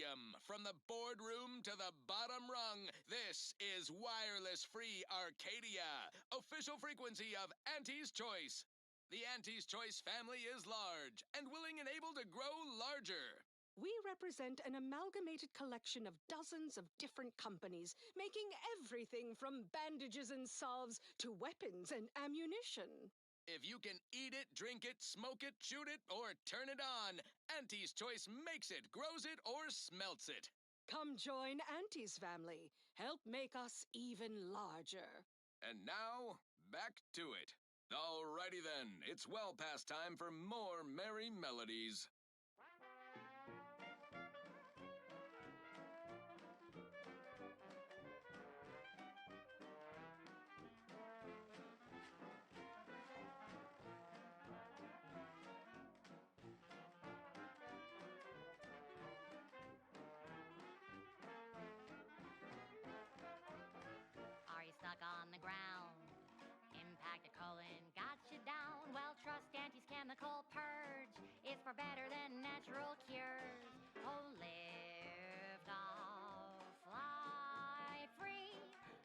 Stadium. From the boardroom to the bottom rung, this is Wireless Free Arcadia, official frequency of Auntie's Choice. The Auntie's Choice family is large and willing and able to grow larger. We represent an amalgamated collection of dozens of different companies, making everything from bandages and salves to weapons and ammunition. If you can eat it, drink it, smoke it, shoot it, or turn it on, Auntie's Choice makes it, grows it, or smelts it. Come join Auntie's family. Help make us even larger. And now, back to it. Alrighty then, it's well past time for more merry melodies. Are you stuck on the ground? Impacted colon got you down. Well, trust Auntie's chemical purge. It's far better than natural cures. Oh, lift off, fly free.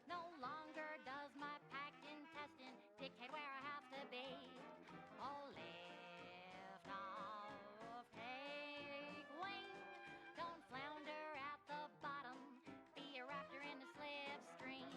No longer does my packed intestine dictate where I have to be. Oh, lift off, take wing. Don't flounder at the bottom. Be a raptor in the slipstream.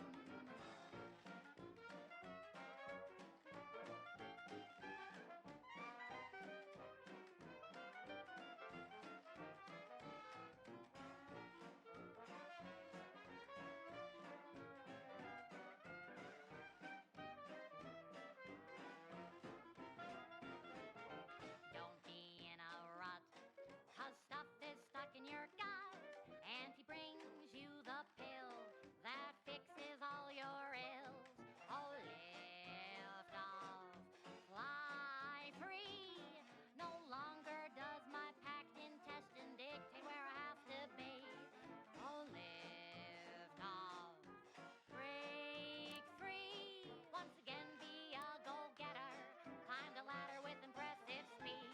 Don't be in a rut, 'cause stuff is stuck in your gut. Auntie brings you the pill that fixes all your ills. Oh, lift off, fly free. No longer does my packed intestine dictate where I have to be. Oh, lift off, break free. Once again, be a go-getter. Climb the ladder with impressive speed.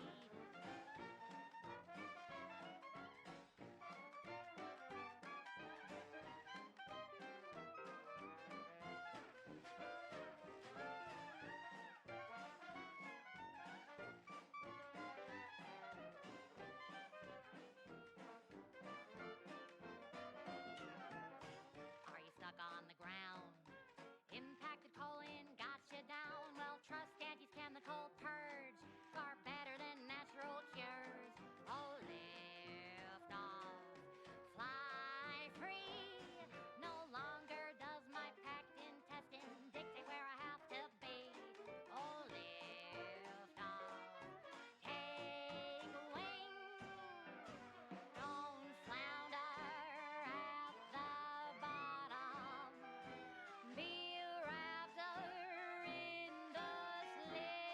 Are you stuck on the ground? Impacted colon got you down. Well, trust Auntie's chemical purge. Far better than natural cures. Oh, lift off, fly free. No longer does my packed intestine dictate where I have to be. Oh, lift off, take wing. Don't flounder at the bottom. Be a raptor in the slipstream.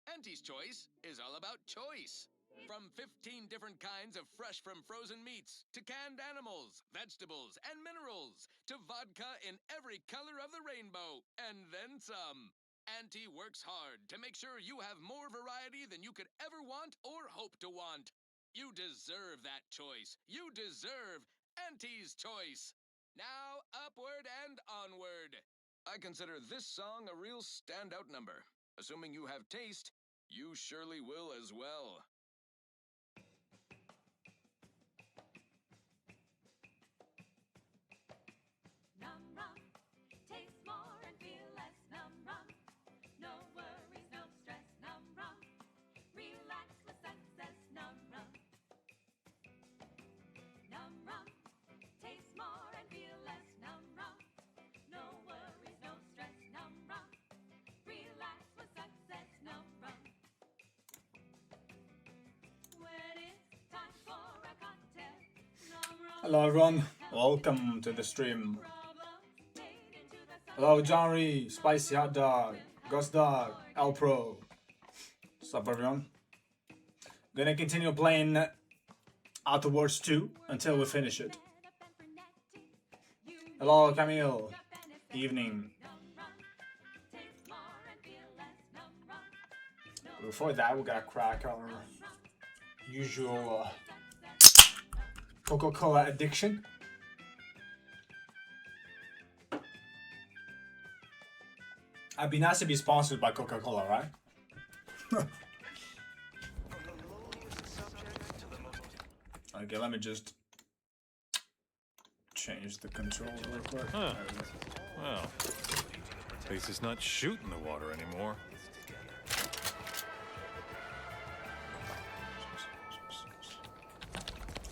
Auntie's Choice is all about choice. From 15 different kinds of fresh from frozen meats, to canned animals, vegetables, and minerals, to vodka in every color of the rainbow, and then some. Auntie works hard to make sure you have more variety than you could ever want or hope to want. You deserve that choice. You deserve Auntie's Choice. Now, upward and onward. I consider this song a real standout number. Assuming you have taste, you surely will as well. Num rum, taste more and feel less. Num rum, no worries, no stress. Num rum, relax with success. Num rum, num rum, taste more and feel less. Num rum, no worries, no stress. Num rum, relax with success. Num rum. When it's time for a cocktail, num rum. Hello everyone, welcome to the stream. Hello Johnny, Spicy Hot Dog, Ghost Dog, L Pro. What's up everyone? Gonna continue playing Outer Worlds 2 until we finish it. You Hello, Camille. Evening. Before that, we gotta crack our usual Coca-Cola addiction. I'd be nice to be sponsored by Coca-Cola, right? Okay, let me just change the controls real quick. Huh. Well, at least it's not shooting the water anymore.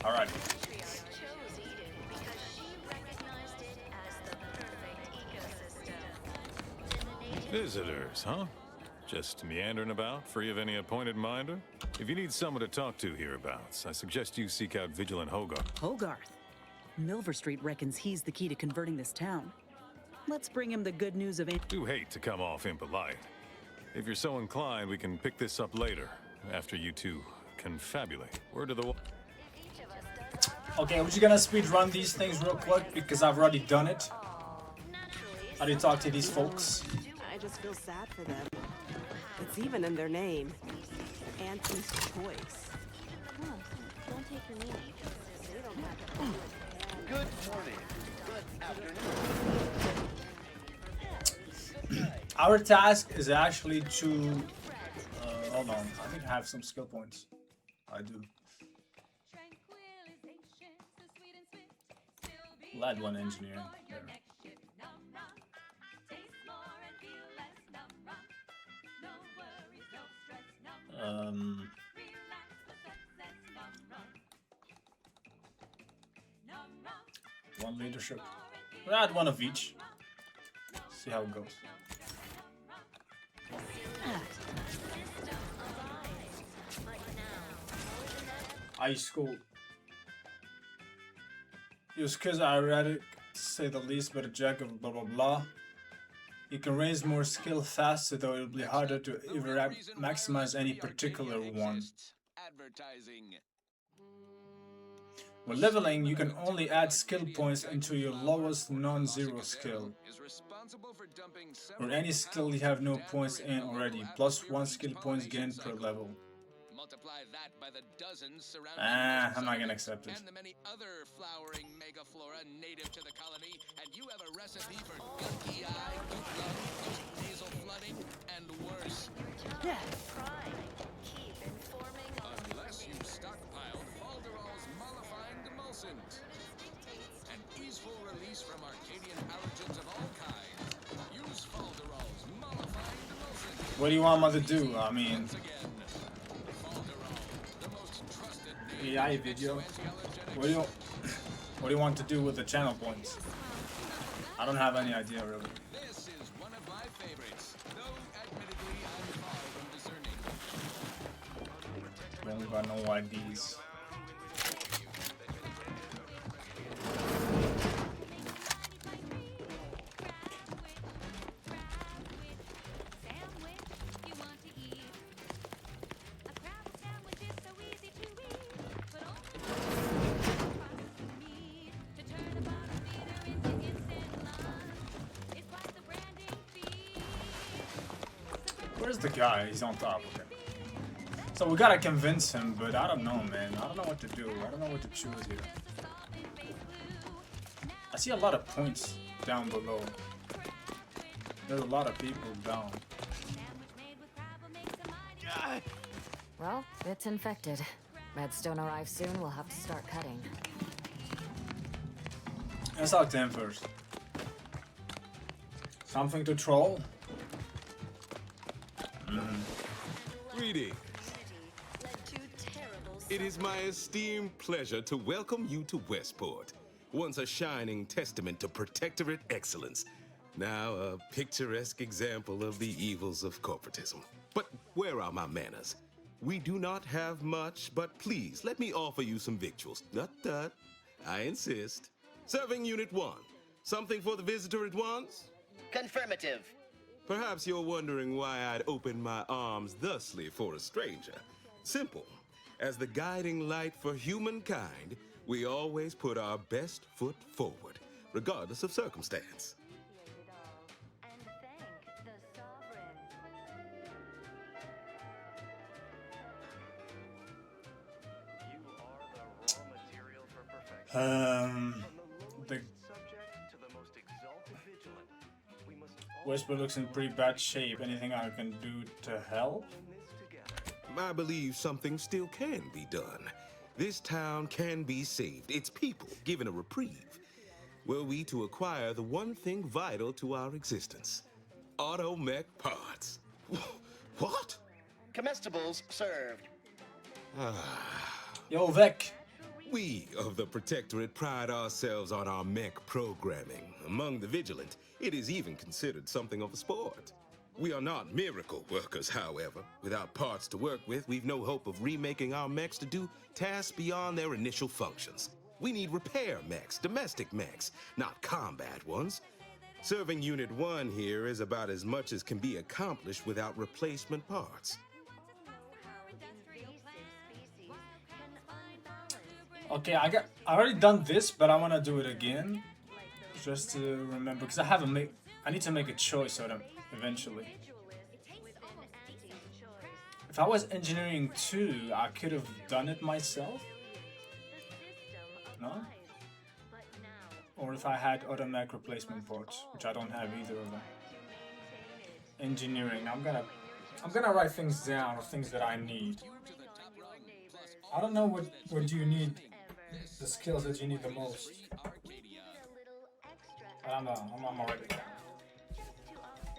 Alrighty. chose Eden because she recognized it as the perfect ecosystem. Visitors, huh? Just meandering about, free of any appointed minder? If you need someone to talk to hereabouts, I suggest you seek out Vigilant Hogarth. Hogarth. Milver Street reckons he's the key to converting this town. Let's bring him the good news of Do hate to come off impolite. If you're so inclined, we can pick this up later, after you two confabulate. Word to the Okay, we're just gonna speed run these things real quick because I've already done it. I already talked to these folks. I just feel sad for them. It's even in their name. Auntie's Choice. Don't take your meaning. They don't have Good morning. Good afternoon. Our task is actually to hold on. I think I have some skill points. I do. Lead one engineering. There. One leadership. We'll add one of each. See how it goes. High school. Your skills are erratic, to say the least, but a jack of blah blah blah. You can raise more skill faster, though it'll be harder to ever maximize any particular one. Advertising. When leveling, you can only add skill points into your lowest non-zero skill, or any skill you have no points in already, plus 1 skill points gained per level. Multiply that by the dozens surrounding I'm not gonna accept it. and the many other flowering megaflora native to the colony, and you have a recipe for gunky eye, goop lung, nasal flooding, and worse. Keep informing Unless you've stockpiled Falderall's mollifying demulcent. An easeful release from Arcadian allergens of all kinds. Use Falderall's mollifying demulcent. What do you want me to do? I mean, Once again, Falderall, the most trusted name AI video. What do you want to do with the channel points? I don't have any idea really. This is one of my favorites, though admittedly I'm far from discerning. We only got no IDs. Where's the guy? He's on top. Okay. So we gotta convince him, but I don't know, man. I don't know what to do. I don't know what to choose here. I see a lot of points down below. There's a lot of people down. Well, it's infected. Redstone arrives soon, we'll have to start cutting. Let's talk to him first. Something to troll? Greetings. It is my esteemed pleasure to welcome you to Westport, once a shining testament to protectorate excellence, now a picturesque example of the evils of corporatism. But where are my manners? We do not have much, but please let me offer you some victuals. Tut. I insist. Serving Unit 1. Something for the visitor at once? Confirmative. Perhaps you're wondering why I'd open my arms thusly for a stranger. Simple. As the guiding light for humankind, we always put our best foot forward, regardless of circumstance. And thank the sovereign. The Whisper looks in pretty bad shape. Anything I can do to help? I believe something still can be done. This town can be saved, its people given a reprieve. Were we to acquire the one thing vital to our existence, automech parts. What? Comestibles served. Yo, Vec. We of the Protectorate pride ourselves on our mech programming. Among the vigilant, it is even considered something of a sport. We are not miracle workers, however. Without parts to work with, we've no hope of remaking our mechs to do tasks beyond their initial functions. We need repair mechs, domestic mechs, not combat ones. Serving Unit 1 here is about as much as can be accomplished without replacement parts. Okay, I already done this, but I want to do it again, just to remember, because I need to make a choice on them eventually. If I was engineering 2, I could have done it myself. No? Or if I had other mech replacement parts, which I don't have either of them. Engineering, I'm gonna write things down, or things that I need. I don't know what do you need, the skills that you need the most. But I'm gonna write it down.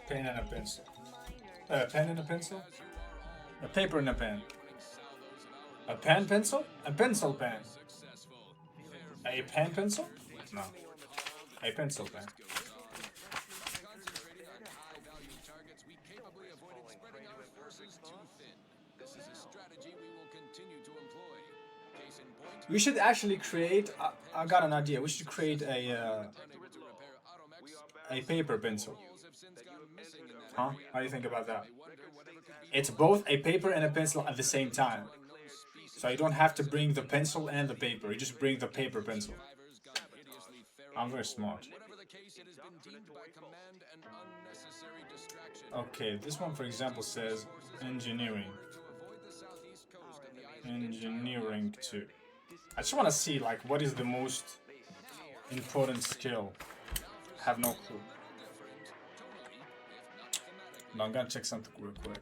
Pen and a pencil. Pen and a pencil? A paper and a pen. A pen pencil? A pencil pen. A pen pencil? No. A pencil pen. We should actually create. I got an idea. We should create a paper pencil. Huh? How do you think about that? It's both a paper and a pencil at the same time. So you don't have to bring the pencil and the paper. You just bring the paper pencil. I'm very smart. Okay, this one, for example, says engineering. Engineering 2. I just want to see, like, what is the most important skill. I have no clue. No, I'm gonna check something real quick.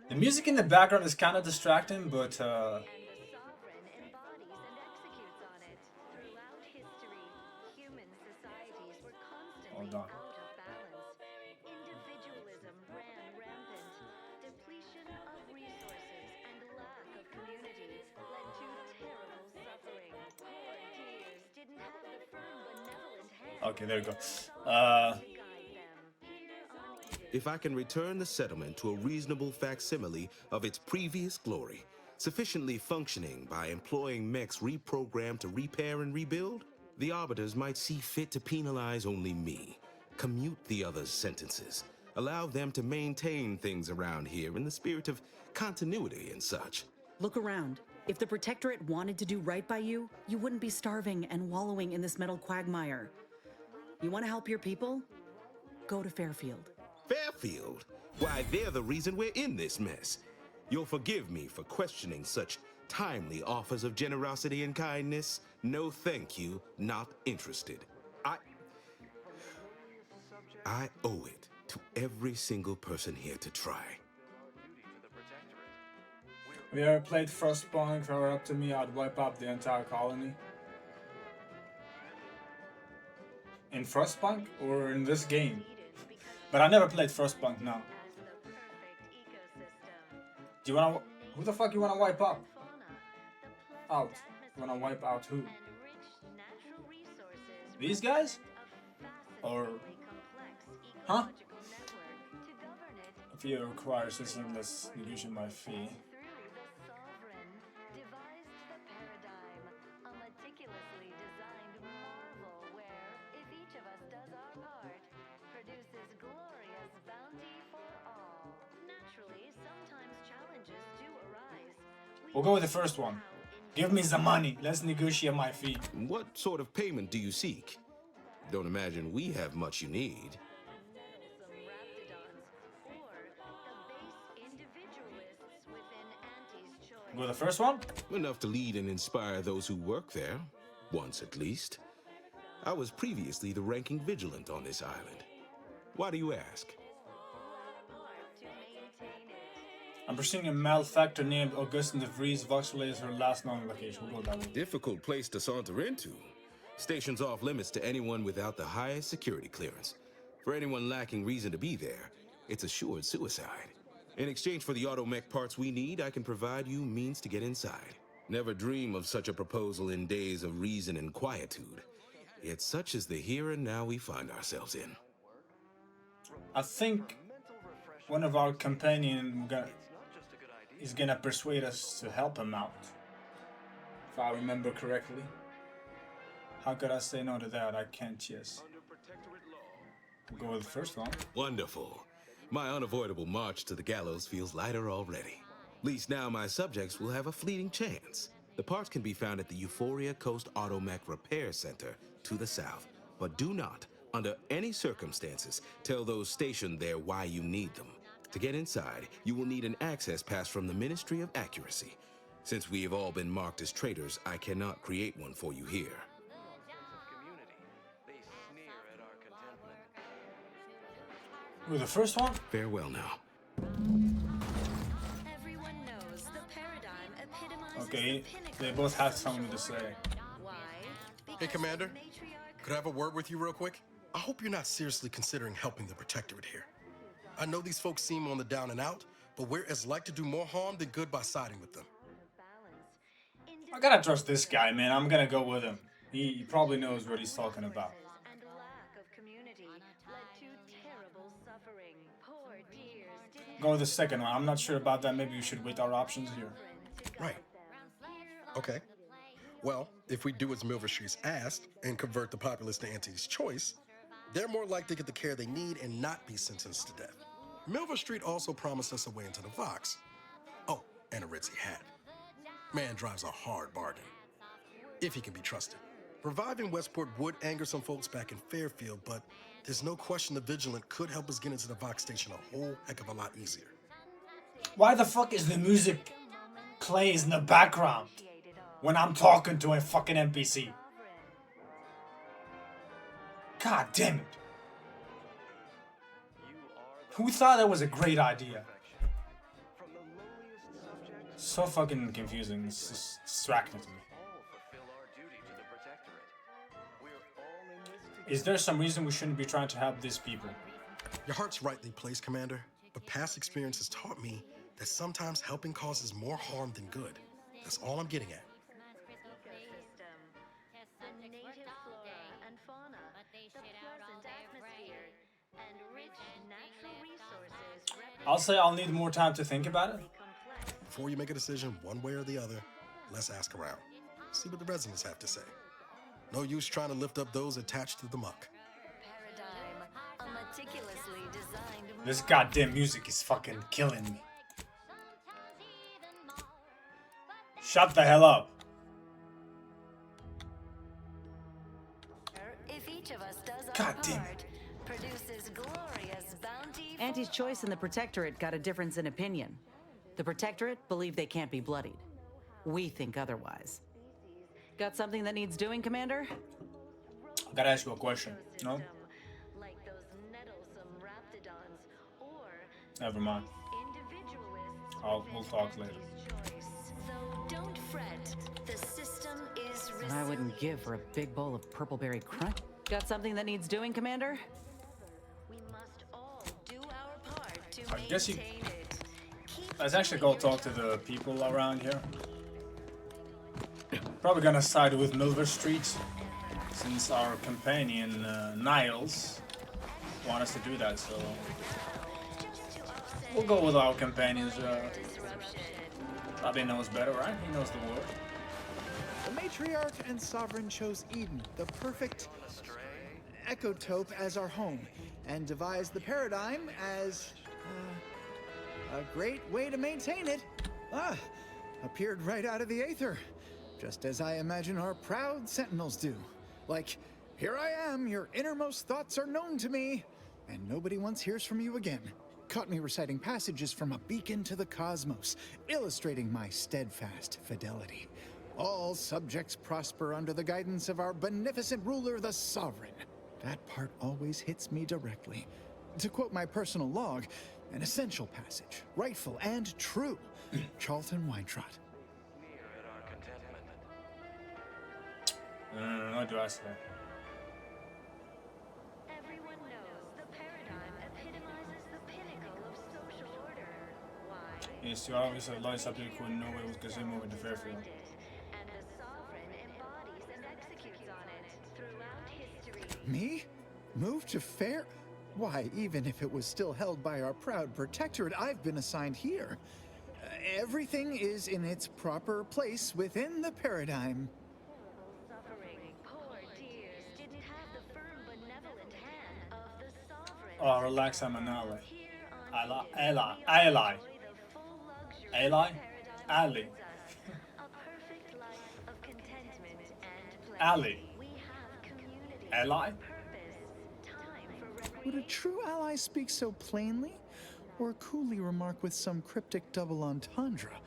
The music in the background is kind of distracting, but hold on. Okay, there you go. If I can return the settlement to a reasonable facsimile of its previous glory, sufficiently functioning by employing mechs reprogrammed to repair and rebuild, the Arbiters might see fit to penalize only me, commute the others' sentences, allow them to maintain things around here in the spirit of continuity and such. Look around. If the Protectorate wanted to do right by you, you wouldn't be starving and wallowing in this metal quagmire. You want to help your people? Go to Fairfield. Fairfield? Why, they're the reason we're in this mess. You'll forgive me for questioning such timely offers of generosity and kindness. No thank you, not interested. I owe it to every single person here to try. Have you ever played Frostpunk? If it were up to me, I'd wipe out the entire colony. In Frostpunk or in this game? But I never played Frostpunk, no. Do you wanna... Who the fuck you wanna wipe up? Out. You wanna wipe out who? These guys? Or... Huh? If you require systemless negation by fee. We'll go with the first one. Give me the money. Let's negotiate my fee. What sort of payment do you seek? Don't imagine we have much you need. Go the first one? Enough to lead and inspire those who work there, once at least. I was previously the ranking vigilant on this island. Why do you ask? I'm pursuing a malefactor named Augustin de Vries. Voxley is her last known location. We'll go that way. Difficult place to saunter into. Station's off limits to anyone without the highest security clearance. For anyone lacking reason to be there, it's assured suicide. In exchange for the automech parts we need, I can provide you means to get inside. Never dream of such a proposal in days of reason and quietude. Yet such is the here and now we find ourselves in. I think one of our companions is gonna persuade us to help him out. If I remember correctly. How could I say no to that? I can't, yes. We'll go with the first one. Wonderful. My unavoidable march to the gallows feels lighter already. At least now my subjects will have a fleeting chance. The parts can be found at the Euphoria Coast Automech Repair Center to the south. But do not, under any circumstances, tell those stationed there why you need them. To get inside, you will need an access pass from the Ministry of Accuracy. Since we have all been marked as traitors, I cannot create one for you here. With the first one? Farewell now. Everyone knows the paradigm epitomizes Okay, they both have something to say. Hey, Commander. Could I have a word with you real quick? I hope you're not seriously considering helping the Protectorate here. I know these folks seem on the down and out, but we're as like to do more harm than good by siding with them. I gotta trust this guy, man. I'm gonna go with him. He probably knows what he's talking about. Go with the second one. I'm not sure about that. Maybe we should wait our options here. Right. Okay. Well, if we do as Milver Street's asked and convert the populace to Auntie's choice, they're more likely to get the care they need and not be sentenced to death. Milver Street also promised us a way into the Vox. Oh, and a Ritzy hat. Man drives a hard bargain, if he can be trusted. Reviving Westport would anger some folks back in Fairfield, but there's no question the Vigilant could help us get into the Vox station a whole heck of a lot easier. Why the fuck is the music plays in the background when I'm talking to a fucking NPC? God damn it. Who thought that was a great idea? So fucking confusing. It's just distracting to me. Is there some reason we shouldn't be trying to help these people? Your heart's rightly placed, Commander, but past experience has taught me that sometimes helping causes more harm than good. That's all I'm getting at. I'll say I'll need more time to think about it. Before you make a decision one way or the other, let's ask around. See what the residents have to say. No use trying to lift up those attached to the muck. This goddamn music is fucking killing me. Shut the hell up. If each of us does God our damn part, produces glorious bounty. Auntie's Choice and the Protectorate got a difference in opinion. The Protectorate believe they can't be bloodied. We think otherwise. Got something that needs doing, Commander? I gotta ask you a question. No? Never mind. We'll talk later. So don't fret. The system is I wouldn't give for a big bowl of purpleberry crunch. Got something that needs doing, Commander? We must all do our part to I guess you... maintain it. Let's actually go talk to the people around here. Probably gonna side with Milver Street, since our companion, Niles, want us to do that, so... We'll go with our companions. Probably knows better, right? He knows the word. The matriarch and sovereign chose Eden, the perfect ecotope, as our home, and devised the paradigm as a great way to maintain it. appeared right out of the aether, just as I imagine our proud sentinels do. Like, here I am, your innermost thoughts are known to me, and nobody once hears from you again. Caught me reciting passages from a beacon to the cosmos, illustrating my steadfast fidelity. All subjects prosper under the guidance of our beneficent ruler, the Sovereign. That part always hits me directly. To quote my personal log, an essential passage, rightful and true. Charlton Weintrott. No, what do I say? Everyone knows the paradigm epitomizes the pinnacle of social order. Why? Yes, you obviously lights up really cool. No way was because they moving to Fairfield. And the Sovereign embodies and executes on it throughout history. Me? Moved to Fair? Why, even if it was still held by our proud protectorate, I've been assigned here. Everything is in its proper place within the paradigm. Suffering, poor dears, didn't have the firm, benevolent hand of the Sovereign. Oh, relax, I'm an ally. Ally. Ali. A perfect life of contentment and pleasure. Ali. We have community, Ally? purpose, time for Would a true ally speak so plainly? Or coolly remark with some cryptic double entendre?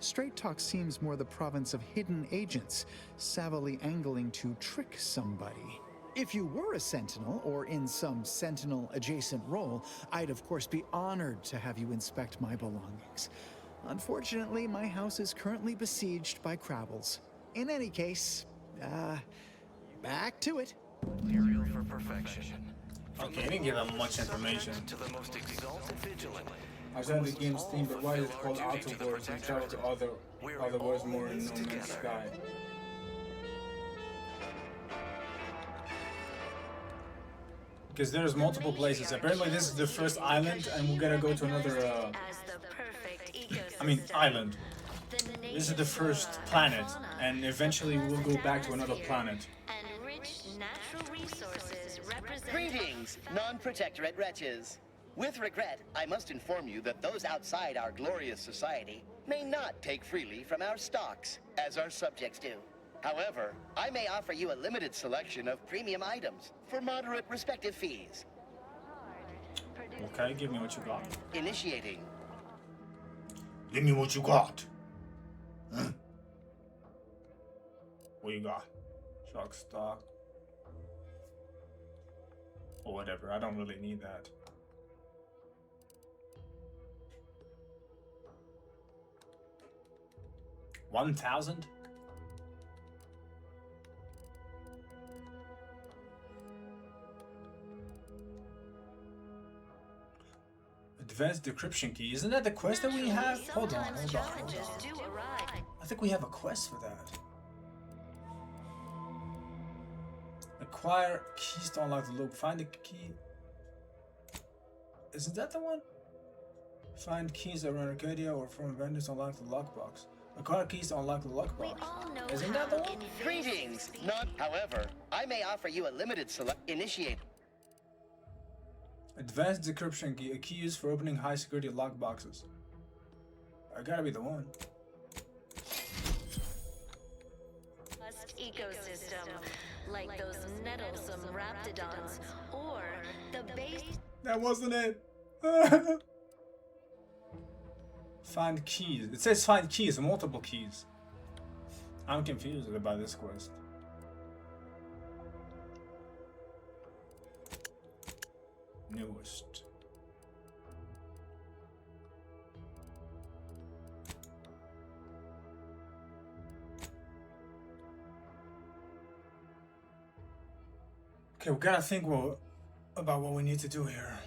Straight talk seems more the province of hidden agents, savvily angling to trick somebody. If you were a sentinel, or in some sentinel-adjacent role, I'd of course be honored to have you inspect my belongings. Unfortunately, my house is currently besieged by Crabbles. In any case, back to it. Material for perfection. Okay, I didn't give them much information. To the most exalted vigilant. I said the game's theme, but why is it called Outer Worlds and travel to other worlds more in No Man's Sky? Because there's multiple places. Apparently this is the first island and we're gonna go to another island. This is the first planet and eventually we'll go back to another planet. and rich natural resources represent. Greetings, non-protectorate wretches. With regret, I must inform you that those outside our glorious society may not take freely from our stocks, as our subjects do. However, I may offer you a limited selection of premium items for moderate respective fees. Okay, give me what you got. Initiating. Give me what you got. Huh? What you got? Shock stock. Or whatever, I don't really need that. $1,000? Advanced decryption key. Isn't that the quest that we have? Hold on. I think we have a quest for that. Acquire keys to unlock the loop. Find the key. Isn't that the one? Find keys around Arcadia or from vendors to unlock the lockbox. Acquire keys to unlock the lockbox. Isn't that the one? Greetings, however, I may offer you a limited initiate. Advanced decryption key. A key used for opening high security lockboxes. I gotta be the one. Ecosystem, like those nettlesome raptidons, or the base. That wasn't it. Find keys. It says find keys, multiple keys. I'm confused about this quest. Newest. Okay, we gotta think about what we need to do here.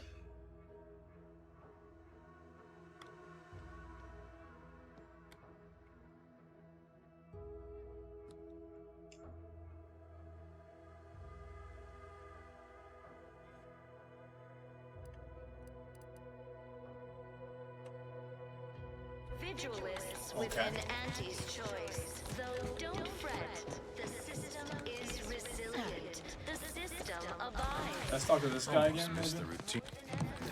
Vigilists with an anti's choice. Though don't fret, the system is resilient. The system abides. Let's talk to this guy again, maybe? The routine.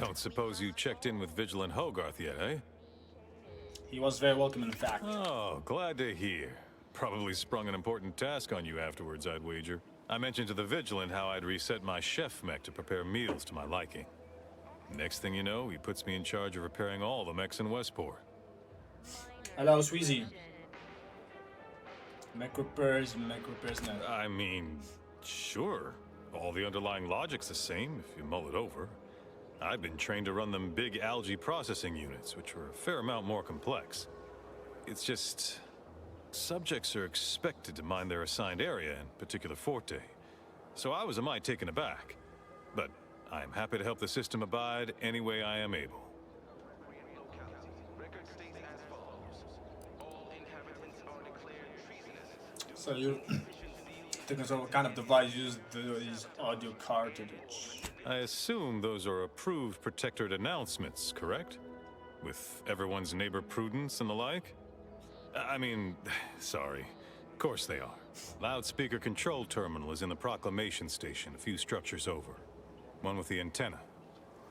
Don't suppose you checked in with Vigilant Hogarth yet, eh? He was very welcome, in fact. Oh, glad to hear. Probably sprung an important task on you afterwards, I'd wager. I mentioned to the Vigilant how I'd reset my chef mech to prepare meals to my liking. Next thing you know, he puts me in charge of repairing all the mechs in Westport. Hello, Sweezy. Mech repairs now. I mean, sure. All the underlying logic's the same, if you mull it over. I've been trained to run them big algae processing units, which were a fair amount more complex. It's just... subjects are expected to mind their assigned area and particular forte. So I was a mite taken aback. But I'm happy to help the system abide any way I am able. So you think it's what kind of device used these audio cartridges? I assume those are approved Protectorate announcements, correct? With everyone's neighbor prudence and the like? I mean, sorry. Of course they are. Loudspeaker control terminal is in the proclamation station, a few structures over. One with the antenna.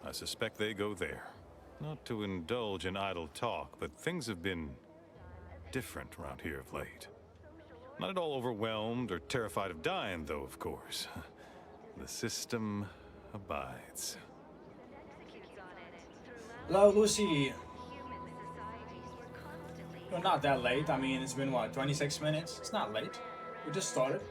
I suspect they go there. Not to indulge in idle talk, but things have been different around here of late. Not at all overwhelmed or terrified of dying, though, of course. The system abides. Hello, Lucy. You're not that late. I mean, it's been, what, 26 minutes? It's not late. We just started.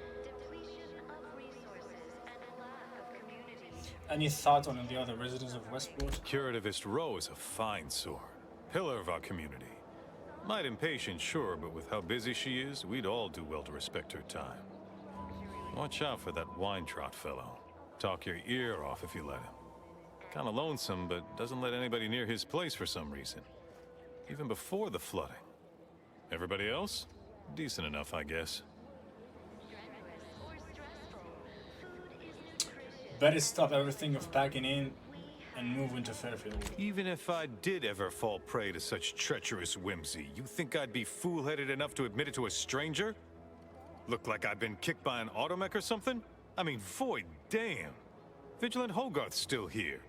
Any thoughts on the other residents of Westport? Curativist Row is a fine sort. Pillar of our community. Might impatient, sure, but with how busy she is, we'd all do well to respect her time. Watch out for that Weintraut fellow. Talk your ear off if you let him. Kinda lonesome, but doesn't let anybody near his place for some reason. Even before the flooding. Everybody else? Decent enough, I guess. Better stop everything of packing in and move into Fairfield. Even if I did ever fall prey to such treacherous whimsy, you think I'd be fool-headed enough to admit it to a stranger? Look like I've been kicked by an automech or something? I mean, void damn. Vigilant Hogarth's still here.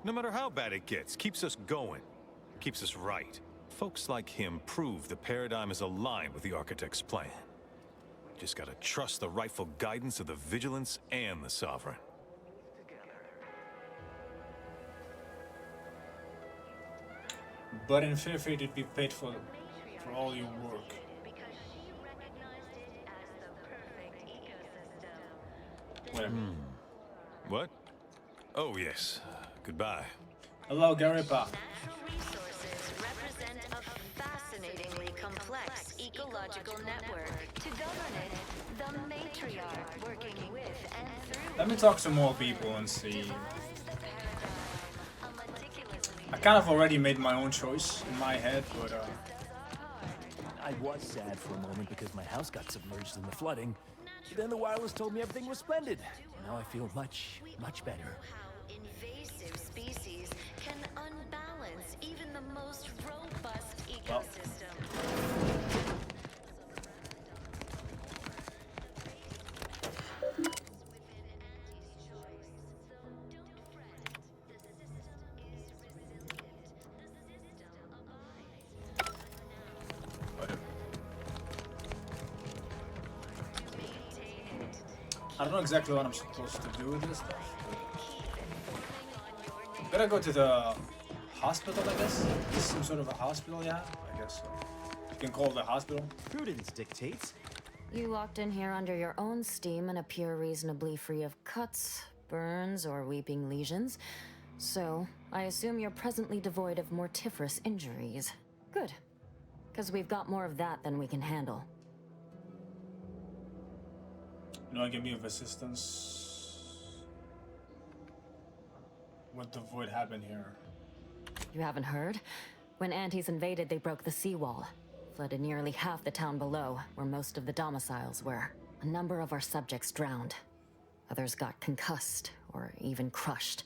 No matter how bad it gets, keeps us going. Keeps us right. Folks like him prove the paradigm is aligned with the Architect's plan. Just gotta trust the rightful guidance of the Vigilance and the Sovereign. But in Fairfield, you'd be paid for all your work. Whatever. What? Oh, yes. Goodbye. Hello, Garipa. Resources represent a fascinatingly complex ecological network. To govern it, the matriarch working with and through. Let me talk to more people and see. I kind of already made my own choice in my head, but I was sad for a moment because my house got submerged in the flooding. Then the wireless told me everything was splendid. Now I feel much, much better. How invasive species can unbalance even the most robust ecosystem. I don't know exactly what I'm supposed to do with this stuff. Better go to the hospital, I guess. This is some sort of a hospital, yeah? I guess so. You can call it a hospital. Prudence dictates. You walked in here under your own steam and appear reasonably free of cuts, burns, or weeping lesions. So, I assume you're presently devoid of mortiferous injuries. Good. Because we've got more of that than we can handle. No one can be of assistance. What the void happened here? You haven't heard? When Antes invaded, they broke the seawall. Flooded nearly half the town below, where most of the domiciles were. A number of our subjects drowned. Others got concussed, or even crushed.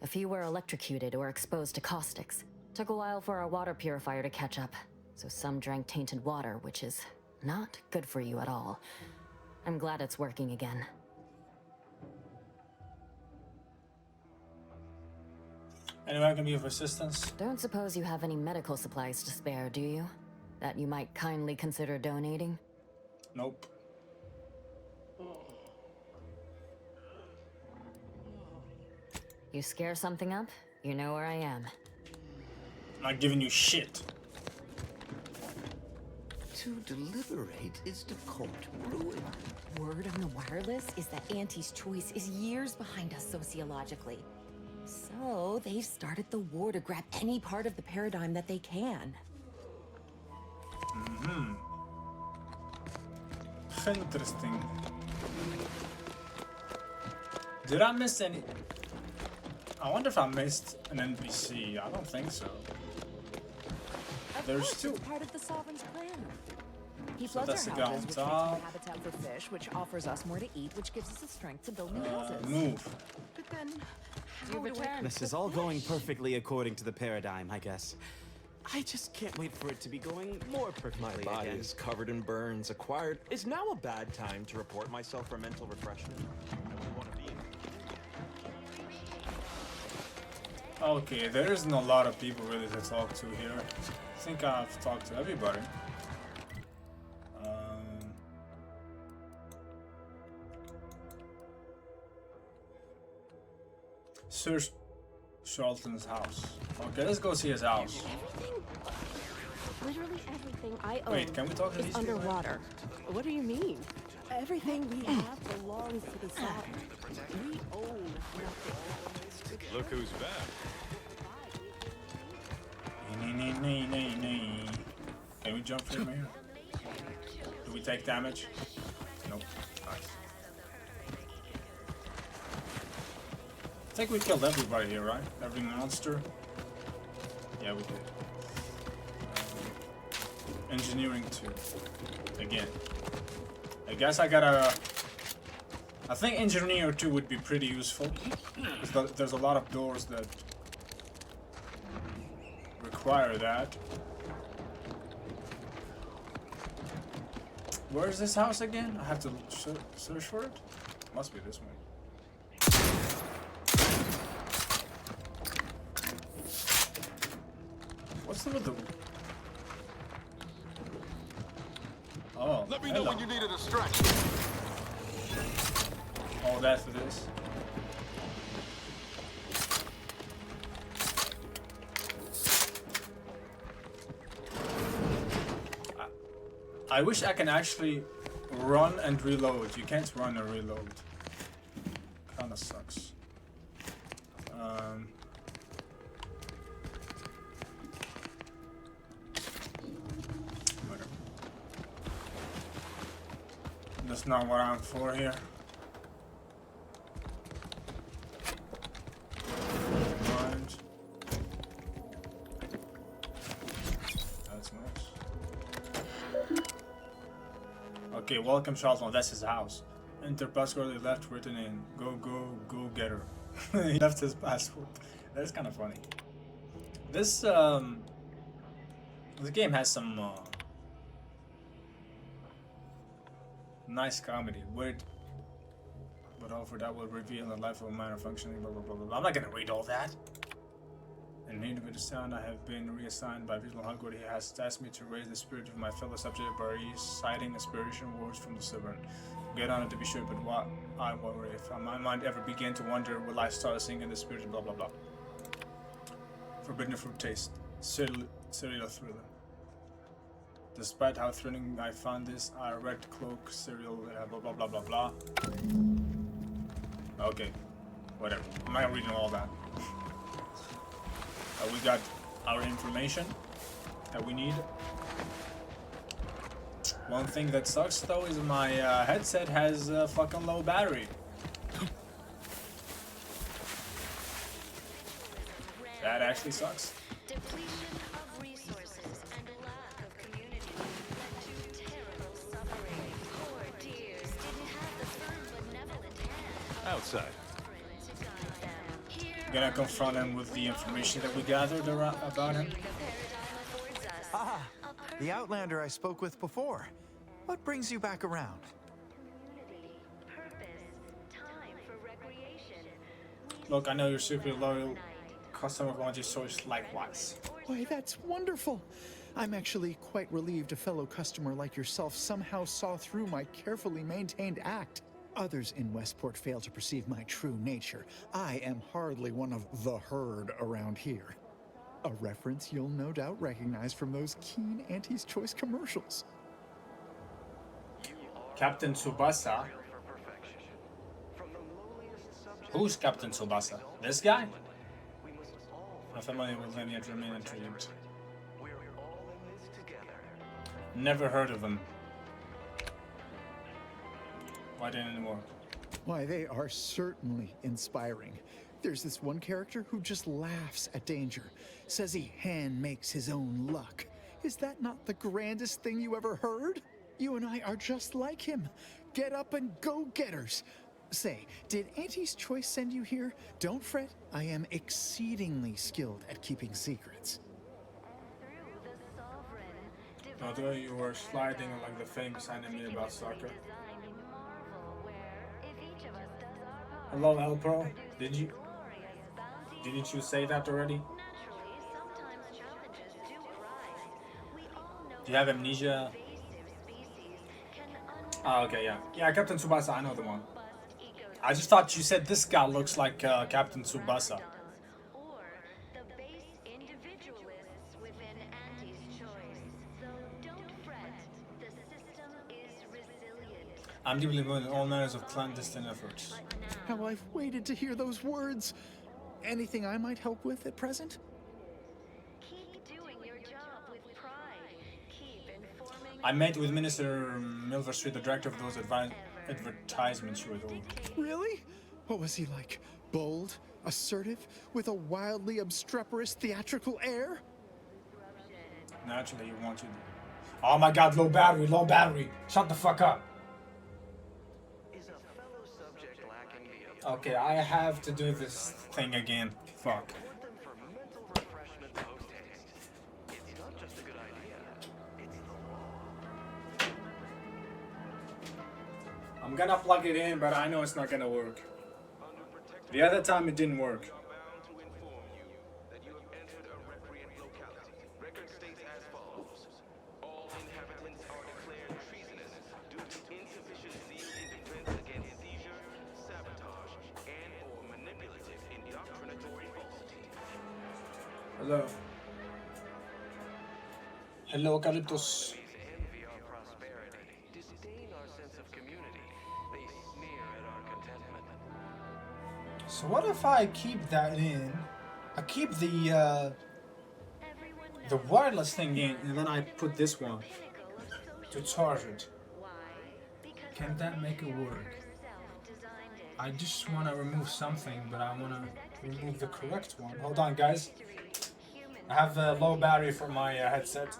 A few were electrocuted or exposed to caustics. Took a while for our water purifier to catch up, so some drank tainted water, which is not good for you at all. I'm glad it's working again. Anyone can be of assistance? Don't suppose you have any medical supplies to spare, do you? That you might kindly consider donating? Nope. You scare something up? You know where I am. I'm not giving you shit. To deliberate is to court ruin. Word on the wireless is that Auntie's Choice is years behind us sociologically. So they've started the war to grab any part of the paradigm that they can. Interesting. Did I miss any? I wonder if I missed an NPC. I don't think so. There's two. It's part of the Sovereign's plan. He So floods that's the our guy on houses, which makes top. more habitat for fish, which offers us more to eat, which gives us the strength to build new houses. Move. But then, You returned. This is all going perfectly according to the paradigm, I guess. I just can't wait for it to be going more perfectly My body again. is covered in burns. Acquired. Is now a bad time to report myself for mental refreshment? Okay, there isn't a lot of people really to talk to here. I think I've talked to everybody. Search Charlton's house. Okay, let's go see his house. Literally everything I own Wait, can we talk to is these people? underwater. What do you mean? Everything we have belongs to the Sovereign. We own nothing. Look who's back. Can we jump from here? Do we take damage? Nope. Nice. I think we killed everybody here, right? Every monster? Yeah, we did. Engineering 2. Again. I guess I gotta... I think Engineer 2 would be pretty useful. There's a lot of doors that require that. Where is this house again? I have to search for it? Must be this one. What's the with the... Oh, Let me know when you need a distraction. All that for this. I wish I can actually run and reload. You can't run and reload. Kinda sucks. Whatever. That's not what I'm for here. Orange. That's nice. Okay, welcome Charlton. That's his house. Enter password he left written in. Go get her. He left his passport. That's kind of funny. This game has some nice comedy. Weird, but offer that will reveal the life of a man of functioning. Blah blah blah blah. I'm not gonna read all that. In need of a sound, I have been reassigned by Visual Hogwarts. He has tasked me to raise the spirit of my fellow subject by reciting inspiration words from the Sovereign. Get on it to be sure, but what I worry if my mind ever begin to wonder, will I start singing the spirit? Blah blah blah. Forbidden fruit taste, serial thriller. Despite how thrilling I found this, I read cloak cereal. Blah blah blah blah blah. Okay, whatever. I'm not reading all that. We got our information that we need. One thing that sucks though is my headset has a fucking low battery. That actually sucks. Depletion of resources and lack of community led to terrible suffering. Poor dears didn't have the firm benevolent hand. Outside. Gonna confront him with the information that we gathered about him. Ah, the Outlander I spoke with before. What brings you back around? Look, I know you're super loyal. customer of Anti's Choice likewise. Why, that's wonderful. I'm actually quite relieved a fellow customer like yourself somehow saw through my carefully maintained act. Others in Westport fail to perceive my true nature. I am hardly one of the herd around here. A reference you'll no doubt recognize from those keen Anti's Choice commercials. Captain Tsubasa? Who's Captain Tsubasa? This guy? I'm familiar with him yet remain intrigued. Never heard of him. Why didn't it work? Why, they are certainly inspiring. There's this one character who just laughs at danger, says he hand makes his own luck. Is that not the grandest thing you ever heard? You and I are just like him. Get up and go-getters. Say, did Anti's Choice send you here? Don't fret, I am exceedingly skilled at keeping secrets. Although you were sliding like the famous anime about soccer. Hello, Elpro. Didn't you say that already? Do you have amnesia? Oh, okay, yeah. Yeah, Captain Tsubasa, I know the one. I just thought you said this guy looks like Captain Tsubasa. I'm deeply involved in all manners of clandestine efforts. How I've waited to hear those words. Anything I might help with at present? I met with Minister Milver Street, the director of those advertisements you were told. Really? What was he like? Bold? Assertive? With a wildly obstreperous theatrical air? Naturally, you want to. Oh my god, low battery, low battery. Shut the fuck up. Okay, I have to do this thing again. Fuck. I'm gonna plug it in, but I know it's not gonna work. The other time it didn't work. Hello. Hello, Eucalyptus. So what if I keep that in? I keep the wireless thing in, and then I put this one to charge it. Can that make it work? I just want to remove something, but I want to remove the correct one. Hold on, guys. I have a low battery for my headset.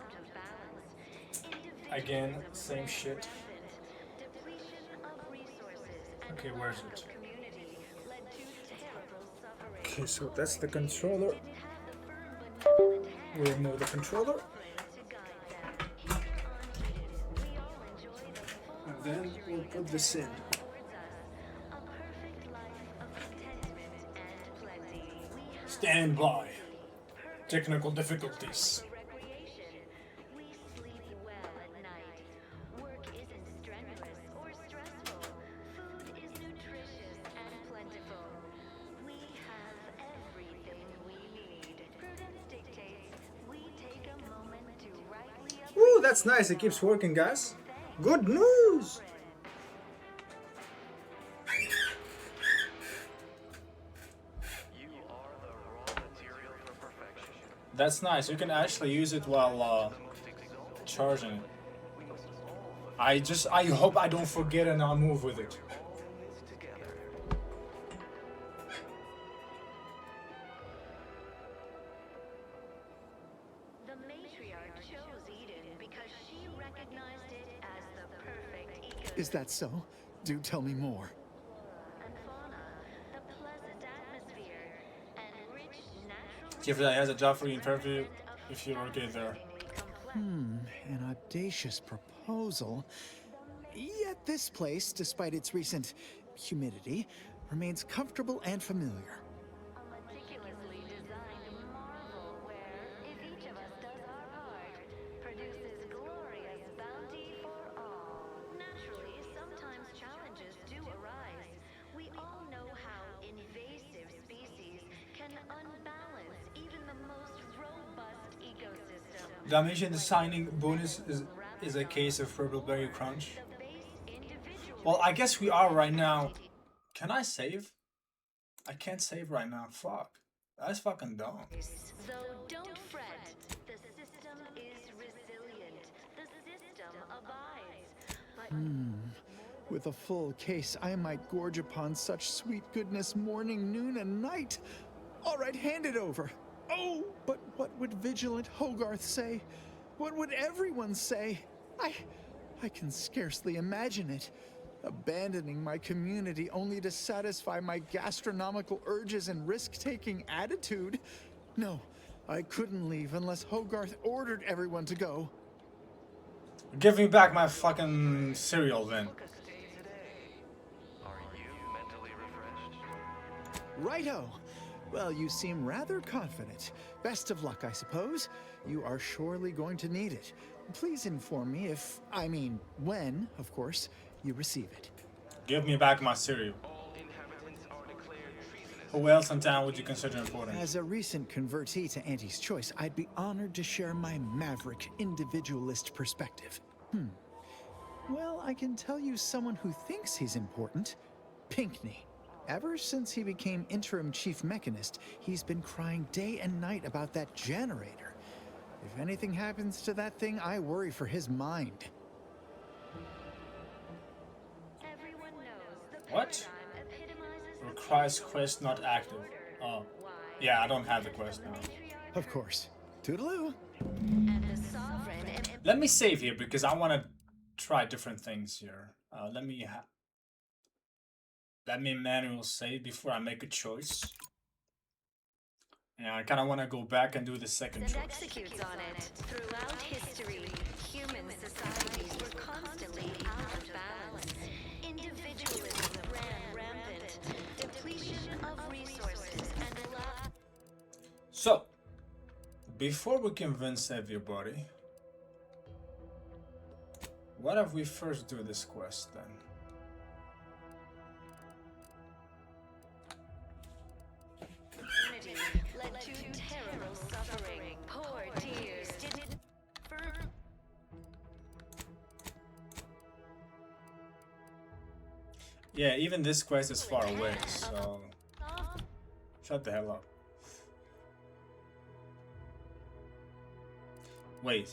Again, same shit. Okay, where's it? Okay, so that's the controller. We remove the controller. And then we'll put this in. Stand by. Technical difficulties. Ooh, that's nice. It keeps working, guys. Good news. That's nice. You can actually use it while charging it. I hope I don't forget and I'll move with it. The matriarch chose Eden because she recognized it as the perfect ecosystem. Is that so? Do tell me more. Jeffrey has a job for you in Fairview if you're okay there. An audacious proposal. Yet this place, despite its recent humidity, remains comfortable and familiar. Did I mention the signing bonus is a case of Purple Berry Crunch? Well, I guess we are right now. Can I save? I can't save right now. Fuck. That's fucking dumb. So don't fret. The system is resilient. The system abides. But With a full case, I might gorge upon such sweet goodness morning, noon, and night. All right, hand it over. Oh, but what would Vigilant Hogarth say? What would everyone say? I can scarcely imagine it. Abandoning my community only to satisfy my gastronomical urges and risk-taking attitude. No, I couldn't leave unless Hogarth ordered everyone to go. Give me back my fucking cereal then. Righto. Well, you seem rather confident. Best of luck, I suppose. You are surely going to need it. Please inform me if, I mean, when, of course, you receive it. Give me back my cereal. Who else in town would you consider important? As a recent convertee to Auntie's Choice, I'd be honored to share my maverick, individualist perspective. Well, I can tell you someone who thinks he's important. Pinckney. Ever since he became interim chief mechanist, he's been crying day and night about that generator. If anything happens to that thing, I worry for his mind. What? Requires quest not active. Oh. Yeah, I don't have the quest now. Of course. Toodaloo. Let me save here because I want to try different things here. Let me manual save before I make a choice. Yeah, I kind of want to go back and do the second choice. executes on it. Throughout history, human societies were constantly out of balance. Individualism ran rampant. Depletion of resources and lack. So, before we convince everybody, what if we first do this quest then? Led to terrible suffering. Poor tears didn't. Yeah, even this quest is far away, so shut the hell up. Wait.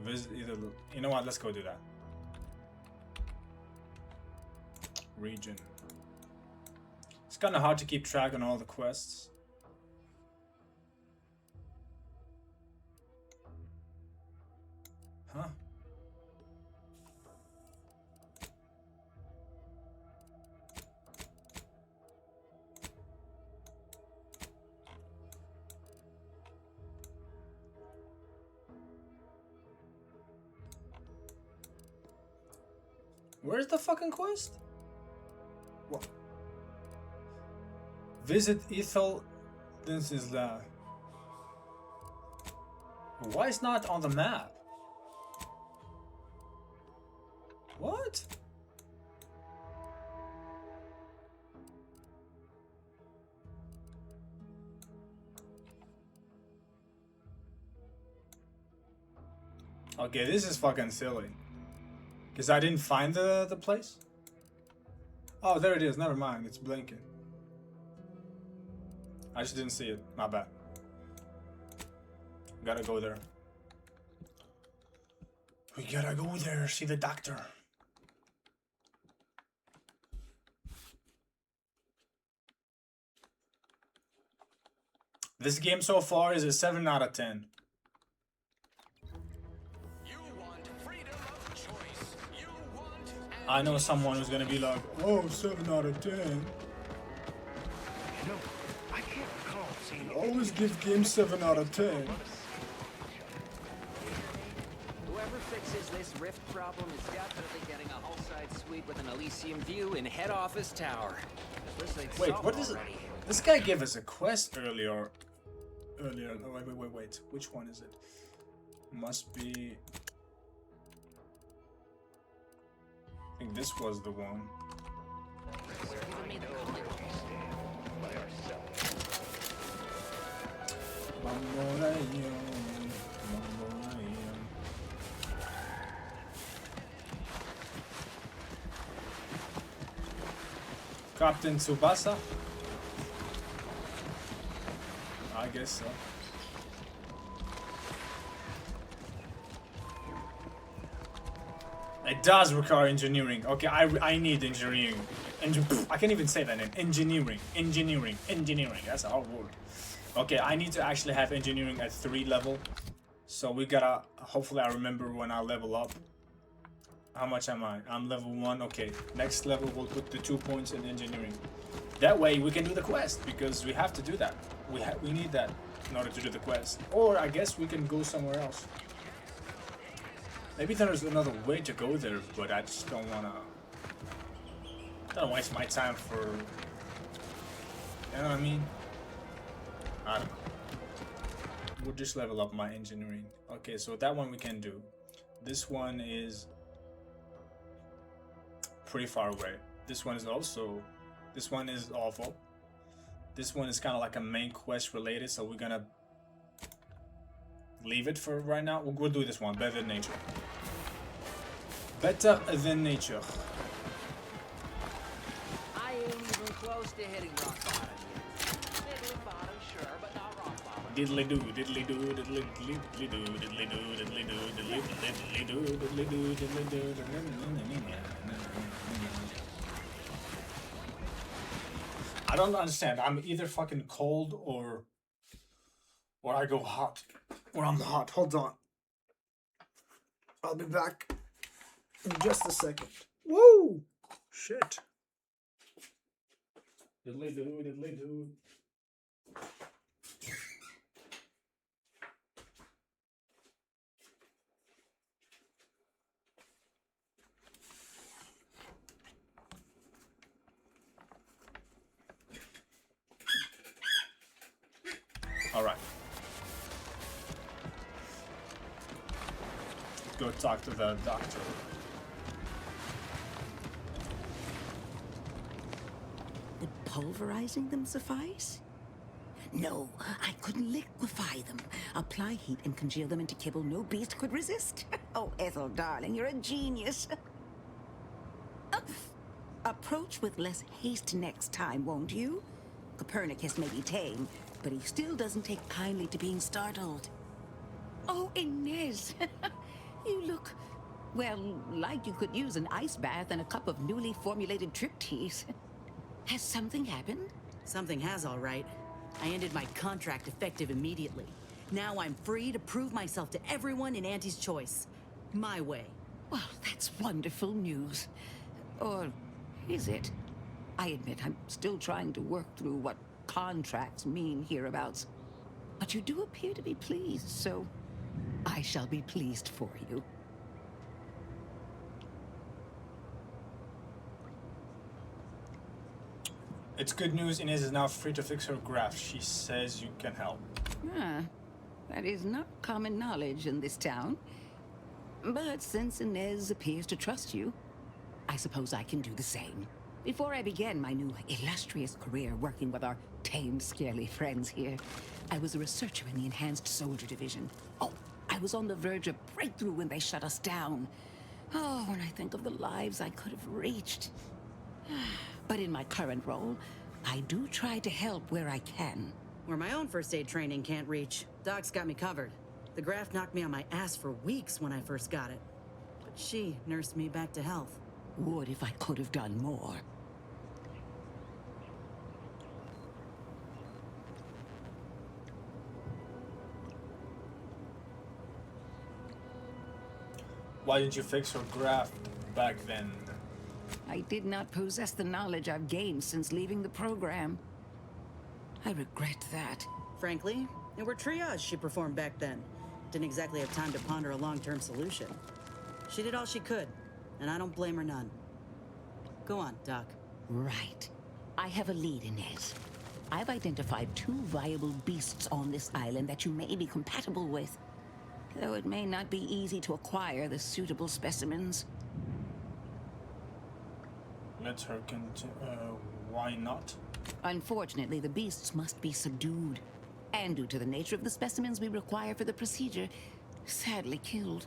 Visit either. You know what? Let's go do that. Region. It's kind of hard to keep track on all the quests. Huh? Where's the fucking quest? What? Visit Ethel. This is the. Why is not on the map? What? Okay, this is fucking silly. Because I didn't find the place? Oh, there it is. Never mind. It's blinking. I just didn't see it. My bad. Gotta go there. We gotta go there. See the doctor. This game so far is a 7 out of 10. I know someone who's gonna be like, oh, 7 out of 10. You know, I can't recall seeing. Always give games 7 out of 10. Whoever fixes this rift problem is definitely getting a hull-side suite with an Elysium view in head office tower. Wait, what is it? This guy gave us a quest earlier. No, wait. Which one is it? Must be. I think this was the one. Captain Tsubasa? I guess so. It does require engineering. Okay, I need engineering. I can't even say that name. Engineering. That's a hard word. Okay, I need to actually have engineering at 3 level. So we gotta, hopefully I remember when I level up. How much am I? I'm level 1. Okay, next level we'll put the 2 points in engineering. That way we can do the quest, because we have to do that. We need that in order to do the quest. Or I guess we can go somewhere else. Maybe there's another way to go there, but I just don't wanna waste my time for, you know what I mean? I don't know. We'll just level up my engineering. Okay, so that one we can do. This one is pretty far away. This one is also, this one is awful. This one is kind of like a main quest related, so we're gonna leave it for right now. We'll do this one, Better Than Nature. Better Than Nature. I ain't even close to hitting rock bottom yet. Middle bottom, sure, but not rock bottom. Diddly do, diddly do, diddly do, diddly do, diddly do, diddly do, diddly do, diddly do, diddly do. I don't understand. I'm either fucking cold or I go hot. Or I'm hot. Hold on. I'll be back in just a second. Woo! Shit. Diddly do, diddly do. All right. Let's go talk to the doctor. Would pulverizing them suffice? No, I couldn't liquefy them. Apply heat and congeal them into kibble no beast could resist. Oh, Ethel, darling, you're a genius. Approach with less haste next time, won't you? Copernicus may be tame, but he still doesn't take kindly to being startled. Oh, Inez, you look, well, like you could use an ice bath and a cup of newly formulated trip teas. Has something happened? Something has, all right. I ended my contract effective immediately. Now I'm free to prove myself to everyone in Auntie's Choice. My way. Well, that's wonderful news. Or is it? I admit I'm still trying to work through what contracts mean hereabouts. But you do appear to be pleased, so I shall be pleased for you. It's good news. Inez is now free to fix her graph. She says you can help. That is not common knowledge in this town. But since Inez appears to trust you, I suppose I can do the same. Before I began my new illustrious career working with our tame, scarily friends here, I was a researcher in the Enhanced Soldier Division. Oh, I was on the verge of breakthrough when they shut us down. Oh, when I think of the lives I could have reached. But in my current role, I do try to help where I can. Where my own first aid training can't reach, Doc's got me covered. The graft knocked me on my ass for weeks when I first got it. But she nursed me back to health. Would if I could have done more. Why didn't you fix her graft back then? I did not possess the knowledge I've gained since leaving the program. I regret that. Frankly, it were triage she performed back then. Didn't exactly have time to ponder a long-term solution. She did all she could, and I don't blame her none. Go on, Doc. Right. I have a lead, Inez. I've identified 2 viable beasts on this island that you may be compatible with. Though it may not be easy to acquire the suitable specimens. Let her continue. Why not? Unfortunately, the beasts must be subdued. And due to the nature of the specimens we require for the procedure, sadly killed.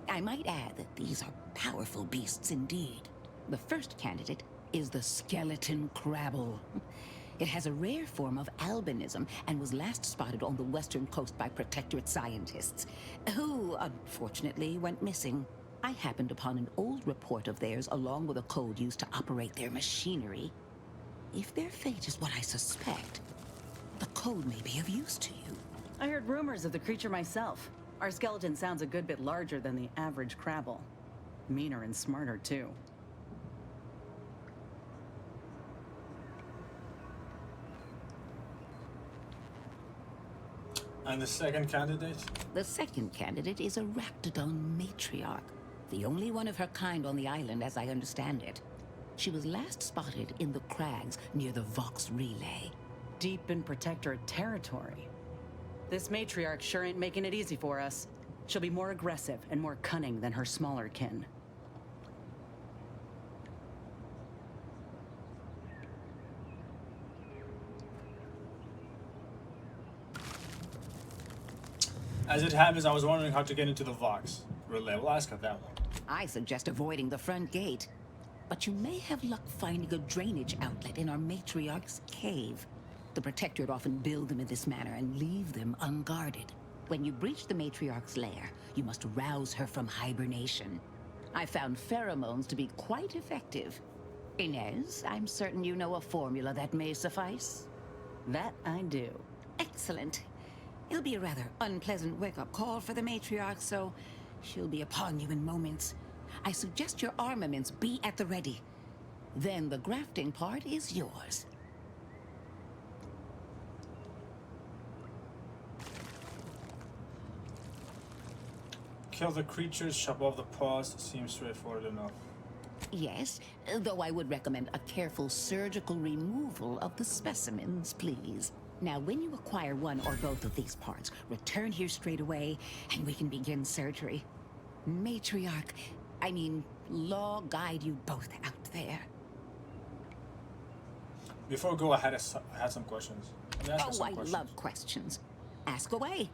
I might add that these are powerful beasts indeed. The first candidate is the skeleton crabble. It has a rare form of albinism and was last spotted on the western coast by Protectorate scientists, who unfortunately went missing. I happened upon an old report of theirs along with a code used to operate their machinery. If their fate is what I suspect, the code may be of use to you. I heard rumors of the creature myself. Our skeleton sounds a good bit larger than the average crabble. Meaner and smarter, too. And the second candidate? The second candidate is a Raptidon matriarch, the only one of her kind on the island as I understand it. She was last spotted in the crags near the Vox Relay. Deep in Protectorate territory. This matriarch sure ain't making it easy for us. She'll be more aggressive and more cunning than her smaller kin. As it happens, I was wondering how to get into the Vox Relay. We'll ask her that one. I suggest avoiding the front gate. But you may have luck finding a drainage outlet in our matriarch's cave. The Protectorate often build them in this manner and leave them unguarded. When you breach the matriarch's lair, you must rouse her from hibernation. I found pheromones to be quite effective. Inez, I'm certain you know a formula that may suffice. That I do. Excellent. It'll be a rather unpleasant wake-up call for the matriarch, so she'll be upon you in moments. I suggest your armaments be at the ready. Then the grafting part is yours. Kill the creatures, chop off the paws. Seems straightforward enough. Yes, though I would recommend a careful surgical removal of the specimens, please. Now, when you acquire one or both of these parts, return here straight away, and we can begin surgery. Matriarch, Law guide you both out there. Before we go ahead, I had some questions. I love questions. Ask away.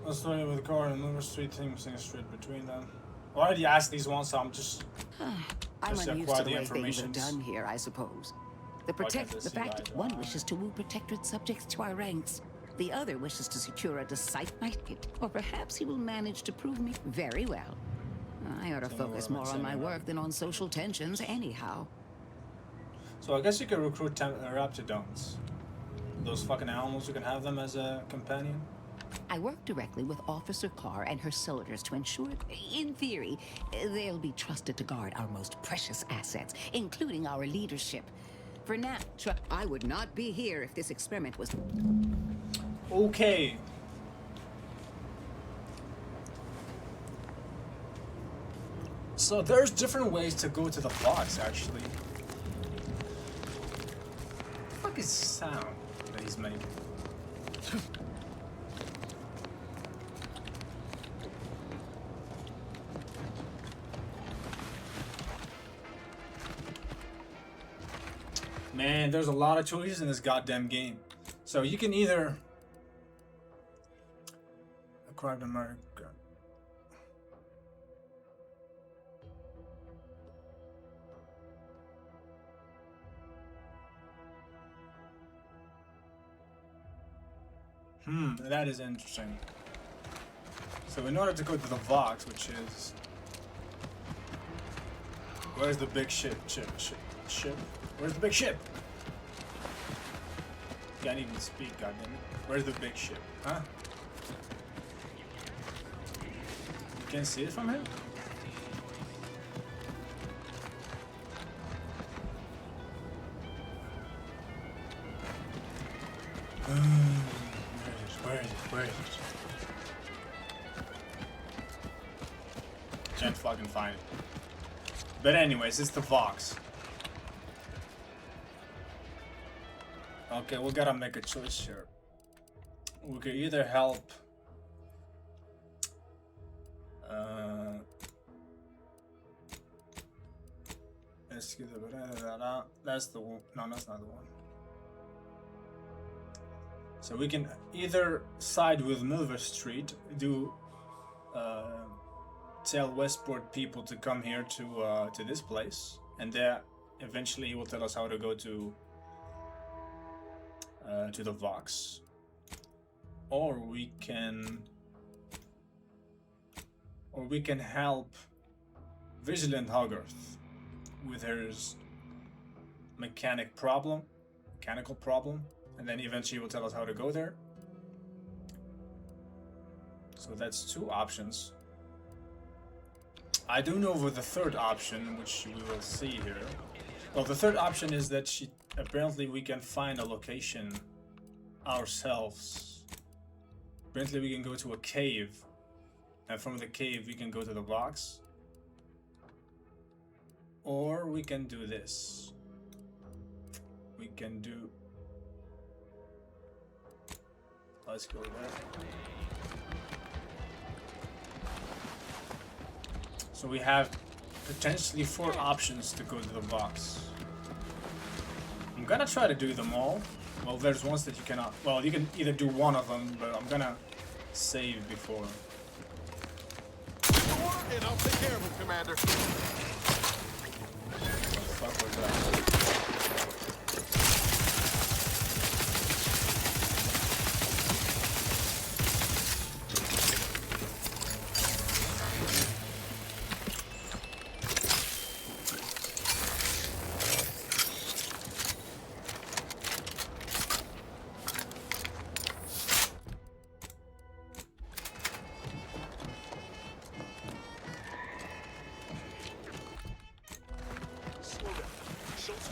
Let's start with the car and move street team sing straight between them. I already asked these ones, so I'm just I'm to unused acquire to the the way things are information. done here, I suppose. The fact one wishes to woo Protectorate subjects to our ranks. The other wishes to secure a decisive hit. Or perhaps he will manage to prove me very well. I ought to focus more on my work than on social tensions anyhow. So I guess you can recruit Raptidons. Those fucking animals, you can have them as a companion. I work directly with Officer Carr and her soldiers to ensure, in theory, they'll be trusted to guard our most precious assets, including our leadership. For now, I would not be here if this experiment was... Okay. So there's different ways to go to the Vox, actually. What the fuck is sound that he's making? Man, there's a lot of choices in this goddamn game. So you can either acquire America. That is interesting. So in order to go to the Vox, which is... Where's the big ship? Ship? Where's the big ship? Can't even speak, goddammit. Where's the big ship? Huh? You can't see it from here? Where is it? Can't fucking find it. But anyways, it's the Vox. Okay, we gotta make a choice here. We could either help that's the one. No, that's not the one. So we can either side with Milver Street, tell Westport people to come here to this place, and there eventually he will tell us how to go to the Vox. Or we can help Vigilant Hogarth with his mechanical problem, and then eventually he will tell us how to go there. So that's 2 options. I do know of the third option, which we will see here. Well, the third option is that apparently we can find a location ourselves. Apparently we can go to a cave, and from the cave we can go to the box. Or we can do this. We can do... Let's go there. So we have potentially 4 options to go to the box. I'm gonna try to do them all. Well, there's ones that you cannot. Well, you can either do one of them, but I'm gonna save before. And I'll take care of him, Commander. What the fuck was that?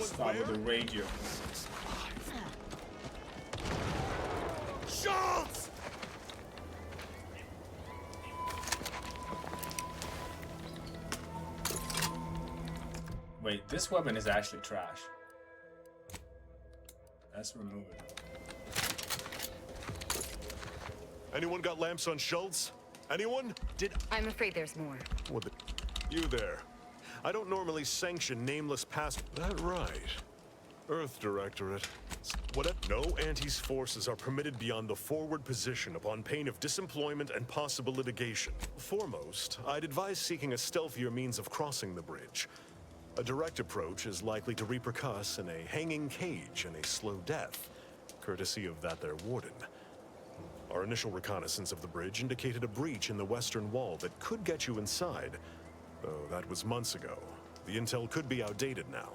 Start with the radio. Schultz! Wait, this weapon is actually trash. Let's remove it. Anyone got lamps on Schultz? Anyone? I'm afraid there's more. What the... You there. I don't normally sanction nameless past... That right. Earth Directorate. What? No Anti's forces are permitted beyond the forward position upon pain of disemployment and possible litigation. Foremost, I'd advise seeking a stealthier means of crossing the bridge. A direct approach is likely to repercuss in a hanging cage and a slow death, courtesy of that their warden. Our initial reconnaissance of the bridge indicated a breach in the western wall that could get you inside, though that was months ago. The intel could be outdated now.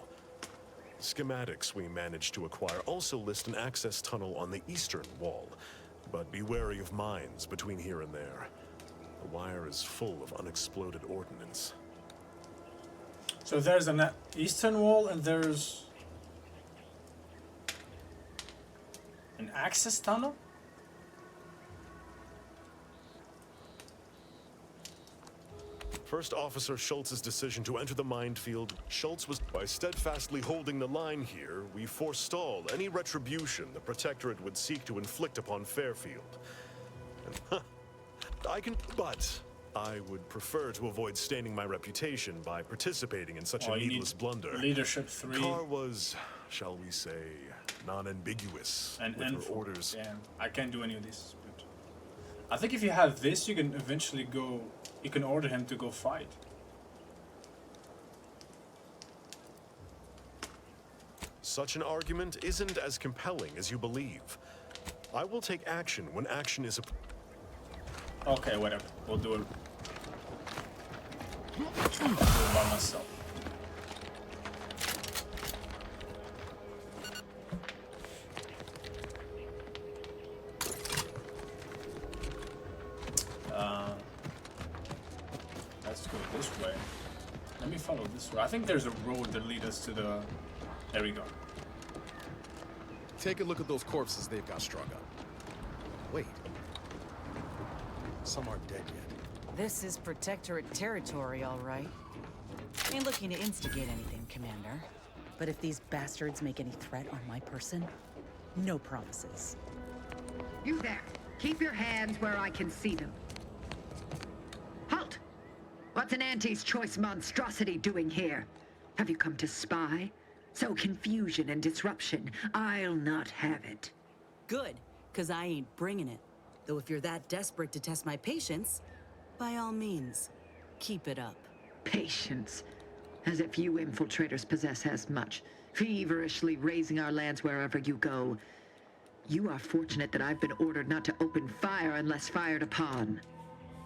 Schematics we managed to acquire also list an access tunnel on the eastern wall, but be wary of mines between here and there. The wire is full of unexploded ordnance. So there's an eastern wall and there's an access tunnel? First Officer Schultz's decision to enter the minefield, Schultz was by steadfastly holding the line here, we forestall any retribution the Protectorate would seek to inflict upon Fairfield. And, but I would prefer to avoid staining my reputation by participating in such a needless blunder. Leadership 3. Carr was, shall we say, non-ambiguous with her orders. Yeah, I can't do any of this. But I think if you have this, you can eventually go. You can order him to go fight. Such an argument isn't as compelling as you believe. I will take action when action is Okay, whatever. We'll do it. I'll do it by myself. Let's go this way. Let me follow this way. I think there's a road that leads us to the... There we go. Take a look at those corpses they've got strung up. Wait. Some aren't dead yet. This is Protectorate territory, all right. Ain't looking to instigate anything, Commander. But if these bastards make any threat on my person, no promises. You there. Keep your hands where I can see them. Halt! What's an Anti's choice monstrosity doing here? Have you come to spy? So confusion and disruption, I'll not have it. Good, because I ain't bringing it. Though if you're that desperate to test my patience, by all means, keep it up. Patience. As if you infiltrators possess as much, feverishly raising our lands wherever you go. You are fortunate that I've been ordered not to open fire unless fired upon.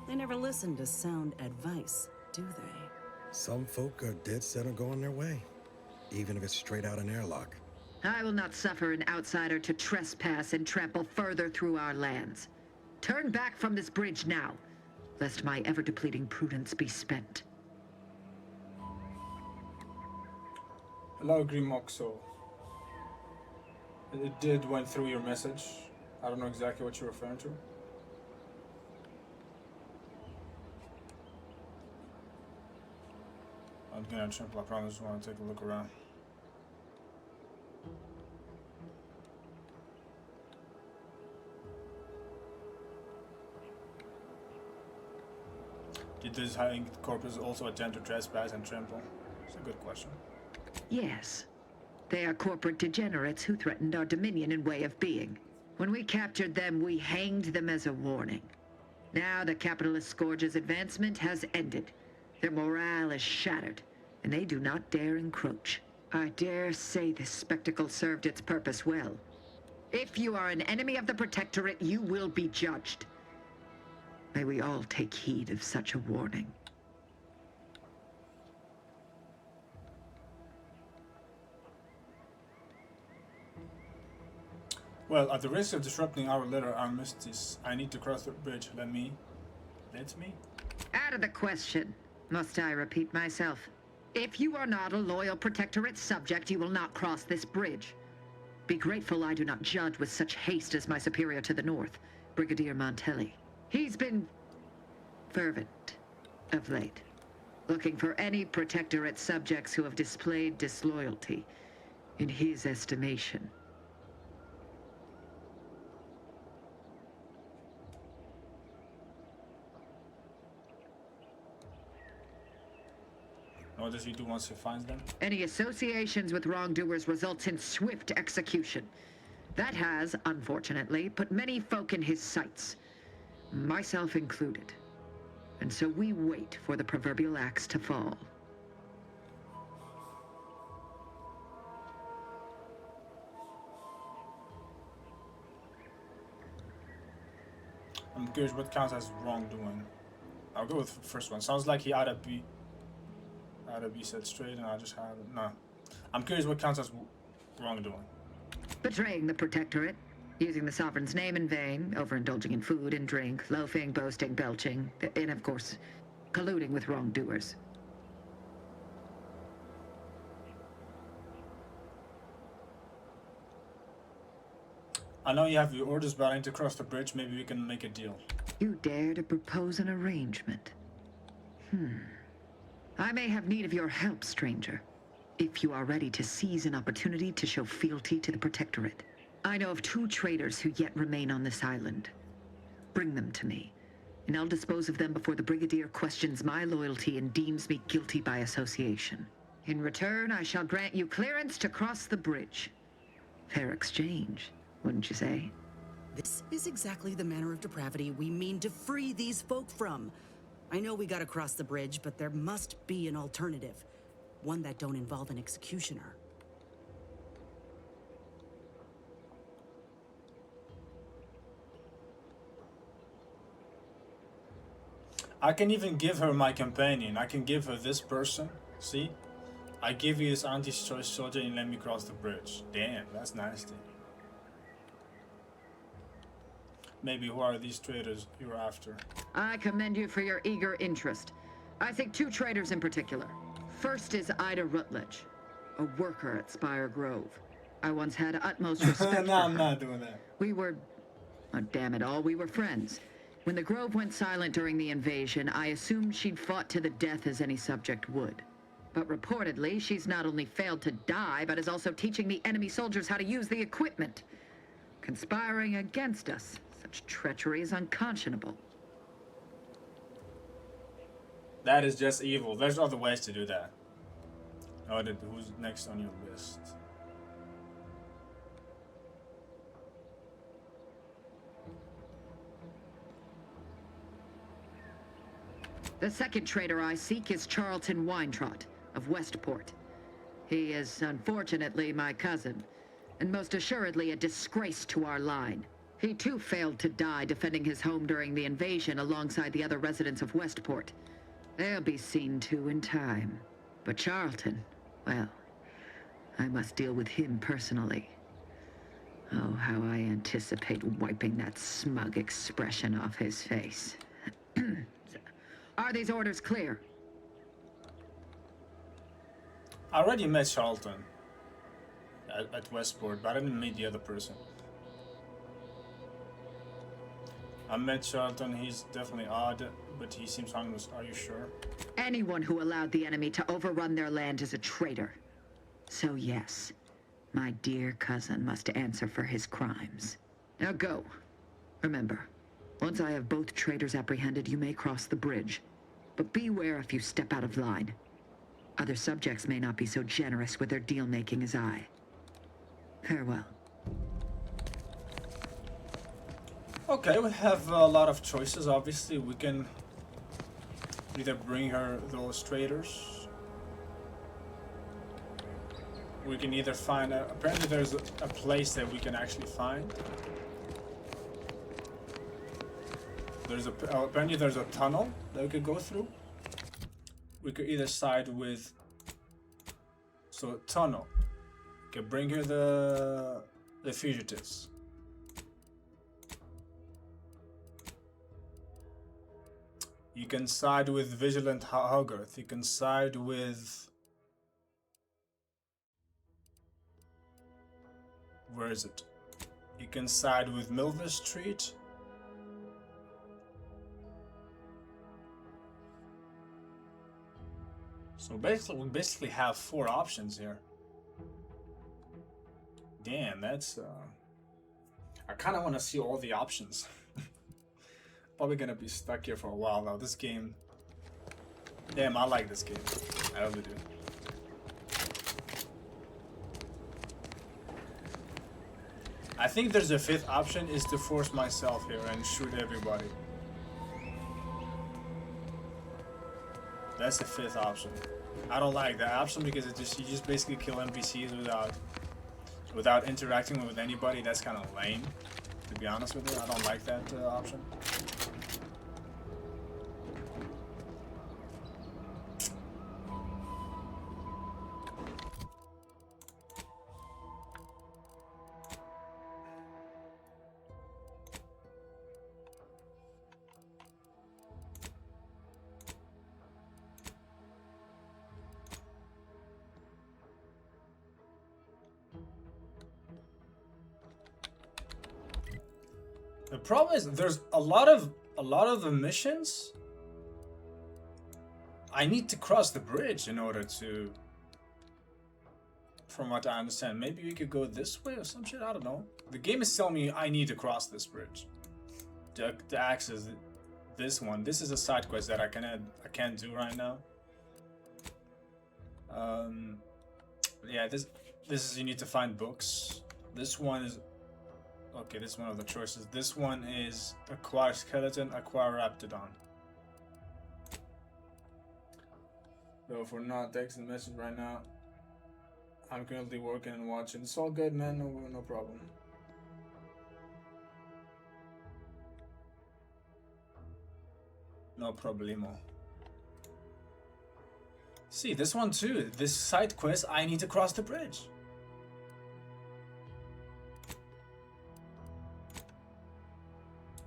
They never listen to sound advice, do they? Some folk are dead set on going their way, even if it's straight out an airlock. I will not suffer an outsider to trespass and trample further through our lands. Turn back from this bridge now, lest my ever-depleting prudence be spent. Hello, Grimoxo. It did went through your message. I don't know exactly what you're referring to. I'm gonna trample. I probably just want to take a look around. Did this high corpus also attempt to trespass and trample? It's a good question. Yes. They are corporate degenerates who threatened our dominion and way of being. When we captured them, we hanged them as a warning. Now the capitalist scourge's advancement has ended. Their morale is shattered, and they do not dare encroach. I dare say this spectacle served its purpose well. If you are an enemy of the Protectorate, you will be judged. May we all take heed of such a warning. Well, at the risk of disrupting our little armistice, I need to cross the bridge. Let me? Out of the question. Must I repeat myself? If you are not a loyal Protectorate subject, you will not cross this bridge. Be grateful I do not judge with such haste as my superior to the north, Brigadier Montelli. He's been fervent of late, looking for any Protectorate subjects who have displayed disloyalty in his estimation. What does he do once he finds them? Any associations with wrongdoers results in swift execution. That has, unfortunately, put many folk in his sights, myself included. And so we wait for the proverbial axe to fall. I'm curious what counts as wrongdoing. I'll go with the first one. Sounds like he ought to be set straight, and I just have it. No. I'm curious what counts as wrongdoing. Betraying the Protectorate, using the Sovereign's name in vain, overindulging in food and drink, loafing, boasting, belching, and of course, colluding with wrongdoers. I know you have your orders, but I need to cross the bridge. Maybe we can make a deal. You dare to propose an arrangement? I may have need of your help, stranger, if you are ready to seize an opportunity to show fealty to the Protectorate. I know of 2 traitors who yet remain on this island. Bring them to me, and I'll dispose of them before the Brigadier questions my loyalty and deems me guilty by association. In return, I shall grant you clearance to cross the bridge. Fair exchange, wouldn't you say? This is exactly the manner of depravity we mean to free these folk from. I know we gotta cross the bridge, but there must be an alternative. One that don't involve an executioner. I can even give her my companion. I can give her this person. See? I give you this anti-choice soldier and let me cross the bridge. Damn, that's nasty. Maybe who are these traitors you're after? I commend you for your eager interest. I think 2 traitors in particular. First is Ida Rutledge, a worker at Spire Grove. I once had utmost respect No, I'm not doing that. We were... oh, damn it all, we were friends. When the Grove went silent during the invasion, I assumed she'd fought to the death as any subject would. But reportedly, she's not only failed to die, but is also teaching the enemy soldiers how to use the equipment. Conspiring against us. Such treachery is unconscionable. That is just evil. There's other ways to do that. Oh, who's next on your list? The second traitor I seek is Charlton Weintraut, of Westport. He is unfortunately my cousin, and most assuredly a disgrace to our line. He too failed to die defending his home during the invasion alongside the other residents of Westport. They'll be seen to in time. But Charlton, well, I must deal with him personally. Oh, how I anticipate wiping that smug expression off his face. Are these orders clear? I already met Charlton at Westport, but I didn't meet the other person. I met Charlton, he's definitely odd, but he seems harmless. Are you sure? Anyone who allowed the enemy to overrun their land is a traitor. So yes, my dear cousin must answer for his crimes. Now go. Remember, once I have both traitors apprehended, you may cross the bridge. But beware if you step out of line. Other subjects may not be so generous with their deal-making as I. Farewell. Okay, we have a lot of choices, obviously. We can either bring her those traitors. We can either find apparently there's a place that we can actually find. Apparently there's a tunnel that we could go through. We could either side with, so tunnel. We could bring her the fugitives. You can side with Vigilant Hogarth. You can side with, where is it? You can side with Milver Street. So we basically have 4 options here. Damn, that's I kind of want to see all the options. Probably gonna be stuck here for a while though. This game, damn, I like this game. I really do. I think there's a 5th option, is to force myself here and shoot everybody. That's the 5th option. I don't like that option because you just basically kill NPCs without interacting with anybody. That's kind of lame, to be honest with you. I don't like that option. The problem is there's a lot of the missions. I need to cross the bridge in order to, from what I understand. Maybe we could go this way or some shit, I don't know. The game is telling me I need to cross this bridge to access this one. This is a side quest that I can't do right now. Yeah, this is, you need to find books. This one is okay, this is one of the choices. This one is acquire skeleton, acquire raptidon. Though if we're not texting the message right now, I'm currently working and watching. It's all good, man. No problem. No problemo. See, this one too. This side quest, I need to cross the bridge.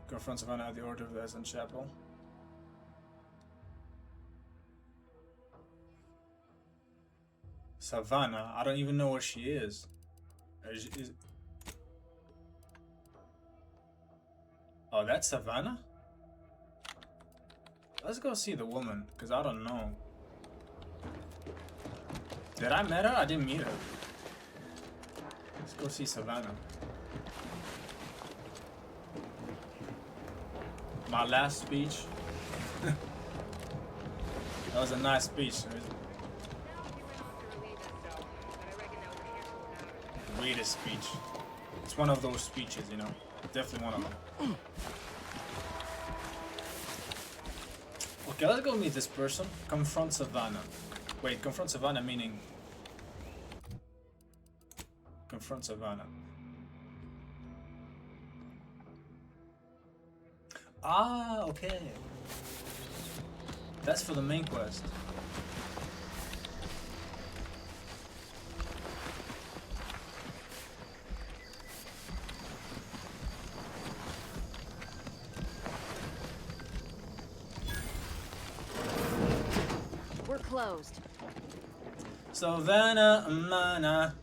Confront Savannah at the Order of the Ascent Chapel. Savannah? I don't even know where she is. Oh, that's Savannah? Let's go see the woman, because I don't know. Did I meet her? I didn't meet her. Let's go see Savannah. My last speech. That was a nice speech. Greatest speech. It's one of those speeches, you know. Definitely one of them. Okay, let's go meet this person. Confront Savannah. Wait, confront Savannah meaning... Confront Savannah. Ah, okay. That's for the main quest. We're closed. Savannah, Mana.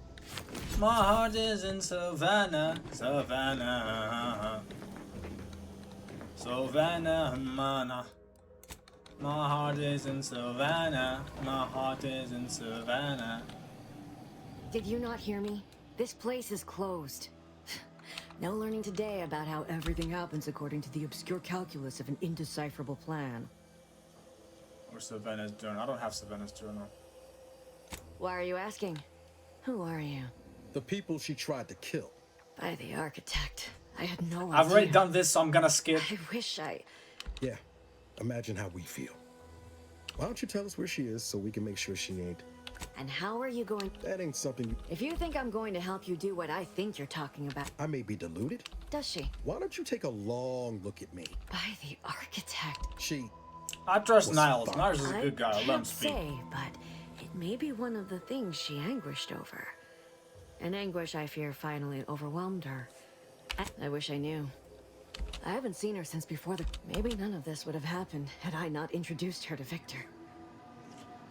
My heart is in Savannah, Savannah. Savannah, Mana. My heart is in Savannah. My heart is in Savannah. Did you not hear me? This place is closed. No learning today about how everything happens according to the obscure calculus of an indecipherable plan. Or Savannah's journal. I don't have Savannah's journal. Why are you asking? Who are you? The people she tried to kill. By the architect. I had no idea. I've already done this, so I'm gonna skip. I wish I... Yeah, imagine how we feel. Why don't you tell us where she is so we can make sure she ain't... And how are you going... That ain't something you... If you think I'm going to help you do what I think you're talking about... I may be deluded. Does she? Why don't you take a long look at me? By the architect. She... I trust Niles. Niles is a good guy. I let him speak. I can't say, but it may be one of the things she anguished over. An anguish I fear finally overwhelmed her. I wish I knew. I haven't seen her since before the... Maybe none of this would have happened had I not introduced her to Victor.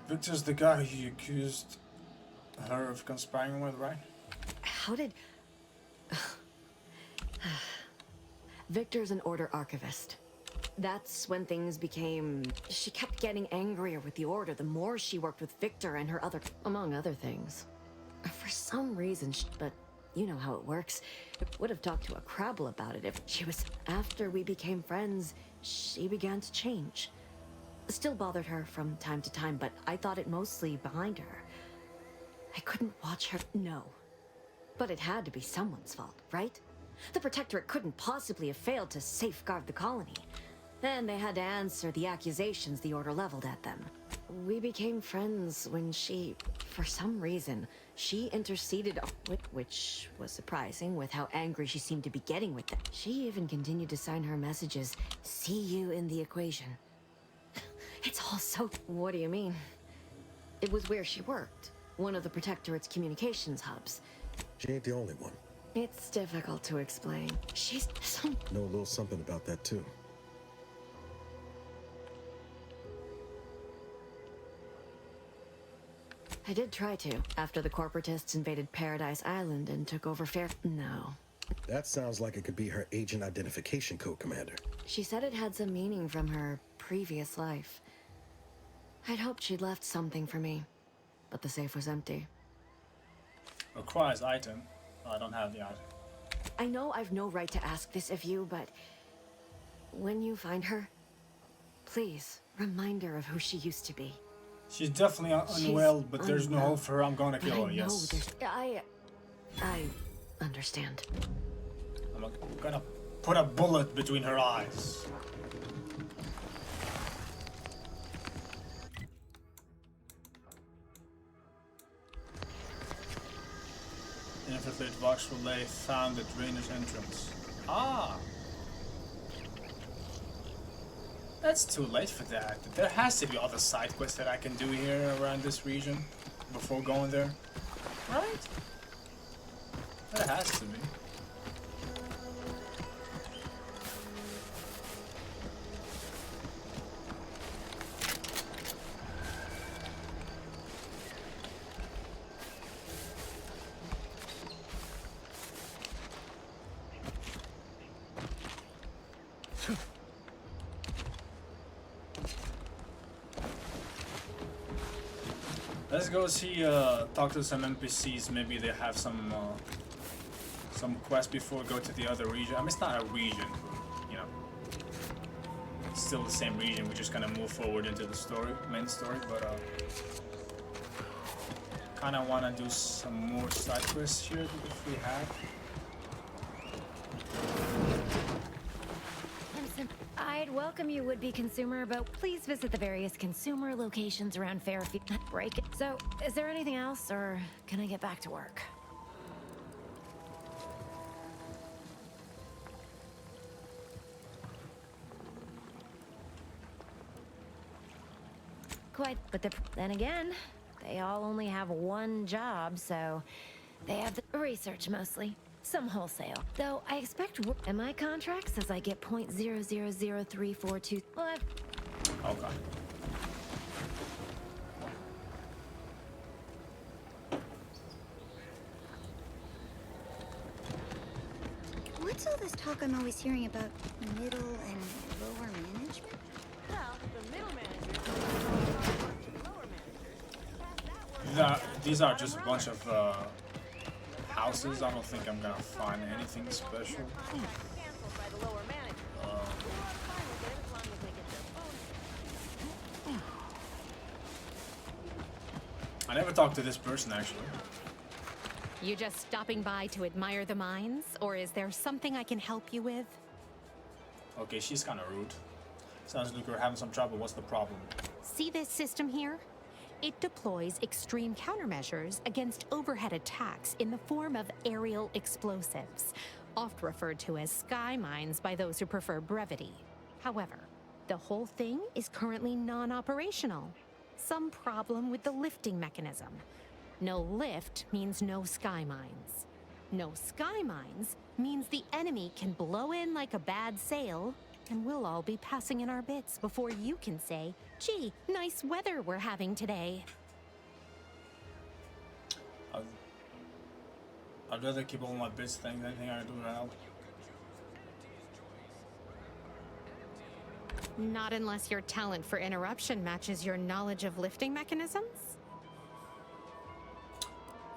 Victor's the guy who accused her of conspiring with, right? How did... Victor's an Order archivist. That's when things became... She kept getting angrier with the Order the more she worked with Victor and her other... Among other things. For some reason, but you know how it works. Would have talked to a Crabble about it if she was... After we became friends, she began to change. Still bothered her from time to time, but I thought it mostly behind her. I couldn't watch her... No. But it had to be someone's fault, right? The Protectorate couldn't possibly have failed to safeguard the colony. Then they had to answer the accusations the Order leveled at them. We became friends when she, for some reason, she interceded, which was surprising with how angry she seemed to be getting with them. She even continued to sign her messages, "See you in the equation." It's all so... What do you mean? It was where she worked, one of the Protectorate's communications hubs. She ain't the only one. It's difficult to explain. She's some... Know a little something about that too. I did try to, after the corporatists invaded Paradise Island and took over No. That sounds like it could be her agent identification code, Commander. She said it had some meaning from her previous life. I'd hoped she'd left something for me, but the safe was empty. Requires item. I don't have the item. I know I've no right to ask this of you, but when you find her, please remind her of who she used to be. She's definitely unwell, but there's no hope for her. I'm gonna kill her, yes. I understand. I'm gonna put a bullet between her eyes. Infiltrate Vox Relay found the drainer's entrance. Ah! That's too late for that. There has to be other side quests that I can do here around this region before going there. Right? There has to be. Let's go see, talk to some NPCs. Maybe they have some quest before we go to the other region. I mean, it's not a region, you know. It's still the same region. We're just gonna move forward into the story, main story. But kind of want to do some more side quests here if we have. I'd welcome you, would-be consumer, but please visit the various consumer locations around Fairfield. Break it. So, is there anything else, or can I get back to work? Quite, but then again, they all only have one job, so they have the research mostly. Some wholesale. Though I expect and my contract says I get .0000342. Well, Okay. What's all this talk I'm always hearing about middle and lower management? Well, the middle manager. These are just a bunch of houses. I don't think I'm gonna find anything special. I never talked to this person actually. You just stopping by to admire the mines, or is there something I can help you with? Okay, she's kind of rude. Sounds like you're having some trouble. What's the problem? See this system here? It deploys extreme countermeasures against overhead attacks in the form of aerial explosives, oft referred to as sky mines by those who prefer brevity. However, the whole thing is currently non-operational. Some problem with the lifting mechanism. No lift means no sky mines. No sky mines means the enemy can blow in like a bad sail, and we'll all be passing in our bits before you can say, gee, nice weather we're having today. I'd rather keep all my bits than anything I do now. Not unless your talent for interruption matches your knowledge of lifting mechanisms?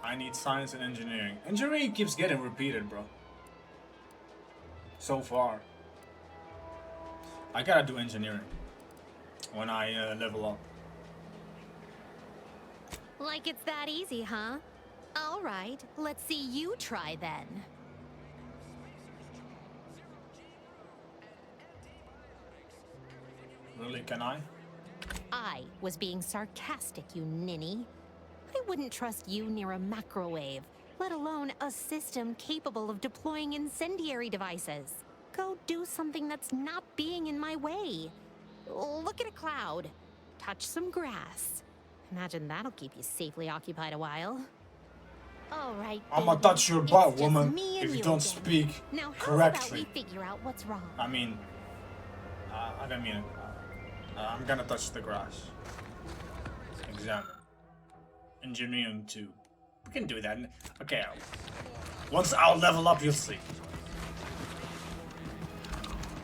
I need science and engineering. Engineering keeps getting repeated, bro. So far. I gotta do engineering when I level up. Like it's that easy, huh? All right, let's see you try then. Really, can I? I was being sarcastic, you ninny. I wouldn't trust you near a macrowave, let alone a system capable of deploying incendiary devices. Go do something that's not being in my way. Look at a cloud. Touch some grass. Imagine that'll keep you safely occupied a while. All right. I'ma touch your butt, woman, if you don't speak now, correctly. How about we figure out what's wrong? I mean, I don't mean it. I'm gonna touch the grass. Examine. Engineering 2. We can do that. Okay. Once I'll level up, you'll see.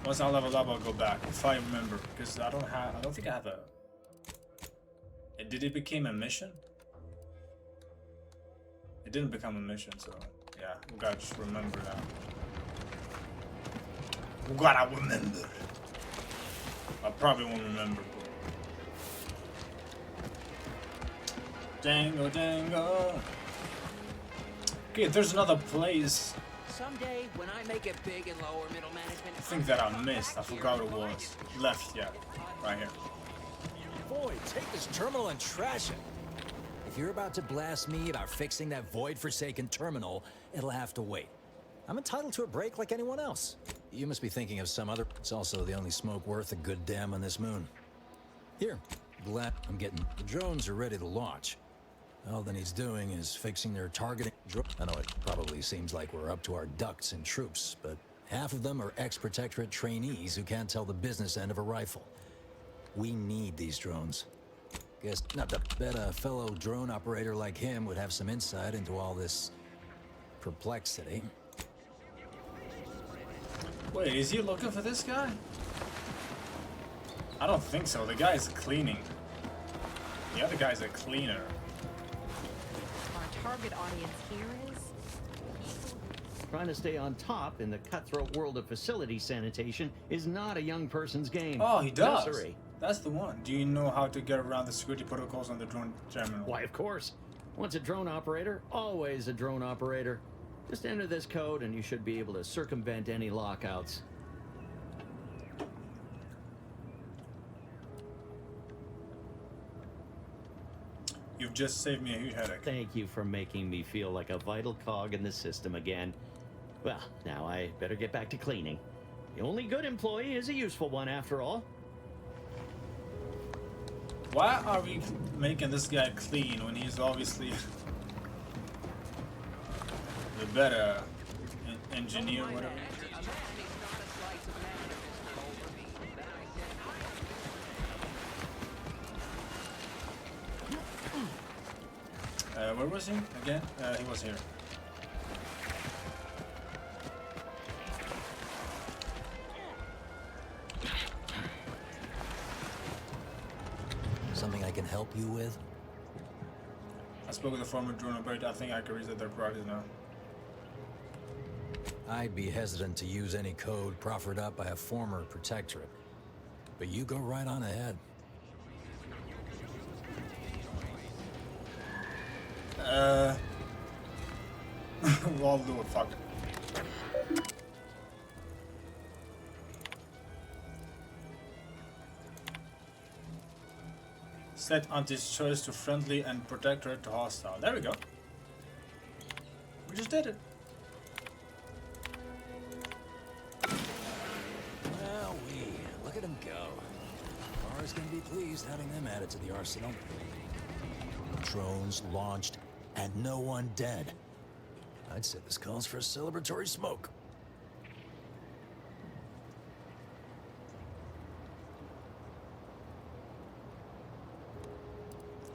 Once I level up, I'll go back if I remember, because I don't think I have a. Did it become a mission? It didn't become a mission, so yeah, we gotta just remember that. We gotta remember. I probably won't remember. Dango, dango. Okay, there's another place. Someday, when I make it big in lower middle management, I think that I missed. I forgot what it was. Left, yeah. Right here. Boy, take this terminal and trash it. If you're about to blast me about fixing that void-forsaken terminal, it'll have to wait. I'm entitled to a break like anyone else. You must be thinking of some other... It's also the only smoke worth a good damn on this moon. Here, I'm getting... The drones are ready to launch. All that needs doing is fixing their targeting... I know it probably seems like we're up to our ducks in troops, but half of them are ex-Protectorate trainees who can't tell the business end of a rifle. We need these drones. Guess not to bet a fellow drone operator like him would have some insight into all this perplexity. Wait, is he looking for this guy? I don't think so. The guy is cleaning. The other guy's a cleaner. Our target audience here is... Trying to stay on top in the cutthroat world of facility sanitation is not a young person's game. Oh, he does. No, siree. That's the one. Do you know how to get around the security protocols on the drone terminal? Why, of course. Once a drone operator, always a drone operator. Just enter this code and you should be able to circumvent any lockouts. You've just saved me a huge headache. Thank you for making me feel like a vital cog in the system again. Well, now I better get back to cleaning. The only good employee is a useful one after all. Why are we making this guy clean when he's obviously the better engineer, whatever? Where was he again? He was here. Something I can help you with? I spoke with a former drone operator. I think I can reset their priorities now. I'd be hesitant to use any code proffered up by a former protectorate. But you go right on ahead. We'll do it, fuck it. Set Auntie's choice to friendly and protectorate to hostile. There we go. We just did it. Well, look at him go. Mars gonna be pleased having them added to the arsenal. Drones launched and no one dead. I'd say this calls for a celebratory smoke.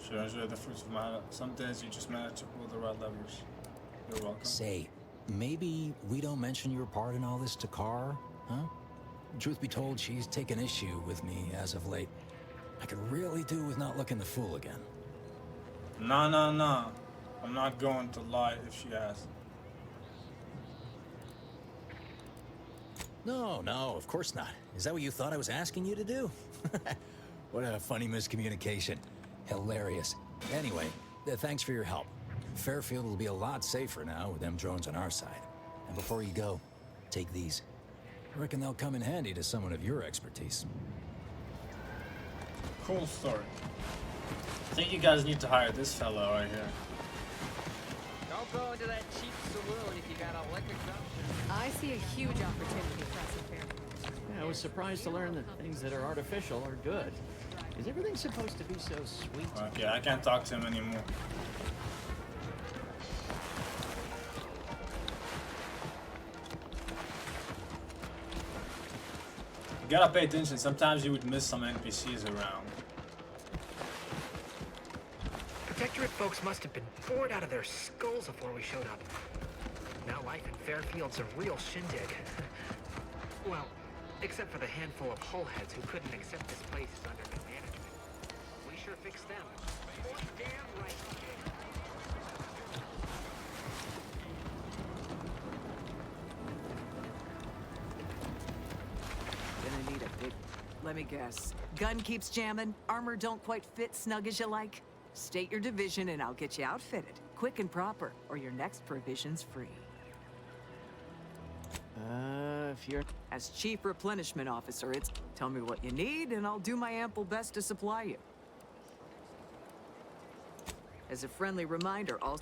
Should I enjoy the fruits of my... Some days you just manage to pull the right levers. You're welcome. Say, maybe we don't mention your part in all this to Carr, huh? Truth be told, she's taken issue with me as of late. I could really do with not looking the fool again. Nah. I'm not going to lie if she asks. No, of course not. Is that what you thought I was asking you to do? What a funny miscommunication. Hilarious. Anyway, thanks for your help. Fairfield will be a lot safer now with them drones on our side. And before you go, take these. I reckon they'll come in handy to someone of your expertise. Cool story. I think you guys need to hire this fellow right here. Don't go into that cheap saloon if you got a liquor consumption. I see a huge opportunity for us in Fairfield. Yeah, I was surprised to learn that things that are artificial are good. Is everything supposed to be so sweet? Okay, I can't talk to him anymore. You gotta pay attention. Sometimes you would miss some NPCs around. Protectorate folks must have been bored out of their skulls before we showed up. Now life in Fairfield's a real shindig. Well, except for the handful of hull heads who couldn't accept this place is under new management. We sure fixed them. Damn right, Jake. Gonna need a big... Let me guess. Gun keeps jamming, armor don't quite fit snug as you like. State your division and I'll get you outfitted. Quick and proper, or your next provision's free. If you're... As Chief Replenishment Officer, it's... Tell me what you need and I'll do my ample best to supply you. As a friendly reminder, I'll...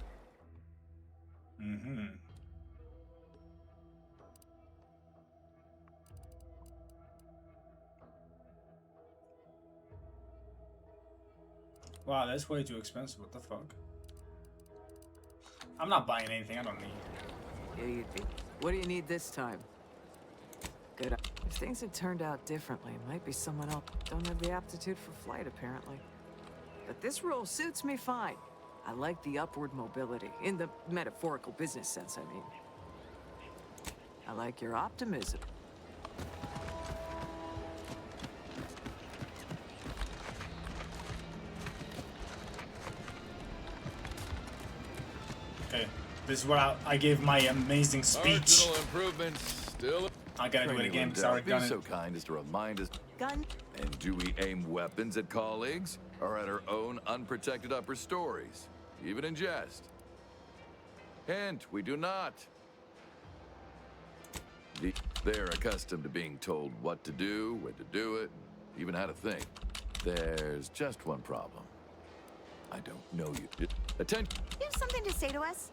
Wow, that's way too expensive. What the fuck? I'm not buying anything I don't need. Yeah, you'd be. What do you need this time? Good. If things had turned out differently, it might be someone else. Don't have the aptitude for flight, apparently. But this role suits me fine. I like the upward mobility, in the metaphorical business sense, I mean. I like your optimism. Okay, this is where I gave my amazing speech. Marginal improvements still. I gotta do it again because I already done Be it. so kind as to remind us. Gun. And do we aim weapons at colleagues or at our own unprotected upper stories, even in jest? Hint: we do not. They're accustomed to being told what to do, when to do it, even how to think. There's just one problem. I don't know you. Attention. You have something to say to us?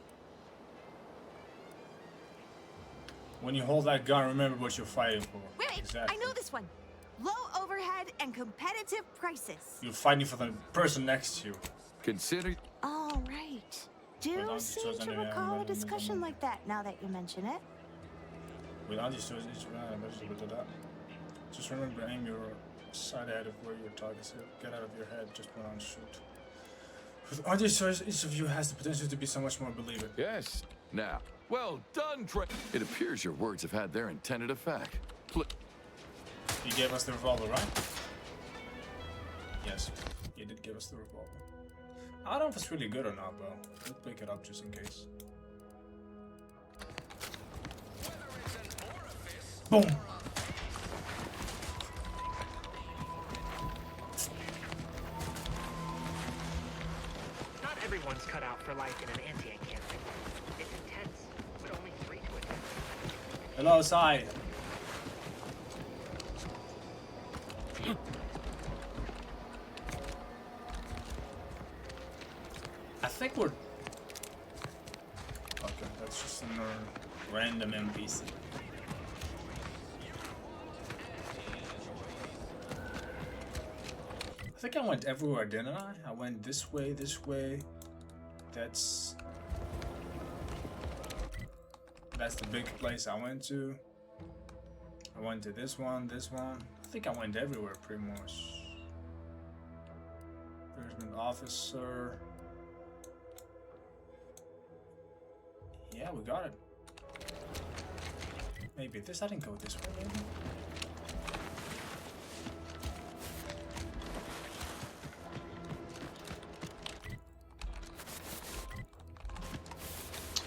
When you hold that gun, remember what you're fighting for. Wait, Exactly. I know this one. Low overhead and competitive prices. You're fighting for the person next to you. Consider. All right. Do seem to recall a discussion like that now that you mention it. Just remember, aim your sight ahead of where your target is. Get out of your head, just put on shoot. With all these choices, each of you has the potential to be so much more believing. Yes. Now, well done, It appears your words have had their intended effect. He gave us the revolver, right? Yes, he did give us the revolver. I don't know if it's really good or not, but we'll pick it up just in case. Boom! Not everyone's cut out for life in an anti-encampment. It's intense, but only 3 to attend. Hello, Sai. I think we're... Okay, that's just another random NPC. I think I went everywhere, didn't I? I went this way, this way. That's the big place I went to. I went to this one, this one. I think I went everywhere pretty much. There's an officer. Yeah, we got it. Maybe this, I didn't go this way, maybe?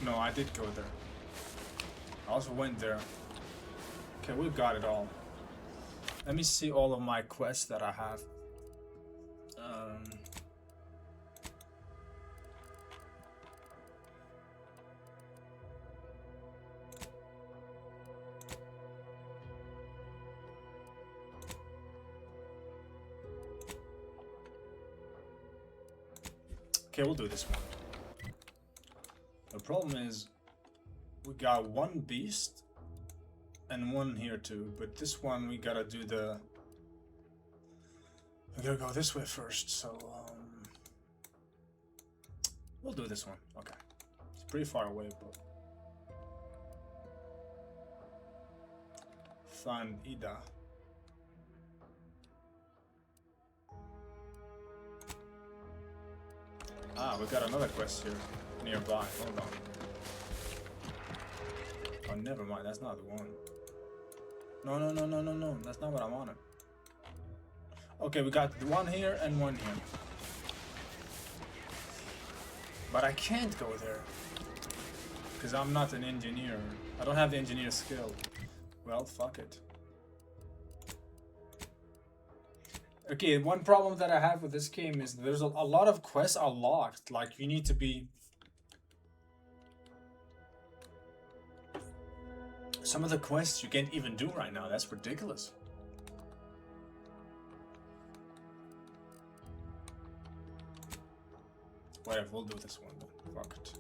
No, I did go there. I also went there. Okay, we got it all. Let me see all of my quests that I have. Okay, we'll do this one. The problem is, we got one beast and one here too, but this one we gotta do the... We gotta go this way first, so we'll do this one. Okay, it's pretty far away, but find Ida. Ah, we got another quest here nearby. Hold on. Oh, never mind. That's not the one. No. That's not what I wanted. Okay, we got one here and one here. But I can't go there. Because I'm not an engineer. I don't have the engineer skill. Well, fuck it. Okay, one problem that I have with this game is there's a lot of quests are locked. Like, you need to be... Some of the quests you can't even do right now. That's ridiculous. Whatever, we'll do this one then. Fuck it.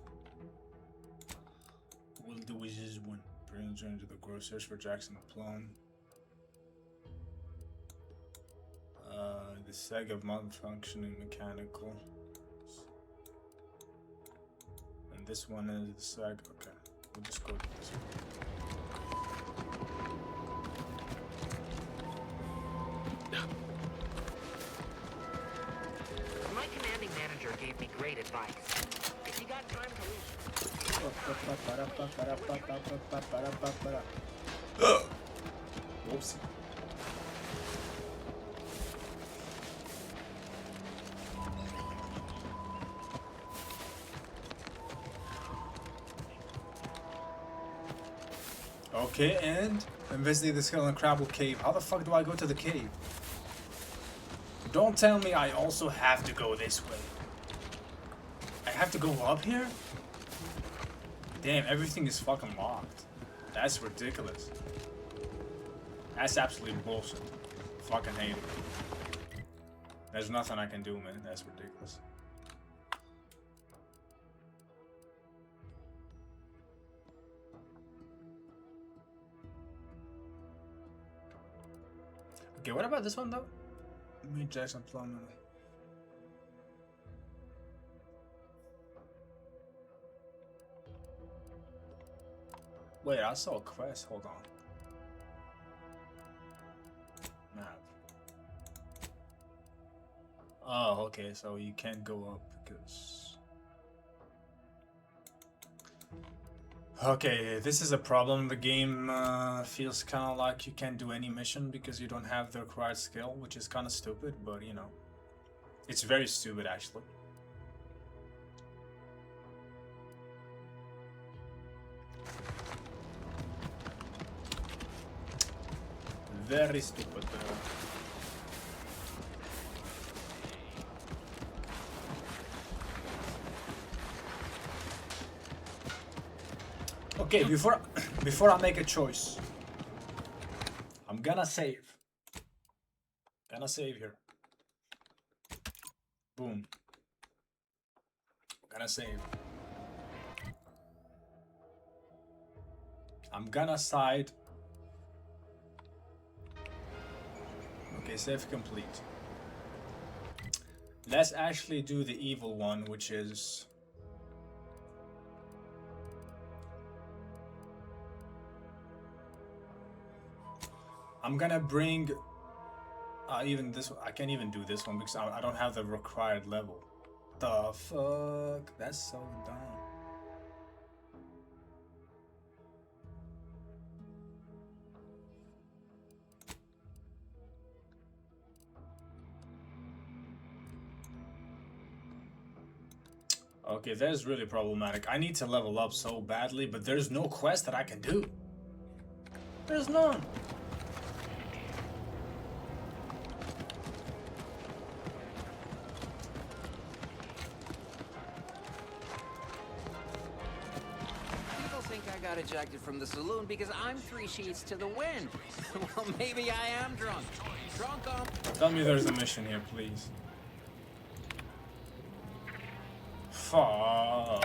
We'll do this one. Bring journey to the grove, search for Jackson Plum. The seg of malfunctioning mechanical. And this one is the seg. Okay, we'll just go to this one. My commanding manager gave me great advice. If you got time to lose. Whoops. Okay, and investigate the skeleton crabble cave. How the fuck do I go to the cave? Don't tell me I also have to go this way. I have to go up here? Damn, everything is fucking locked. That's ridiculous. That's absolutely bullshit. Fucking hate it. There's nothing I can do, man. That's ridiculous. Okay, what about this one though? Meet Jackson Plum. Wait, I saw a quest. Hold on. Map. Oh, okay. So you can't go up because. Okay, this is a problem. The game feels kind of like you can't do any mission because you don't have the required skill, which is kind of stupid. But you know, it's very stupid actually. Very stupid. Okay, before I make a choice, I'm gonna save. Gonna save here. Boom. Gonna save. I'm gonna side. Okay, save complete. Let's actually do the evil one, which is... I'm gonna bring... even this one. I can't even do this one because I don't have the required level. The fuck? That's so dumb. Okay, that is really problematic. I need to level up so badly, but there's no quest that I can do. There's none. People think I got ejected from the saloon because I'm 3 sheets to the wind. Well, maybe I am drunk. Drunk on... Tell me there's a mission here, please. Fuck.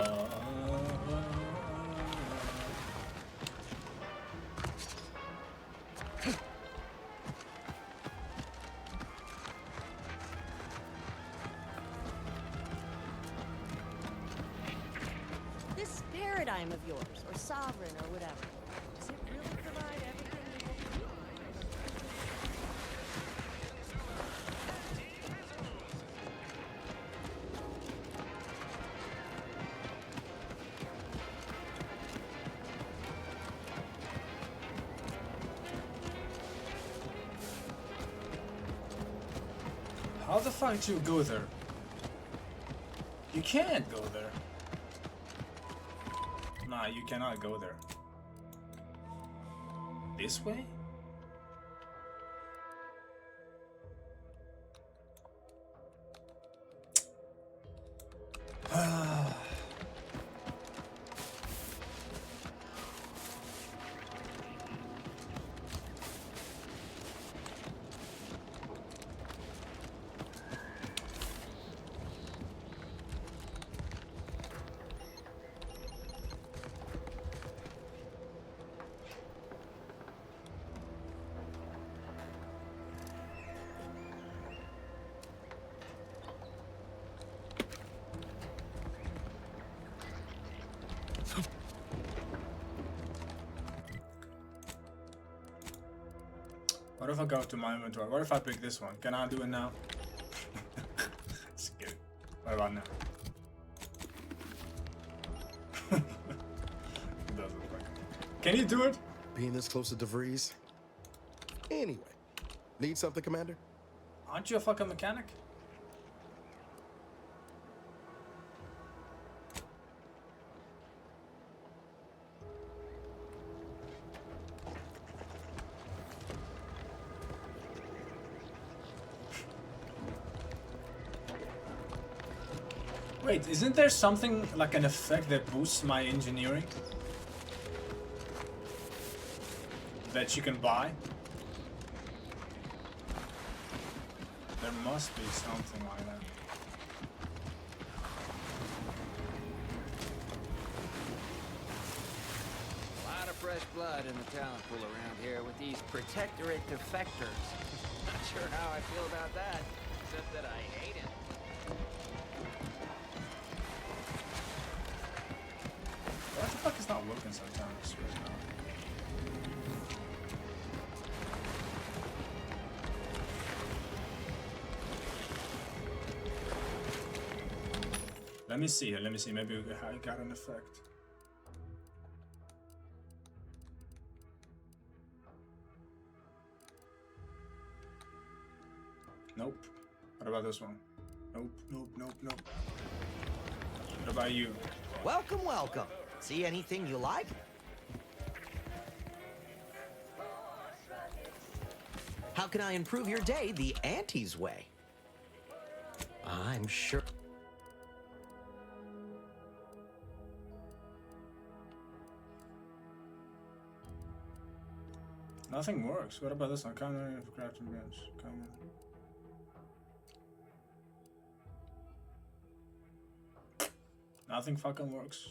This paradigm of yours, or sovereign, or whatever, does it really provide everything you hope to do? How the fuck do you go there? You can't go there. Nah, you cannot go there. This way? What if I go to my inventory? What if I pick this one? Can I do it now? Just kidding. What about now? It doesn't look like it. Can you do it? Being this close to DeVries? Anyway, need something, Commander? Aren't you a fucking mechanic? Wait, isn't there something like an effect that boosts my engineering? That you can buy? There must be something like that. A lot of fresh blood in the talent pool around here with these protectorate defectors. sure how I feel about that, except that I hate it. What the fuck is not working sometimes? Let me see here. Let me see. Maybe I got an effect. Nope. What about this one? Nope, nope, nope, nope. What about you? Welcome, welcome. See anything you like? How can I improve your day the Auntie's way? I'm sure. Nothing works. What about this one? Common for crafting bench. Common. Nothing fucking works.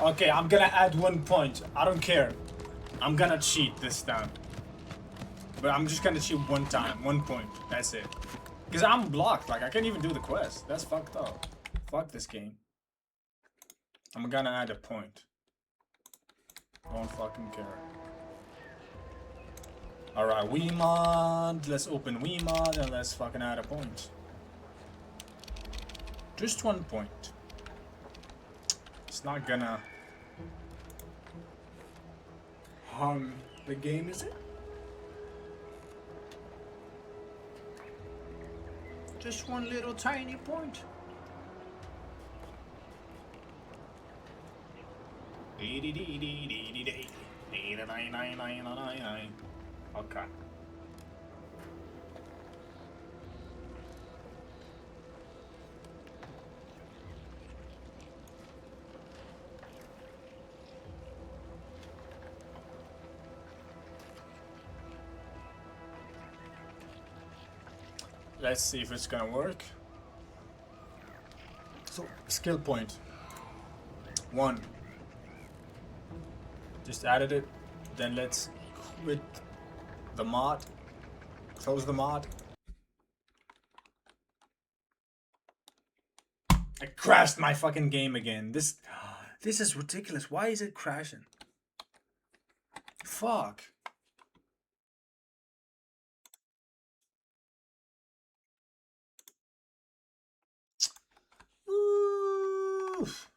Okay, I'm gonna add 1 point. I don't care. I'm gonna cheat this time. But I'm just gonna cheat one time. 1 point. That's it. Because I'm blocked. Like, I can't even do the quest. That's fucked up. Fuck this game. I'm gonna add a point. Don't fucking care. Alright, Wiimod. Let's open Wiimod and let's fucking add a point. Just 1 point. It's not gonna harm the game, is it? Just one little tiny point. Okay. Let's see if it's gonna work. So, skill point. 1. Just added it. Then let's quit the mod. Close the mod. I crashed my fucking game again. This is ridiculous. Why is it crashing? Fuck. Oof.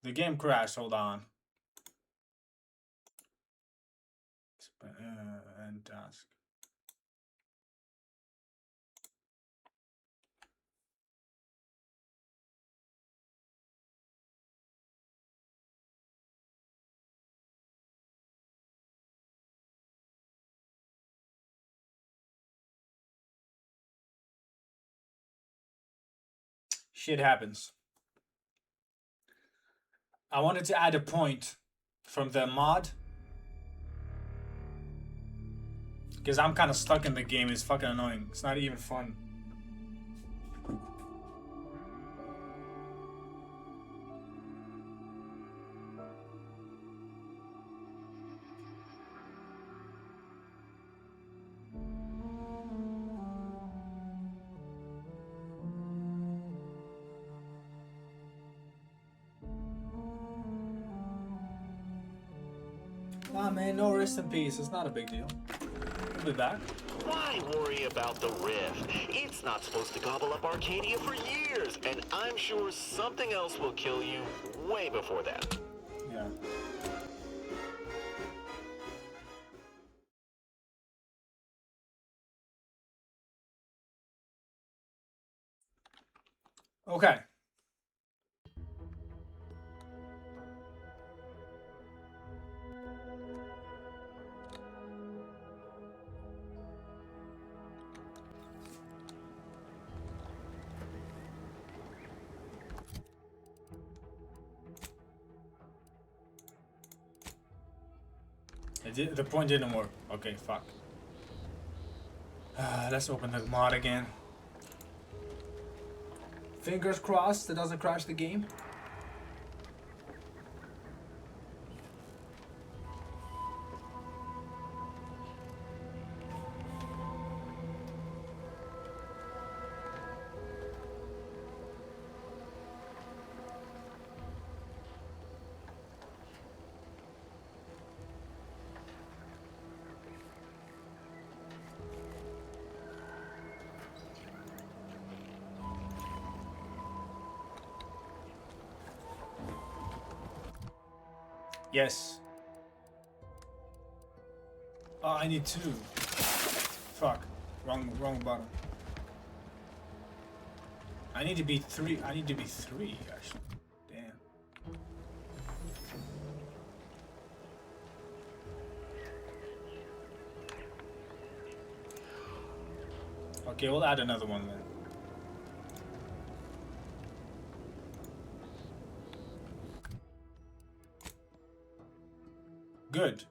The game crashed. Hold on. End task. Shit happens. I wanted to add a point from the mod. Because I'm kind of stuck in the game. It's fucking annoying. It's not even fun. Nah, man, no, rest in peace. It's not a big deal. We'll be back. Why worry about the rift? It's not supposed to gobble up Arcadia for years, and I'm sure something else will kill you way before that. Yeah. Okay. The point didn't work. Okay, fuck. Let's open the mod again. Fingers crossed it doesn't crash the game. Yes. Oh, I need 2. Fuck. Wrong button. I need to be 3. I need to be 3, actually. Damn. Okay, we'll add another one then. Good.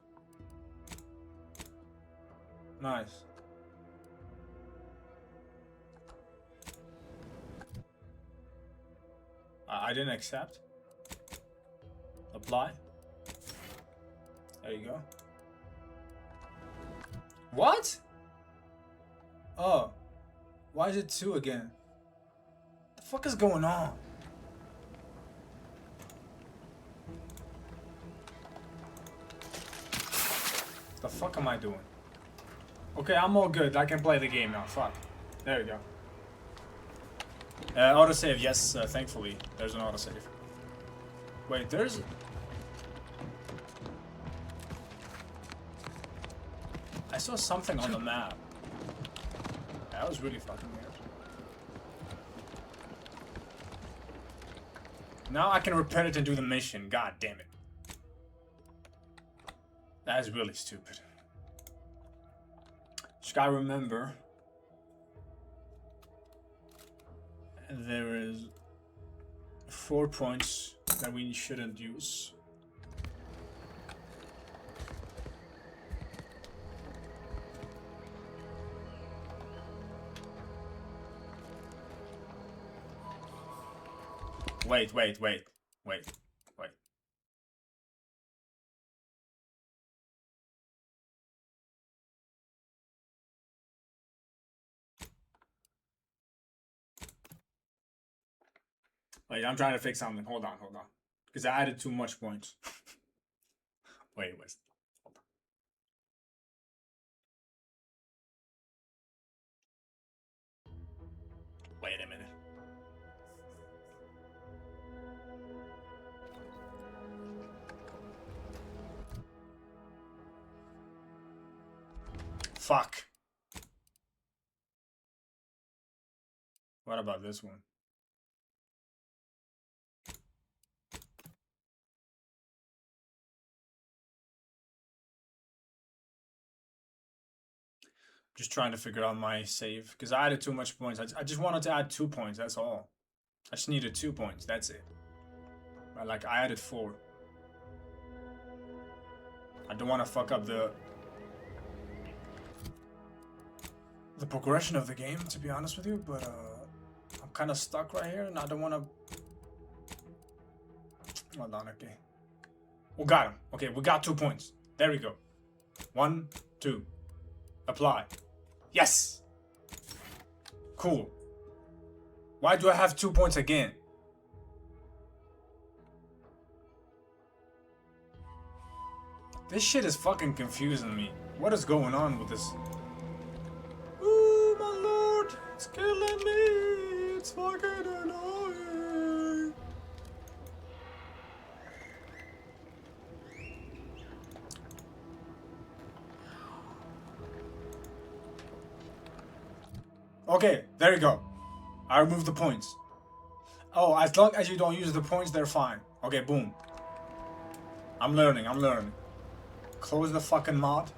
Nice. I didn't accept. Apply. There you go. What? Oh. Why is it 2 again? The fuck is going on? The fuck am I doing? Okay, I'm all good. I can play the game now. Fuck. There we go. Autosave, yes, thankfully. There's an autosave. Wait, there's... I saw something on the map. That was really fucking weird. Now I can repair it and do the mission. God damn it. That is really stupid. Just gotta remember, there is 4 points that we shouldn't use. Wait. Wait, I'm trying to fix something. Hold on. Because I added too much points. Wait. Hold on. Wait a minute. Fuck. What about this one? Just trying to figure out my save because I added too much points. I just wanted to add 2 points. That's all. I just needed 2 points. That's it. But like I added 4. I don't want to fuck up the progression of the game, to be honest with you. But I'm kind of stuck right here, and I don't want to. Hold on. Okay. We got him. Okay, we got 2 points. There we go. 1, 2. Apply. Yes! Cool. Why do I have 2 points again? This shit is fucking confusing me. What is going on with this? Oh my lord! It's killing me! It's fucking annoying! Okay, there you go. I removed the points. Oh, as long as you don't use the points, they're fine. Okay, boom. I'm learning. Close the fucking mod.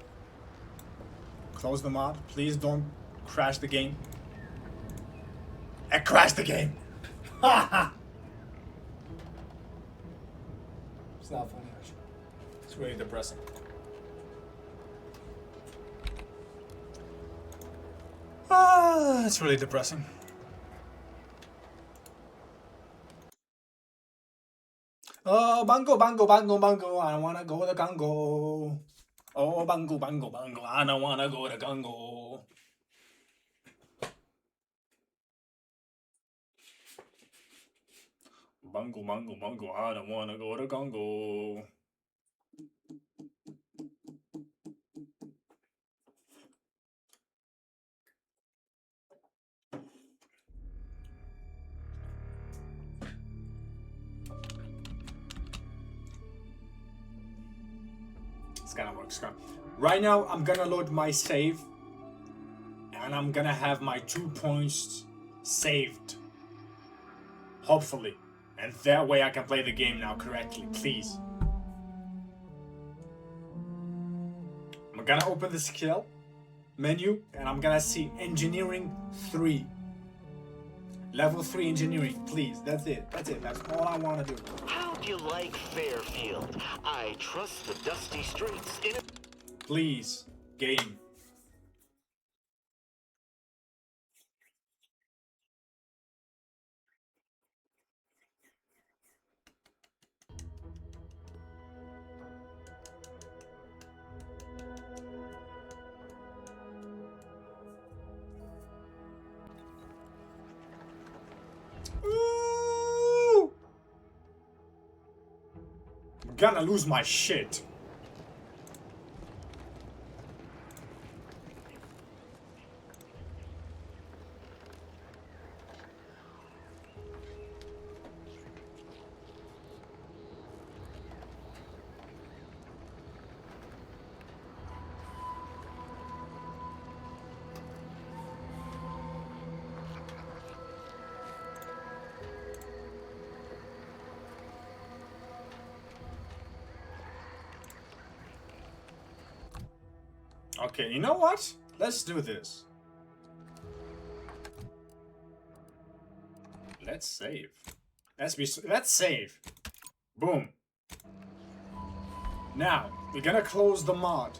Close the mod. Please don't crash the game. And crash the game. Haha. It's not funny, actually. It's really depressing. It's really depressing. Oh, bango, bango, bango, bango, I don't wanna go to Congo. Oh, bango, bango, bango, I don't wanna go to Congo. Bango, bango, bango, I don't wanna go to Congo. It's gonna work, Right now, I'm gonna load my save, and I'm gonna have my 2 points saved. Hopefully. And that way I can play the game now correctly, please. I'm gonna open the skill menu, and I'm gonna see Engineering 3. Level 3 Engineering, please. That's it. That's it. That's all I wanna do. How'd you like Fairfield? I trust the dusty streets in it. Please, game. Ooh! I'm gonna lose my shit. Okay, you know what? Let's do this. Let's save. Let's save. Boom. Now, we're gonna close the mod.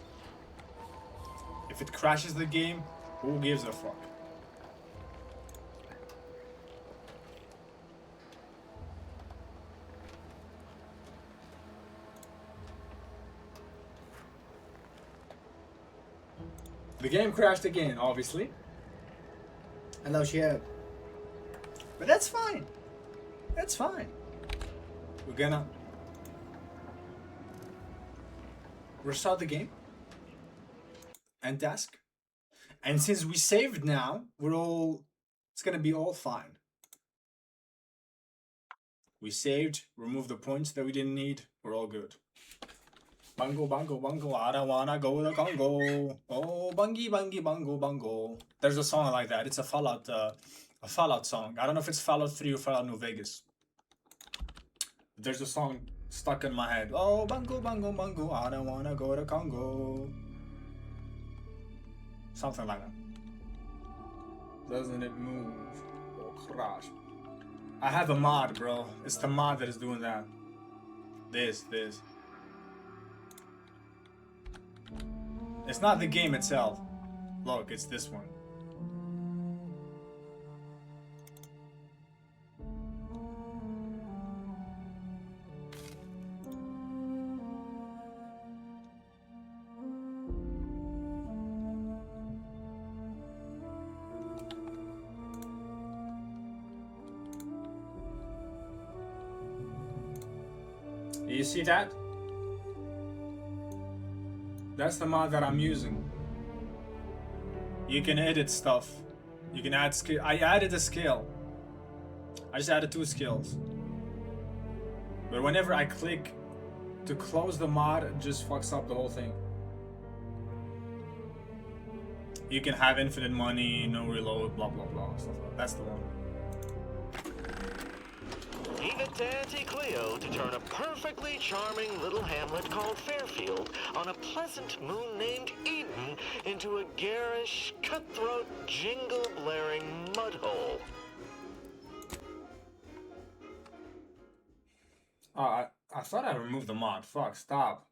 If it crashes the game, who gives a fuck? The game crashed again, obviously. Hello, shit. But that's fine. That's fine. We're gonna restart the game. End task. And since we saved now, it's gonna be all fine. We saved, removed the points that we didn't need, we're all good. Bango, bango, bango, I don't wanna go to Congo. Oh, bungy, bungy, bango, bango. There's a song like that. It's a Fallout song. I don't know if it's Fallout 3 or Fallout New Vegas. There's a song stuck in my head. Oh, bango, bango, bango, I don't wanna go to Congo. Something like that. Doesn't it move or crash? I have a mod, bro. It's the mod that is doing that. This. It's not the game itself. Look, it's this one. You see that? That's the mod that I'm using. You can edit stuff. You can add skill. I added a skill. I just added 2 skills. But whenever I click to close the mod, it just fucks up the whole thing. You can have infinite money, no reload, blah blah blah, stuff like that. That's the one. Leave it to Auntie Cleo to turn a perfectly charming little hamlet called Fairfield on a pleasant moon named Eden into a garish, cutthroat, jingle-blaring mudhole. Oh, I thought I removed the mod. Fuck, stop.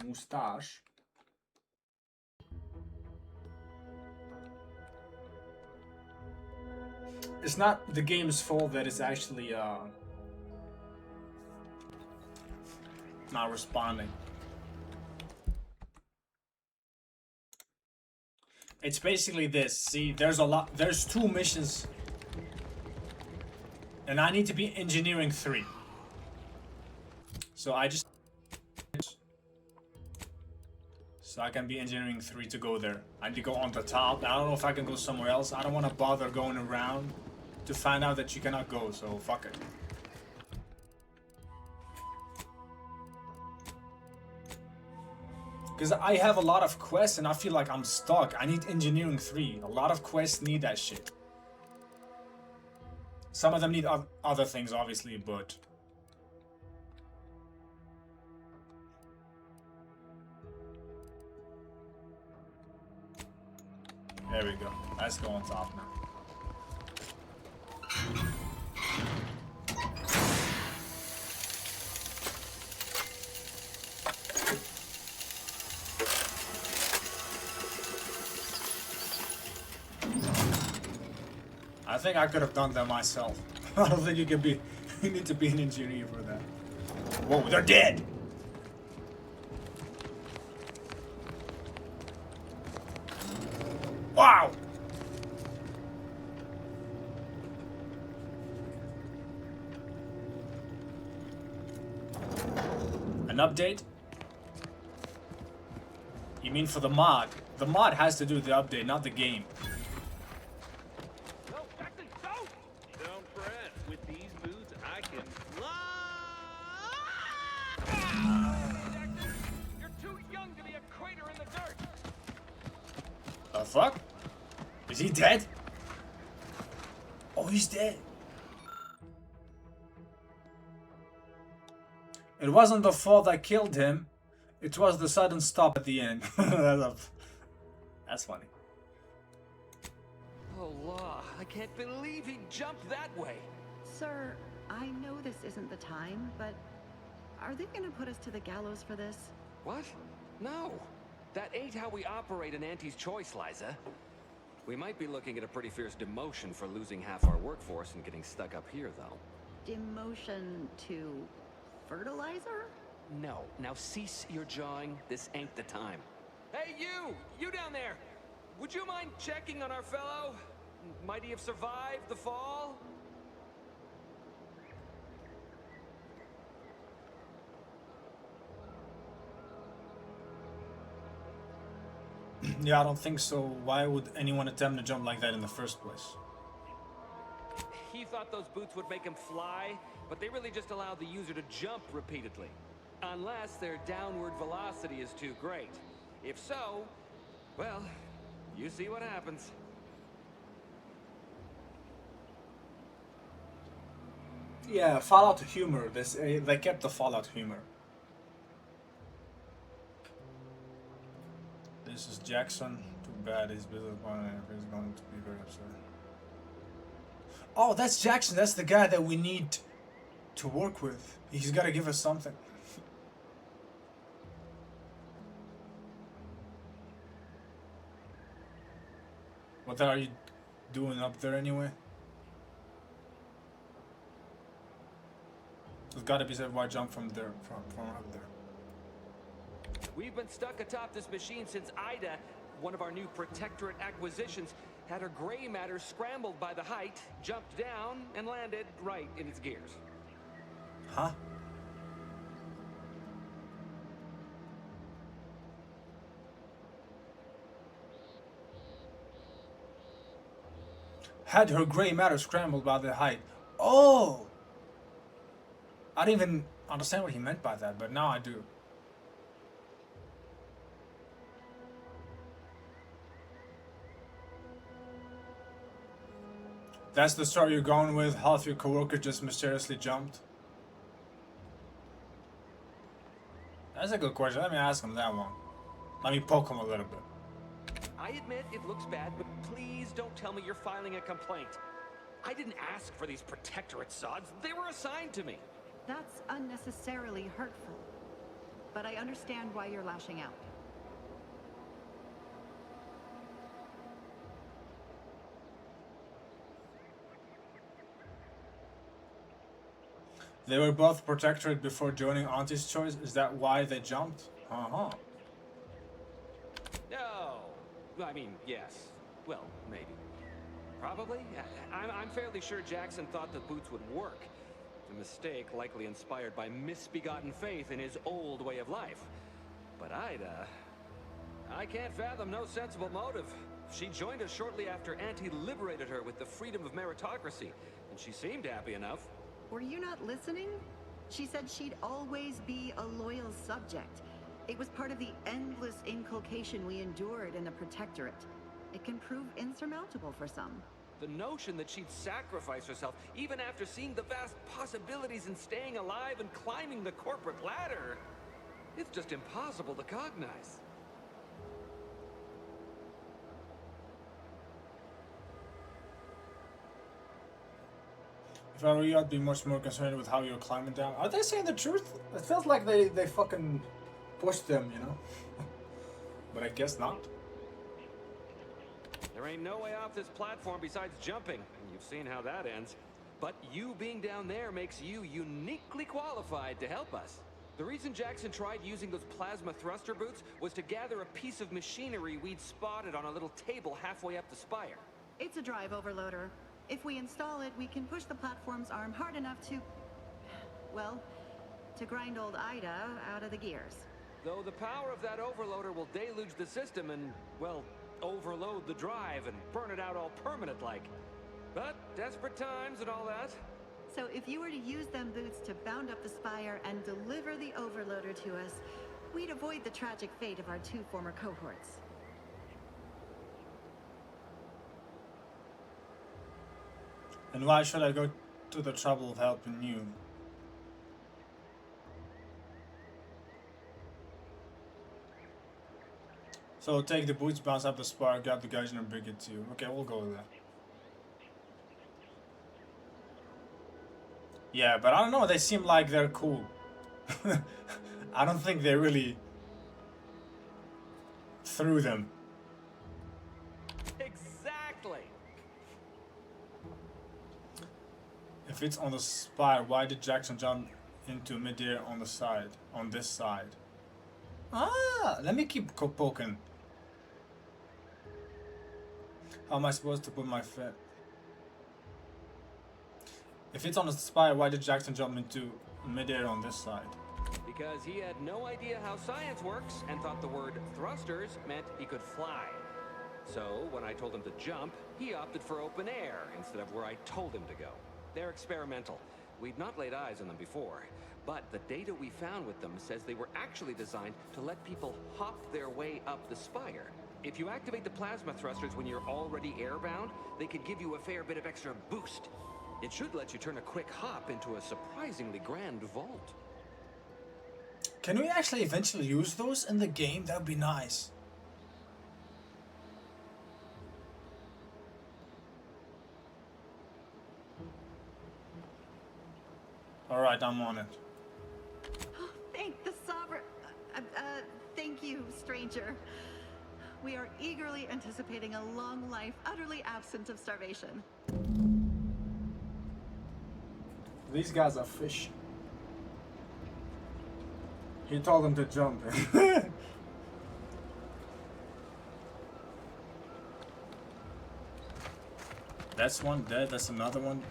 Mustache. it's not the game's fault that it's actually not responding. It's basically this. See, there's 2 missions, and I need to be engineering 3. So I can be engineering 3 to go there. I need to go on the top. I don't know if I can go somewhere else. I don't want to bother going around to find out that you cannot go, so fuck it. Because I have a lot of quests and I feel like I'm stuck. I need engineering 3. A lot of quests need that shit. Some of them need other things, obviously, but... There we go. Let's go on top now. I think I could have done that myself. I don't think you can be... You need to be an engineer for that. Whoa, they're dead! Wow! An update? You mean for the mod? The mod has to do the update, not the game. Don't fret. With these boots, I can You're too young to be a crater in the dirt. The fuck? Is he dead? Oh, he's dead. It wasn't the fall that killed him. It was the sudden stop at the end. That's funny. Oh, law. I can't believe he jumped that way. Sir, I know this isn't the time, but are they gonna put us to the gallows for this? What? No. That ain't how we operate in Auntie's Choice, Liza. We might be looking at a pretty fierce demotion for losing half our workforce and getting stuck up here, though. Demotion to fertilizer? No. Now cease your jawing. This ain't the time. Hey, you! You down there! Would you mind checking on our fellow? Might he have survived the fall? Yeah, I don't think so. Why would anyone attempt to jump like that in the first place? He thought those boots would make him fly, but they really just allow the user to jump repeatedly. Unless their downward velocity is too great. If so, well, you see what happens. Yeah, Fallout humor. They kept the Fallout humor. This is Jackson. Too bad his business partner is going to be very upset. Oh, that's Jackson. That's the guy that we need to work with. He's got to give us something. What are you doing up there anyway? There's got to be some why jump from there, from up there. We've been stuck atop this machine since Ida, one of our new Protectorate acquisitions, had her gray matter scrambled by the height, jumped down, and landed right in its gears. Huh? Had her gray matter scrambled by the height. Oh! I didn't even understand what he meant by that, but now I do. That's the story you're going with? Half your coworker just mysteriously jumped? That's a good question. Let me ask him that one. Let me poke him a little bit. I admit it looks bad, but please don't tell me you're filing a complaint. I didn't ask for these Protectorate sods. They were assigned to me. That's unnecessarily hurtful. But I understand why you're lashing out. They were both Protectorate before joining Auntie's Choice. Is that why they jumped? Uh-huh. No. I mean, yes. Well, maybe. Probably. I'm fairly sure Jackson thought the boots would work. A mistake likely inspired by misbegotten faith in his old way of life. But I can't fathom no sensible motive. She joined us shortly after Auntie liberated her with the freedom of meritocracy, and she seemed happy enough. Were you not listening? She said she'd always be a loyal subject. It was part of the endless inculcation we endured in the Protectorate. It can prove insurmountable for some. The notion that she'd sacrifice herself, even after seeing the vast possibilities in staying alive and climbing the corporate ladder, it's just impossible to cognize. If I were you, I'd be much more concerned with how you're climbing down. Are they saying the truth? It feels like they fucking pushed them, you know? But I guess not. There ain't no way off this platform besides jumping, and you've seen how that ends. But you being down there makes you uniquely qualified to help us. The reason Jackson tried using those plasma thruster boots was to gather a piece of machinery we'd spotted on a little table halfway up the spire. It's a drive overloader. If we install it, we can push the platform's arm hard enough to... well, to grind old Ida out of the gears. Though the power of that overloader will deluge the system and, well, overload the drive and burn it out all permanent-like. But desperate times and all that. So if you were to use them boots to bound up the spire and deliver the overloader to us, we'd avoid the tragic fate of our 2 former cohorts. And why should I go to the trouble of helping you? So take the boots, bounce up the spire, grab the guys and bring it to you. Okay, we'll go with that. Yeah, but I don't know, they seem like they're cool. I don't think they really threw them. Exactly. If it's on the spire, why did Jackson jump into midair on the side, on this side? Ah, let me keep poking. How am I supposed to put my foot? If it's on the spire, why did Jackson jump into midair on this side? Because he had no idea how science works and thought the word thrusters meant he could fly. So when I told him to jump, he opted for open air instead of where I told him to go. They're experimental. We'd not laid eyes on them before, but the data we found with them says they were actually designed to let people hop their way up the spire. If you activate the plasma thrusters when you're already airbound, they could give you a fair bit of extra boost. It should let you turn a quick hop into a surprisingly grand vault. Can we actually eventually use those in the game? That would be nice. Alright, I'm on it. Thank the Sovereign... thank you, stranger. We are eagerly anticipating a long life, utterly absent of starvation. These guys are fish. He told them to jump. That's one dead, that's another one.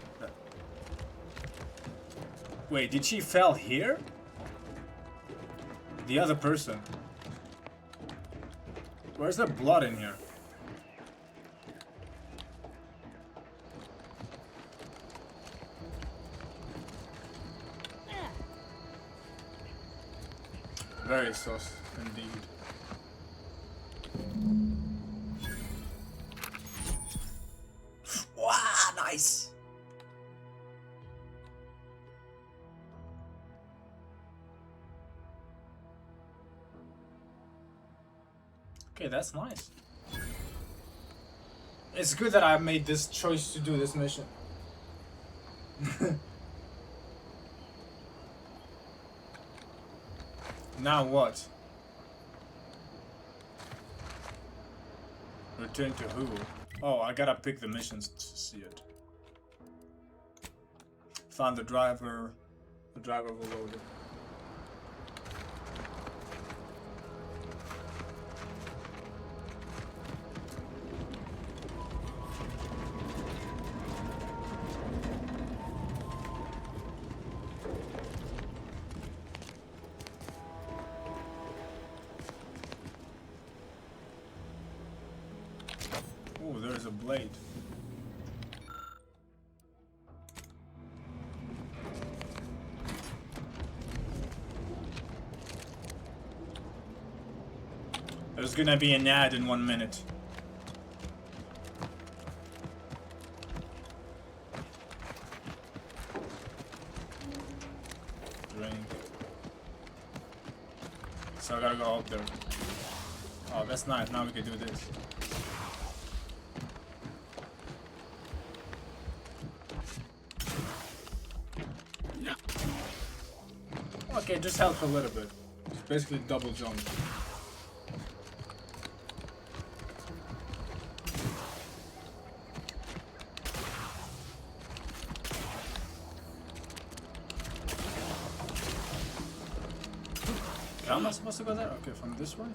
Wait, did she fell here? The other person. Where's the blood in here? Very sus, indeed. Wow, nice! Okay, that's nice. It's good that I made this choice to do this mission. Now what? Return to who? Oh, I gotta pick the missions to see it. Find the driver, The driver overloaded. Ooh, there's a blade. There's gonna be an ad in 1 minute. Drink. So I gotta go up there. Oh, that's nice. Now we can do this. Okay, just help a little bit. It's basically double jump. How am I supposed to go there? Okay, from this one?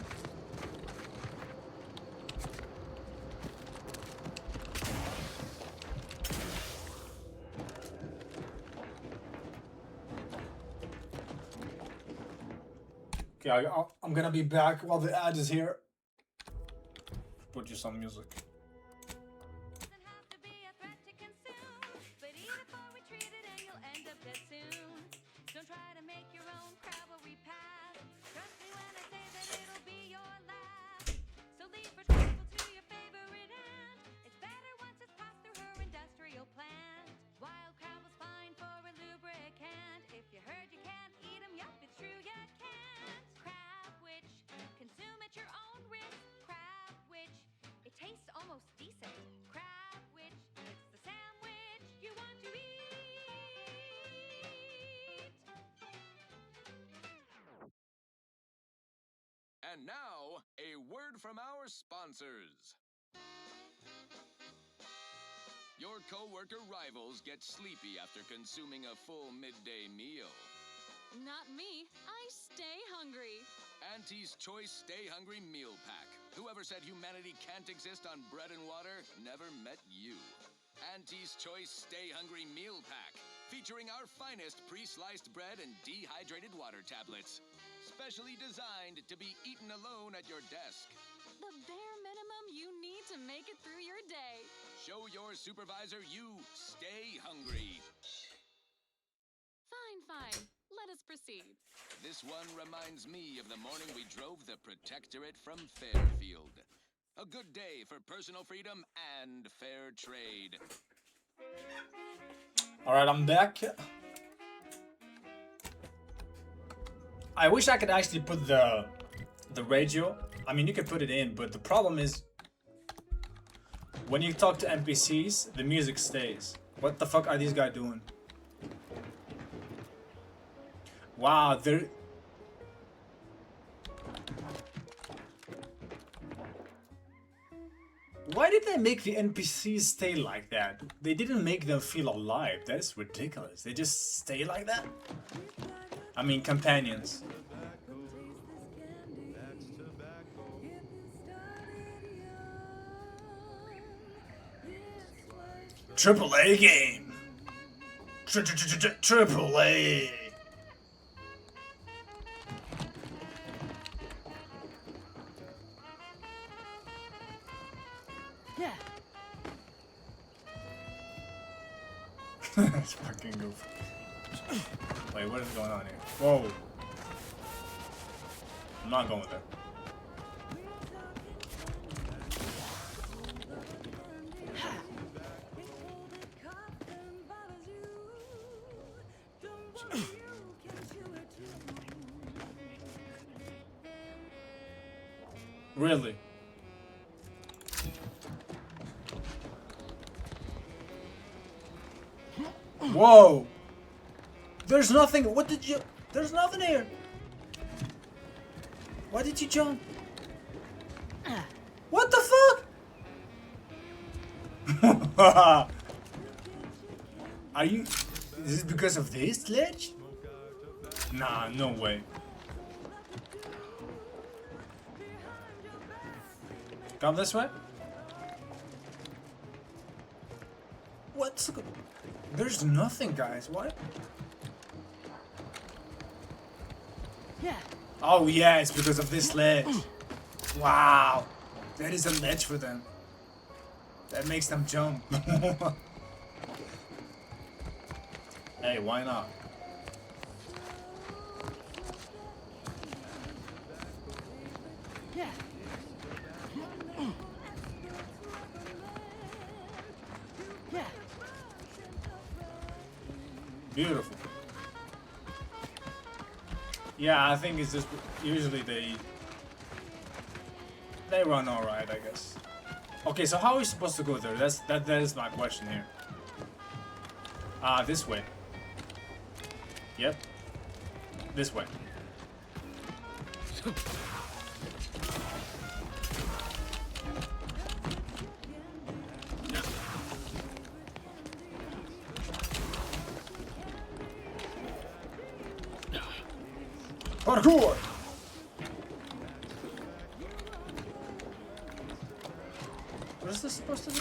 Okay, I'm gonna be back while the ad is here. Put you some music. And now, a word from our sponsors. Your co-worker rivals get sleepy after consuming a full midday meal. Not me. I stay hungry. Auntie's Choice Stay Hungry Meal Pack. Whoever said humanity can't exist on bread and water never met you. Auntie's Choice Stay Hungry Meal Pack, featuring our finest pre-sliced bread and dehydrated water tablets. Specially designed to be eaten alone at your desk. The bare minimum you need to make it through your day. Show your supervisor you stay hungry. Fine. Let us proceed. This one reminds me of the morning we drove the Protectorate from Fairfield. A good day for personal freedom and fair trade. Alright, I'm back. I wish I could actually put the radio. I mean, you could put it in, but the problem is when you talk to NPCs, the music stays. What the fuck are these guys doing? Wow, they're... Why did they make the NPCs stay like that? They didn't make them feel alive. That is ridiculous. They just stay like that? I mean, companions. AAA game. AAA. Yeah. It's fucking goofy. Wait, what is going on here? Whoa. I'm not going there. Really? Whoa! There's nothing. What did you? There's nothing here. Why did you jump? What the fuck? Are you? Is it because of this glitch? Nah, no way. Come this way? What's... There's nothing, guys. What? Yeah. Oh, yeah, it's because of this ledge. Wow. That is a ledge for them. That makes them jump. Hey, why not? Yeah. Yeah. Beautiful. Yeah, I think it's just usually they run all right, I guess. Okay, so how are we supposed to go there? That is my question here. This way. Yep. This way. Parkour! What is this supposed to do?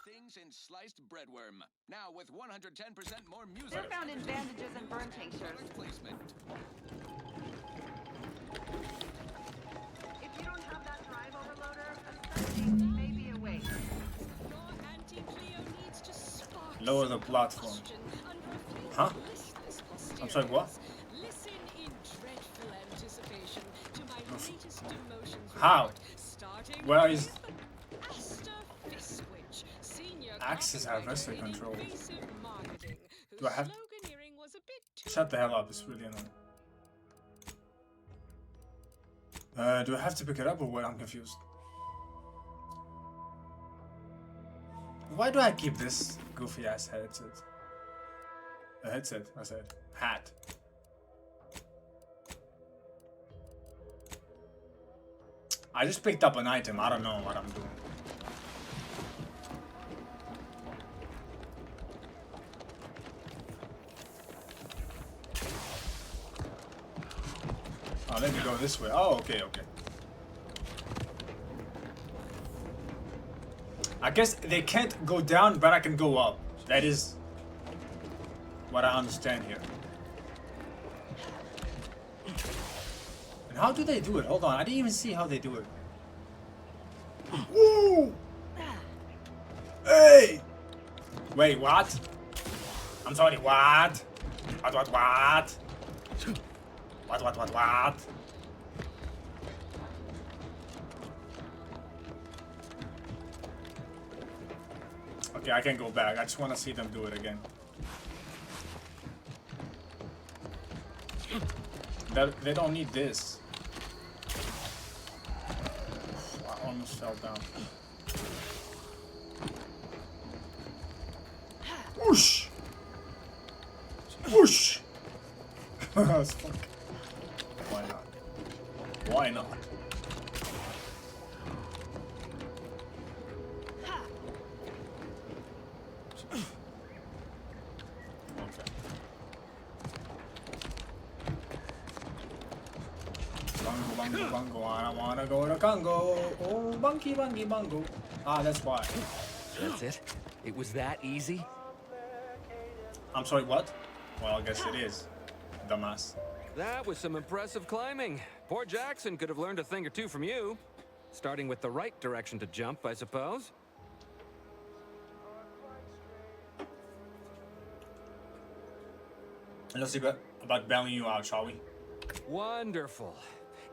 Things in sliced breadworm. Now with 110% more music. They're found in bandages and burn tinctures. Replacement. If you don't have that drive overloader, a study may be a waste. Lower the platform. Huh? I'm sorry, what? Listen in dreadful anticipation to my latest demotion How? starting Where is Asta Fiskwich, senior access harvester controls? invasive marketing, Do I have? sloganeering was a bit too Shut the hell up! It's really annoying. Do I have to pick it up or what? I'm confused. Why do I keep this goofy ass headset? A headset, I said. Hat. I just picked up an item. I don't know what I'm doing. Oh, let me go this way. Oh, okay, okay. I guess they can't go down, but I can go up. That is what I understand here. And how do they do it? Hold on, I didn't even see how they do it. Woo! Hey! Wait, what? I'm sorry, what? What? What? Okay, I can go back. I just want to see them do it again. They don't need this. I almost fell down. Whoosh! Whoosh! Why not? Why not? Bungo, bungo, I wanna go to Congo. Oh, bunky, bungy, bungo. Ah, that's why. That's it? It was that easy? I'm sorry, what? Well, I guess it is. Dumbass. That was some impressive climbing. Poor Jackson could have learned a thing or two from you. Starting with the right direction to jump, I suppose. Let's see about bailing you out, shall we? Wonderful.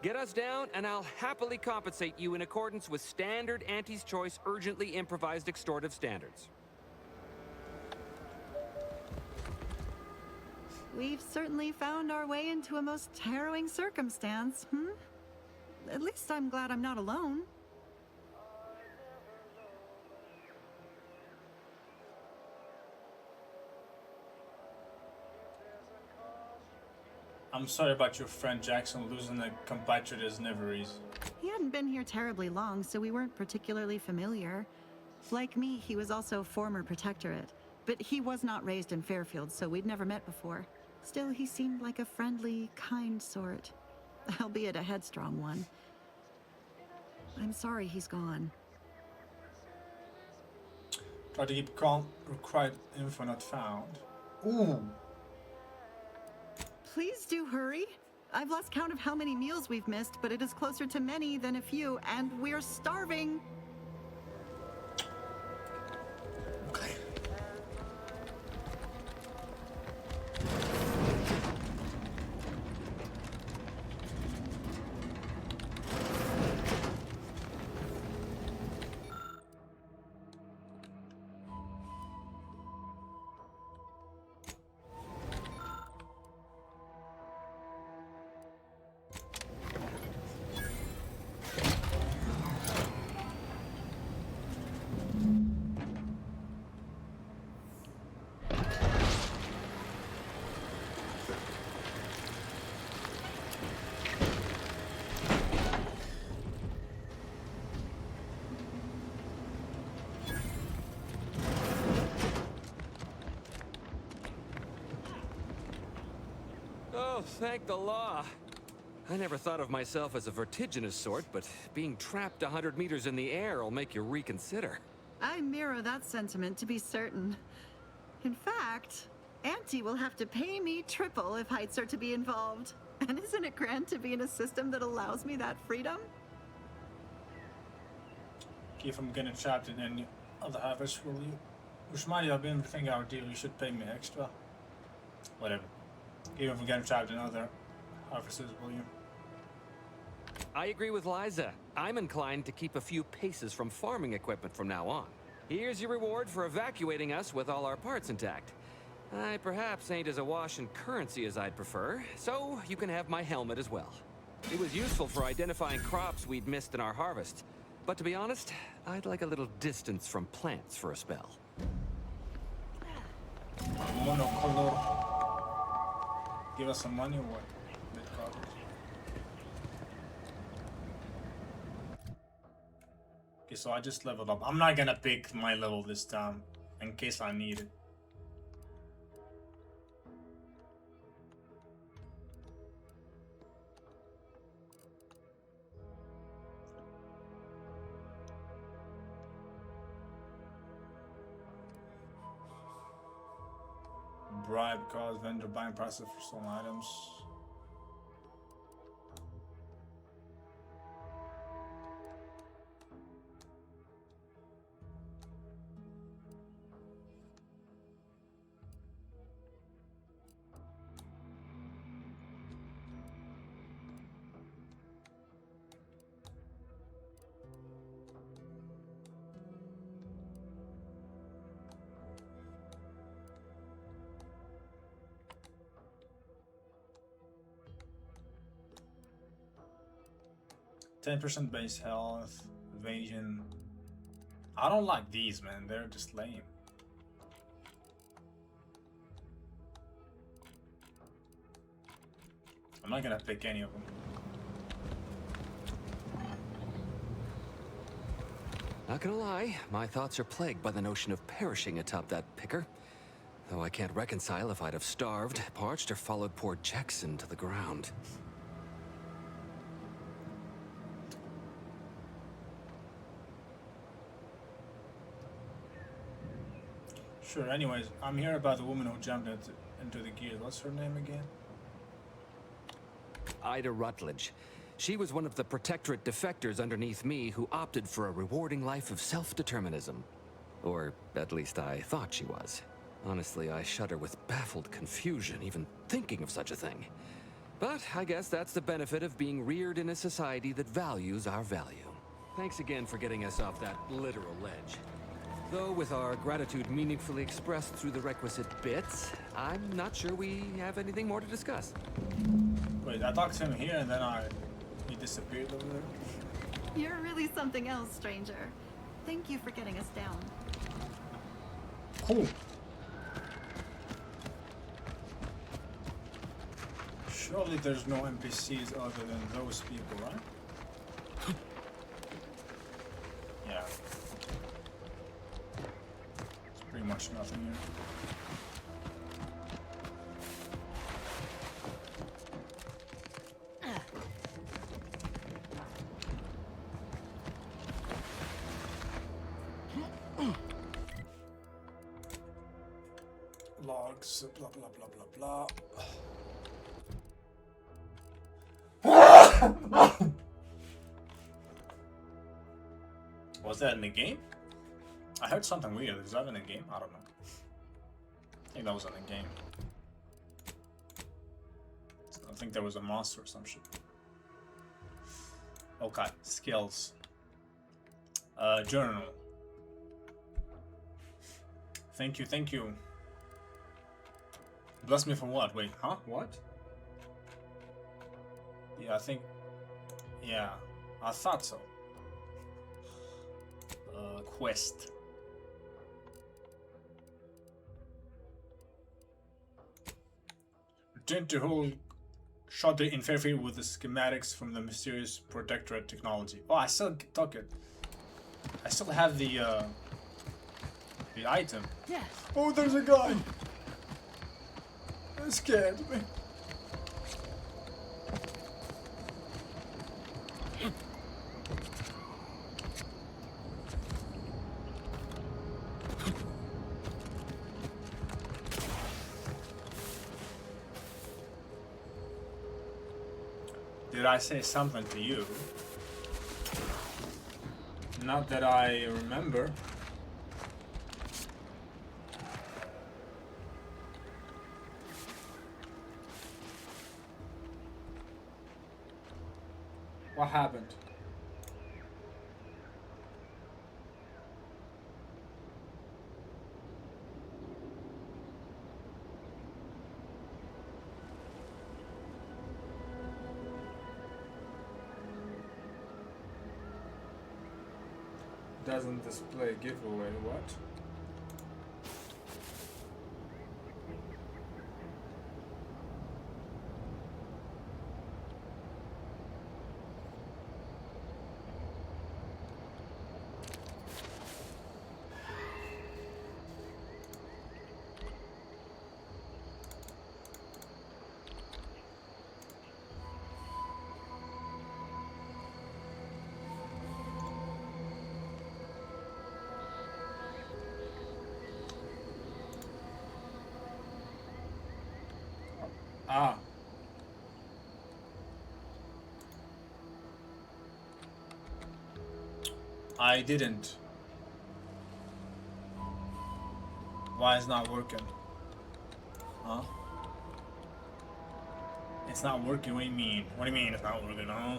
Get us down, and I'll happily compensate you in accordance with standard Auntie's Choice urgently improvised extortive standards. We've certainly found our way into a most harrowing circumstance, At least I'm glad I'm not alone. I'm sorry about your friend Jackson. Losing a compatriot is never easy. He hadn't been here terribly long, so we weren't particularly familiar. Like me, he was also former protectorate, but he was not raised in Fairfield, so we'd never met before. Still, he seemed like a friendly, kind sort, albeit a headstrong one. I'm sorry he's gone. Try to keep calm. Required info not found. Ooh. Please do hurry. I've lost count of how many meals we've missed, but it is closer to many than a few, and we're starving. Okay. Oh, thank the law. I never thought of myself as a vertiginous sort, but being trapped 100 meters in the air will make you reconsider. I mirror that sentiment, to be certain. In fact, Auntie will have to pay me triple if heights are to be involved. And isn't it grand to be in a system that allows me that freedom? Keep from getting trapped in any other harvest, will you? Which might have been everything our deal, you should pay me extra. Whatever. Even from getting trapped in other harvests, will you? I agree with Liza. I'm inclined to keep a few paces from farming equipment from now on. Here's your reward for evacuating us with all our parts intact. I perhaps ain't as awash in currency as I'd prefer, so you can have my helmet as well. It was useful for identifying crops we'd missed in our harvest. But to be honest, I'd like a little distance from plants for a spell. Monocolor. Give us some money or what? Okay, so I just leveled up. I'm not gonna pick my level this time, in case I need it. Bribe cause vendor buying prices for stolen items. %10 base health, evasion. I don't like these, man. They're just lame. I'm not gonna pick any of them. Not gonna lie, my thoughts are plagued by the notion of perishing atop that picker. Though I can't reconcile if I'd have starved, parched, or followed poor Jackson to the ground. Sure, anyways, I'm here about the woman who jumped into the gear. What's her name again? Ida Rutledge. She was one of the Protectorate defectors underneath me who opted for a rewarding life of self-determinism. Or at least I thought she was. Honestly, I shudder with baffled confusion even thinking of such a thing. But I guess that's the benefit of being reared in a society that values our value. Thanks again for getting us off that literal ledge. Though with our gratitude meaningfully expressed through the requisite bits, I'm not sure we have anything more to discuss. Wait, I talked to him here and then he disappeared over there. You're really something else, stranger. Thank you for getting us down. Cool. Surely there's no NPCs other than those people, right? Yeah. There's pretty much nothing here. Logs, blah blah blah blah blah. Was that in the game? I heard something weird. Is that in the game? I don't know. I think that was in the game. I think there was a monster or some shit. Okay, skills. Journal. Thank you, thank you. Bless me for what? Wait, huh? What? Yeah, I think... Yeah, I thought so. Quest. Return to hold shutter in Fairfield with the schematics from the mysterious Protectorate technology. Oh, I still took it. I still have the item. Yes. Oh, there's a guy. That scared me. Did I say something to you? Not that I remember. What happened? Doesn't display giveaway, what? Ah. I didn't. Why is not working? Huh? It's not working, what do you mean? What do you mean it's not working, huh?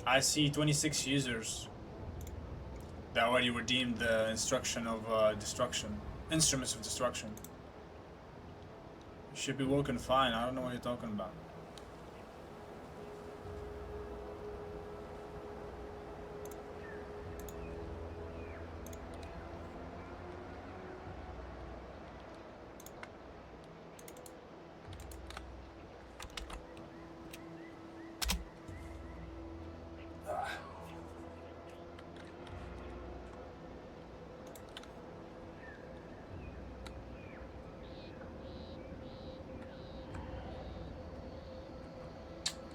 I see 26 users that already redeemed the instruction of destruction. Instruments of destruction. Should be working fine. I don't know what you're talking about.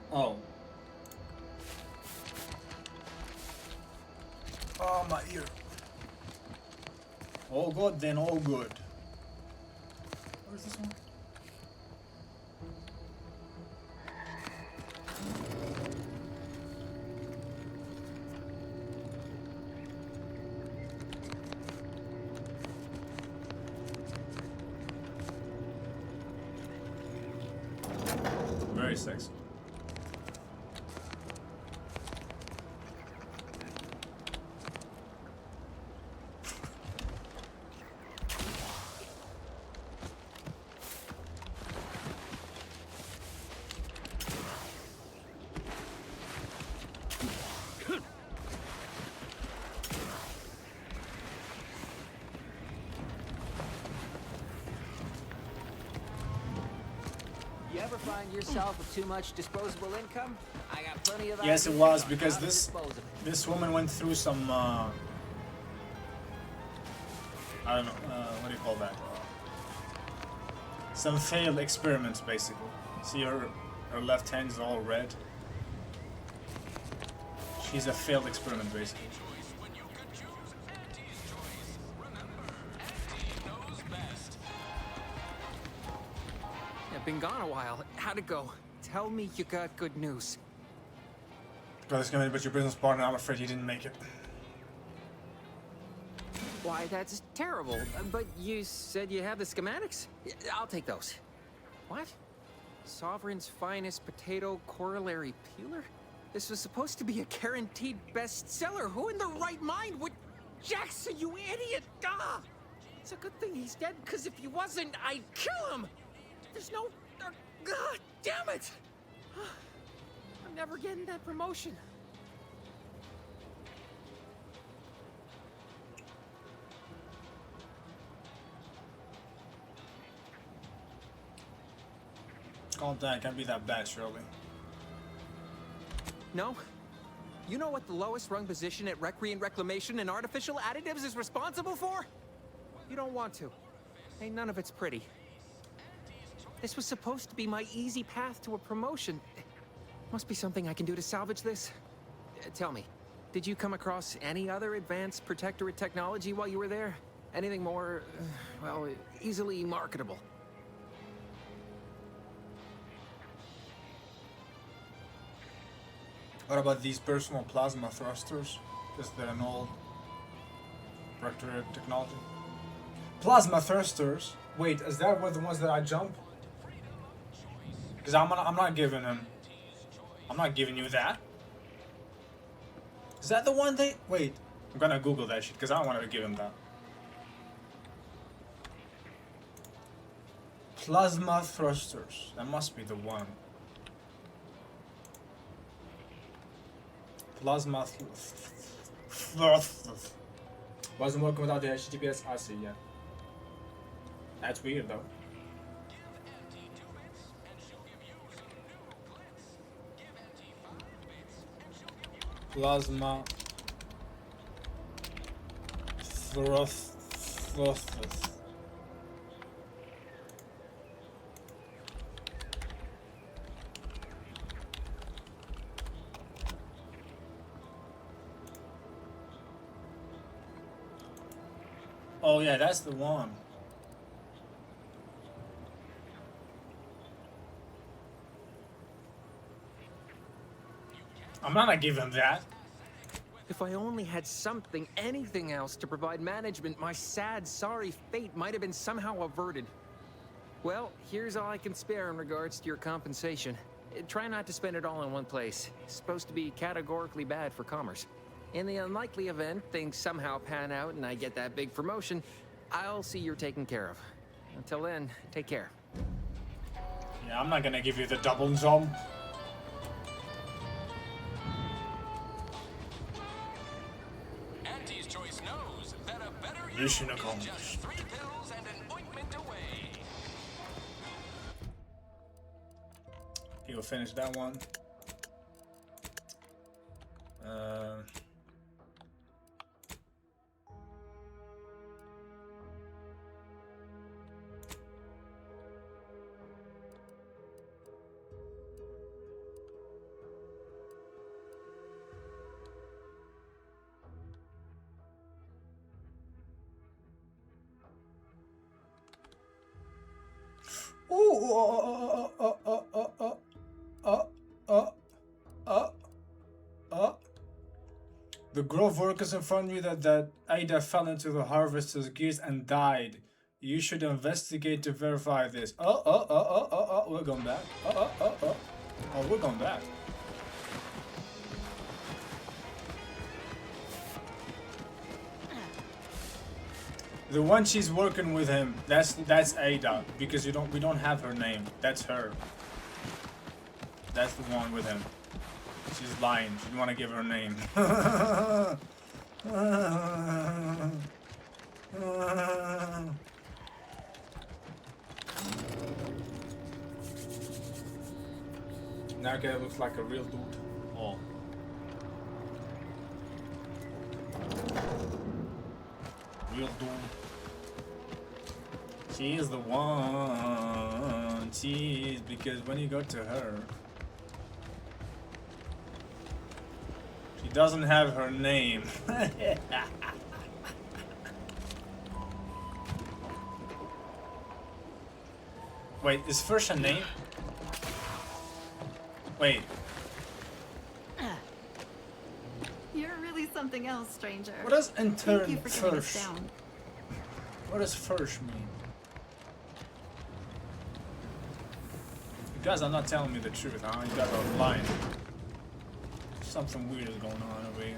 Oh. Oh, my ear. All good, then all good. Where's this one? Very sexy. Yep, ever find yourself with too much disposable income? I got plenty of Yes, it ideas was on because how to dispose of it. this woman went through some I don't know what do you call that? Some failed experiments, basically. See her left hand is all red. She's a failed experiment, basically. I've been gone a while. How'd it go? Tell me you got good news. Got this coming, but your business partner, I'm afraid you didn't make it. Why, that's terrible. But you said you have the schematics? I'll take those. What? Sovereign's finest potato corollary peeler? This was supposed to be a guaranteed bestseller. Who in their right mind would... Jackson, you idiot! Ah! It's a good thing he's dead, because if he wasn't, I'd kill him! There's no... God damn it! I'm never getting that promotion. Calm down, can't be that bad, surely. No? You know what the lowest rung position at Recreant Reclamation and Artificial Additives is responsible for? You don't want to. Ain't none of it's pretty. This was supposed to be my easy path to a promotion. Must be something I can do to salvage this. Tell me, did you come across any other advanced protectorate technology while you were there? Anything more, well, easily marketable? What about these personal plasma thrusters? Is there an old protectorate technology? Plasma thrusters? Wait, is that what the ones that I jump? Because I'm not giving him. I'm not giving you that. Is that the one they... Wait, I'm gonna Google that shit because I don't want to give him that. Plasma thrusters. That must be the one. Plasma wasn't working without the HTTPS. I see, yeah. That's weird though. Plasma thrusters. Oh yeah, that's the one. I'm not gonna give him that. If I only had something, anything else to provide management, my sad, sorry fate might have been somehow averted. Well, here's all I can spare in regards to your compensation. Try not to spend it all in one place. It's supposed to be categorically bad for commerce. In the unlikely event things somehow pan out and I get that big promotion, I'll see you're taken care of. Until then, take care. Yeah, I'm not gonna give you the double jump. Auntie's Choice knows that a better you Mission is accomplished. just 3 pills and an ointment away. He'll finish that one. The grove workers informed you that Ada fell into the harvester's gears and died. You should investigate to verify this. We're going back. We're going back. The one she's working with him, that's Ada, because we don't have her name. That's her. That's the one with him. She's lying. She didn't want to give her name. Okay, it looks like a real dude. Oh. Real dude. She is the one. She is, because when you go to her, she doesn't have her name. Wait, is first a name? Wait. You're really something else, stranger. What does intern Thank you for getting us first? down. What does first mean? You guys are not telling me the truth, huh? You guys are lying. Something weird is going on over here.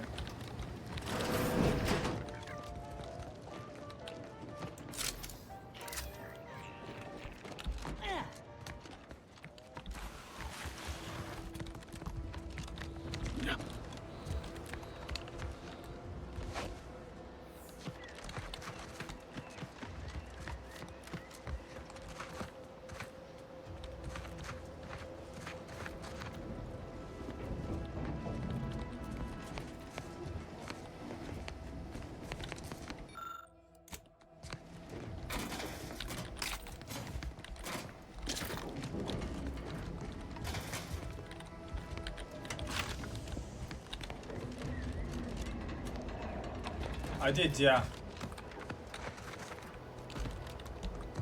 I did, yeah.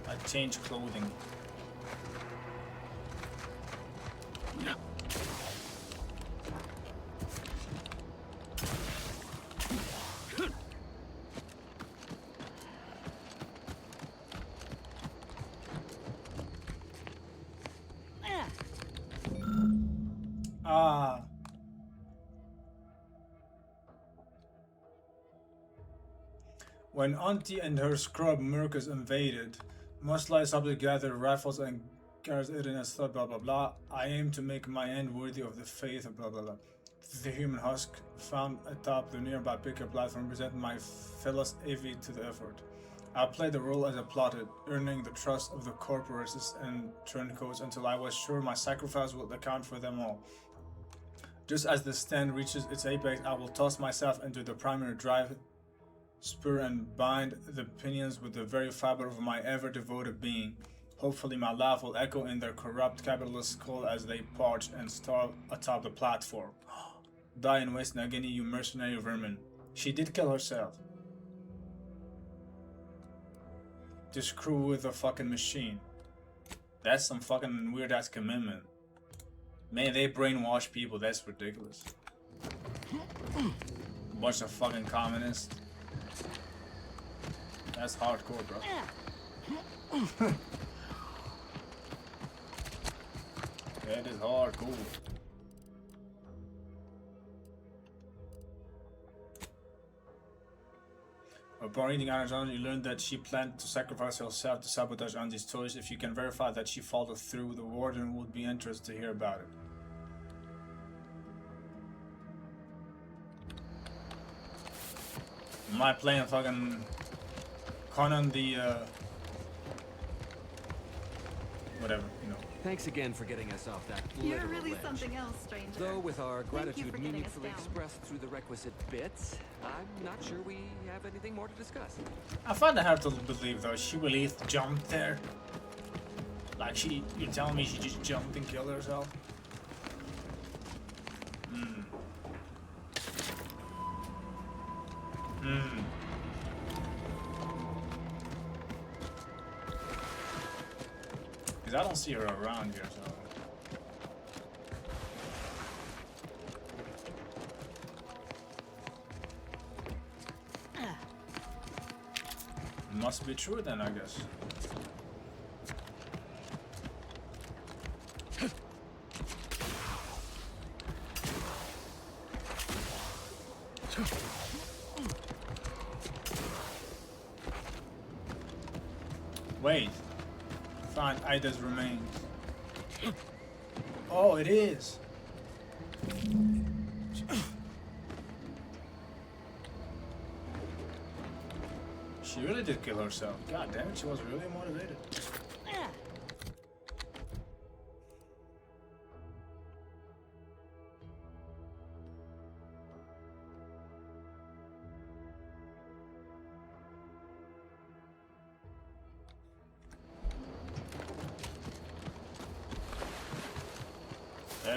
I changed clothing. Ah. When Auntie and her scrub Mercus invaded, most lights up to gather rifles and guards Irena's thought blah blah blah. I aim to make my end worthy of the faith blah blah blah. The human husk found atop the nearby pickup platform presented my fellows AV to the effort. I played the role as I plotted, earning the trust of the corporatists and turncoats until I was sure my sacrifice would account for them all. Just as the stand reaches its apex, I will toss myself into the primary drive spur and bind the pinions with the very fiber of my ever-devoted being. Hopefully my laugh will echo in their corrupt capitalist skull as they parch and starve atop the platform. Die in West Nagini, you mercenary vermin. She did kill herself. To screw with a fucking machine. That's some fucking weird-ass commitment. Man, they brainwash people, that's ridiculous. Bunch of fucking communists. That's hardcore, bro. That is hardcore. Upon reading Anna's journal, you learned that she planned to sacrifice herself to sabotage Andy's toys. If you can verify that she followed through, the warden would be interested to hear about it. Am I playing fucking Conan the whatever, you know. Thanks again for getting us off that You're literal really ledge. something else, stranger. Though with our Thank you gratitude for getting us meaningfully down. expressed through the requisite bits, I'm not sure we have anything more to discuss. I find it hard to believe though, she really jumped there. Like you're telling me she just jumped and killed herself? Because I don't see her around here, so. Must be true then, I guess. Wait. Find Ida's remains. Oh, it is. She really did kill herself. God damn it, she was really motivated.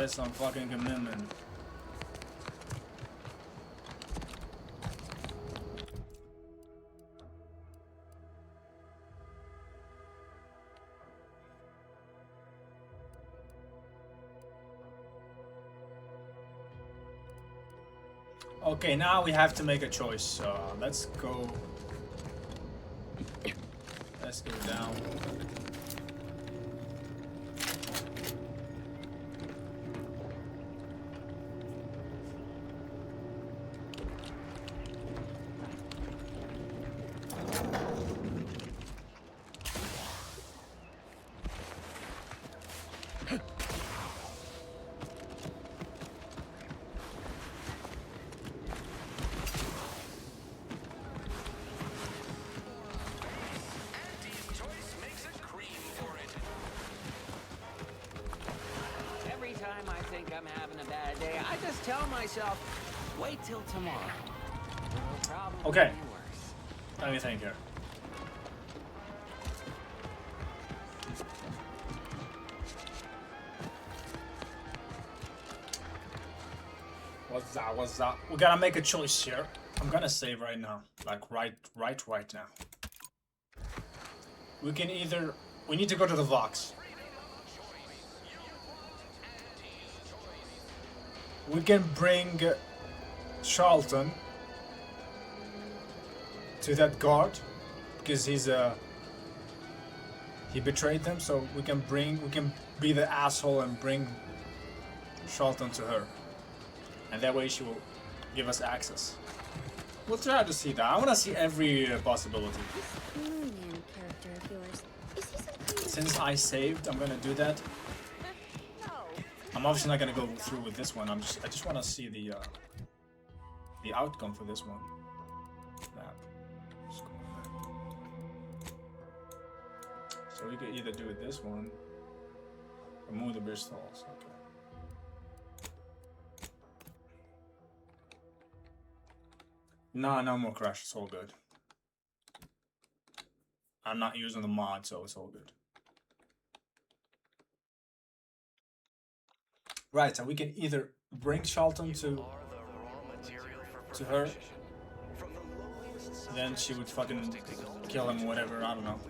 That is some fucking commitment. Okay, now we have to make a choice. Let's go. Let's go down. Every time I think I'm having a bad day, I just tell myself, wait till tomorrow. It'll probably Okay. be worse. Let me think here. What's that? We gotta make a choice here. I'm gonna save right now. Like right now. We can either... We need to go to the Vox. We can bring Charlton to that guard because he betrayed them, so we can be the asshole and bring Charlton to her, and that way she will give us access. We'll try to see that. I want to see every possibility. This Moon Man character of yours, is he some kind of... Since I saved, I'm gonna do that. I'm obviously not gonna go through with this one. I just want to see the outcome for this one. Map. So we could either do it this one or move the bridge stalls. Okay. No more crash. It's all good. I'm not using the mod, so it's all good. Right, so we can either bring Charlton to her, then she would fucking kill him or whatever, I don't know.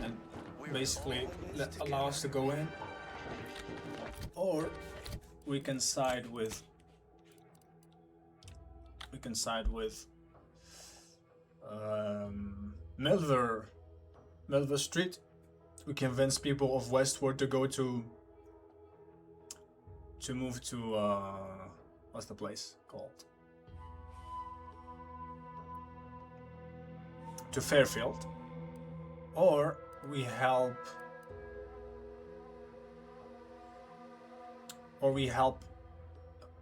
And basically allow us to go in. Or we can side with Milver Street. We convince people of Westward to go to move to what's the place called? To Fairfield. Or we help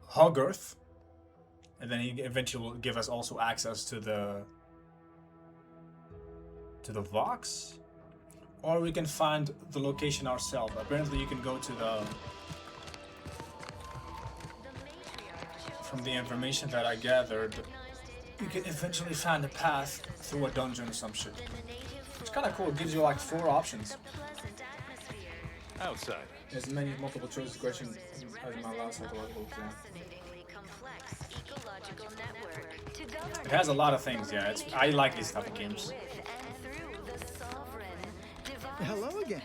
Hogarth, and then he eventually will give us also access to the Vox. Or we can find the location ourselves. Apparently you can go to from the information that I gathered, you can eventually find a path through a dungeon or some shit. It's kind of cool. It gives you like 4 options. Outside. There's many multiple choice questions as my last psychological exam. It has a lot of things, yeah. I like these type of games. Hello again.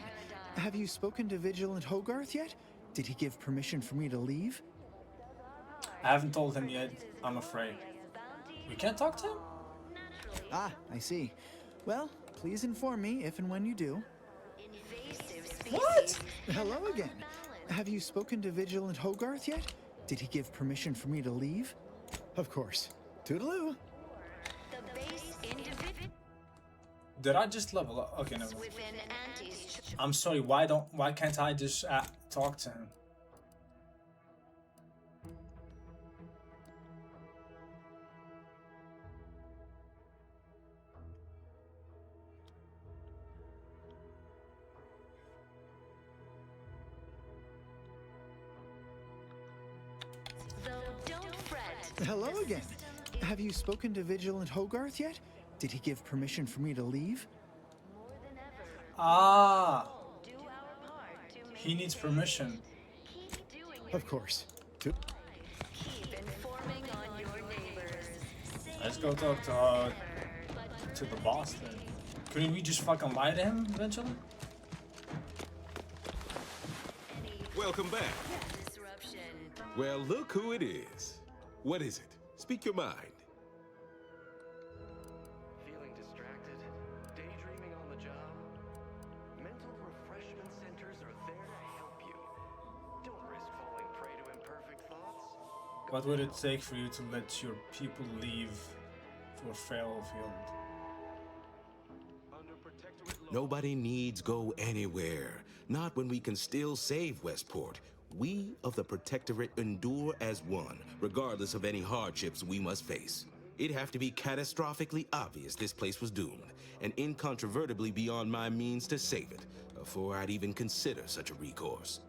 Have you spoken to Vigilant Hogarth yet? Did he give permission for me to leave? I haven't told him yet, I'm afraid. We can't talk to him? Ah, I see. Well, please inform me if and when you do. What? Hello again. Have you spoken to Vigilant Hogarth yet? Did he give permission for me to leave? Of course. Toodaloo. Did I just level up? Okay, no. I'm sorry. Why can't I just talk to him? Hello again. Have you spoken to Vigilant Hogarth yet? Did he give permission for me to leave? Ah. He needs permission. Of course. Let's go talk to the boss then. Couldn't we just fucking lie to him eventually? Welcome back. Well, look who it is. What is it? Speak your mind. Feeling distracted? Daydreaming on the job? Mental refreshment centers are there to help you. Don't risk falling prey to imperfect thoughts. What would it take for you to let your people leave for Fairfield? Nobody needs go anywhere. Not when we can still save Westport. We of the Protectorate endure as one, regardless of any hardships we must face. It'd have to be catastrophically obvious this place was doomed, and incontrovertibly beyond my means to save it, before I'd even consider such a recourse.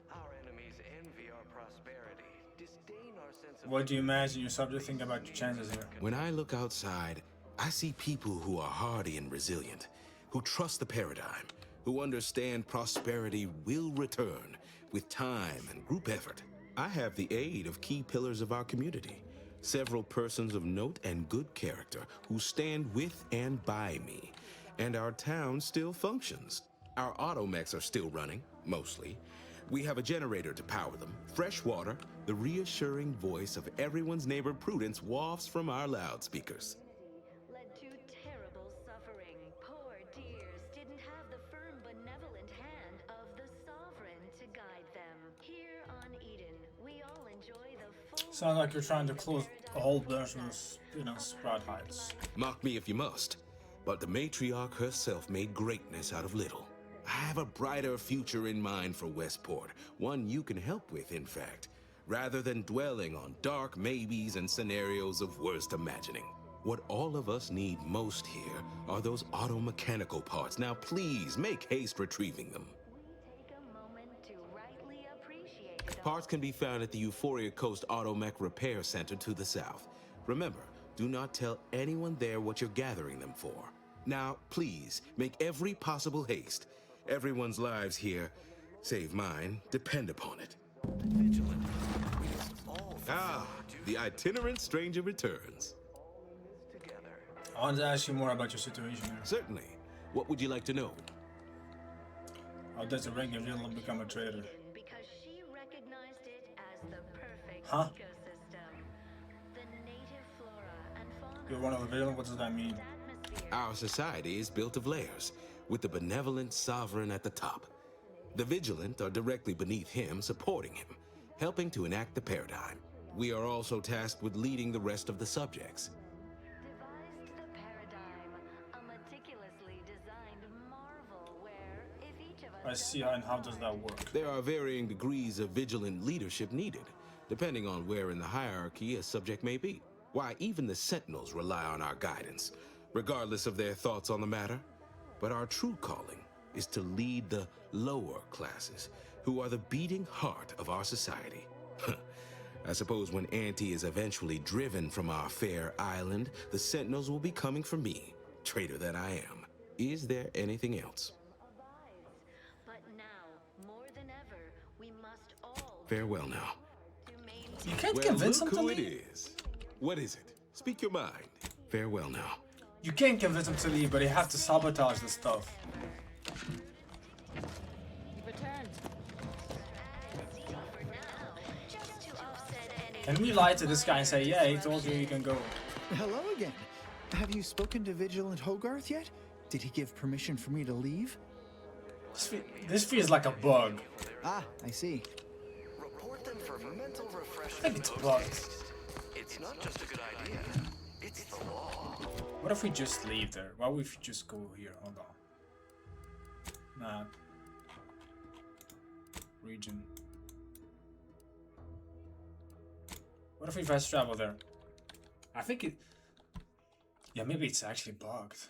Our enemies envy our prosperity, disdain our sense of... What do you imagine your subject think about your chances here? When I look outside, I see people who are hardy and resilient, who trust the paradigm, who understand prosperity will return with time and group effort. I have the aid of key pillars of our community, several persons of note and good character who stand with and by me, and our town still functions. Our automechs are still running, mostly. We have a generator to power them, fresh water, the reassuring voice of everyone's neighbor Prudence wafts from our loudspeakers. Sounds like you're trying to close a whole bunch of, Sprout Heights. Mock me if you must, but the matriarch herself made greatness out of little. I have a brighter future in mind for Westport, one you can help with, in fact, rather than dwelling on dark maybes and scenarios of worst imagining. What all of us need most here are those auto-mechanical parts. Now please, make haste retrieving them. Parts can be found at the Euphoria Coast Automech Repair Center to the south. Remember, do not tell anyone there what you're gathering them for. Now, please, make every possible haste. Everyone's lives here, save mine, depend upon it. Ah, the itinerant stranger returns. I want to ask you more about your situation here. Certainly. What would you like to know? How does a regular villain become a traitor? Huh? You're one of the villains? What does that mean? Our society is built of layers, with the benevolent sovereign at the top. The vigilant are directly beneath him, supporting him, helping to enact the paradigm. We are also tasked with leading the rest of the subjects. I see, and how does that work? There are varying degrees of vigilant leadership needed, depending on where in the hierarchy a subject may be. Why, even the Sentinels rely on our guidance, regardless of their thoughts on the matter. But our true calling is to lead the lower classes, who are the beating heart of our society. I suppose when Auntie is eventually driven from our fair island, the Sentinels will be coming for me, traitor that I am. Is there anything else? Farewell now. You can't convince him to look who leave. it is. What is it? Speak your mind. Farewell now. You can't convince him to leave, but he has to sabotage the stuff. Can we lie to this guy and say, yeah, he told you can go? Hello again. Have you spoken to Vigilant Hogarth yet? Did he give permission for me to leave? This feels like a bug. Ah, I see. Report them for mental refreshment. I think it's bugged. It's not just a good idea, it's the law. What if we just leave there? Why would we just go here? Hold on. Nah. Region. What if we fast travel there? I think it... Yeah, maybe it's actually bugged.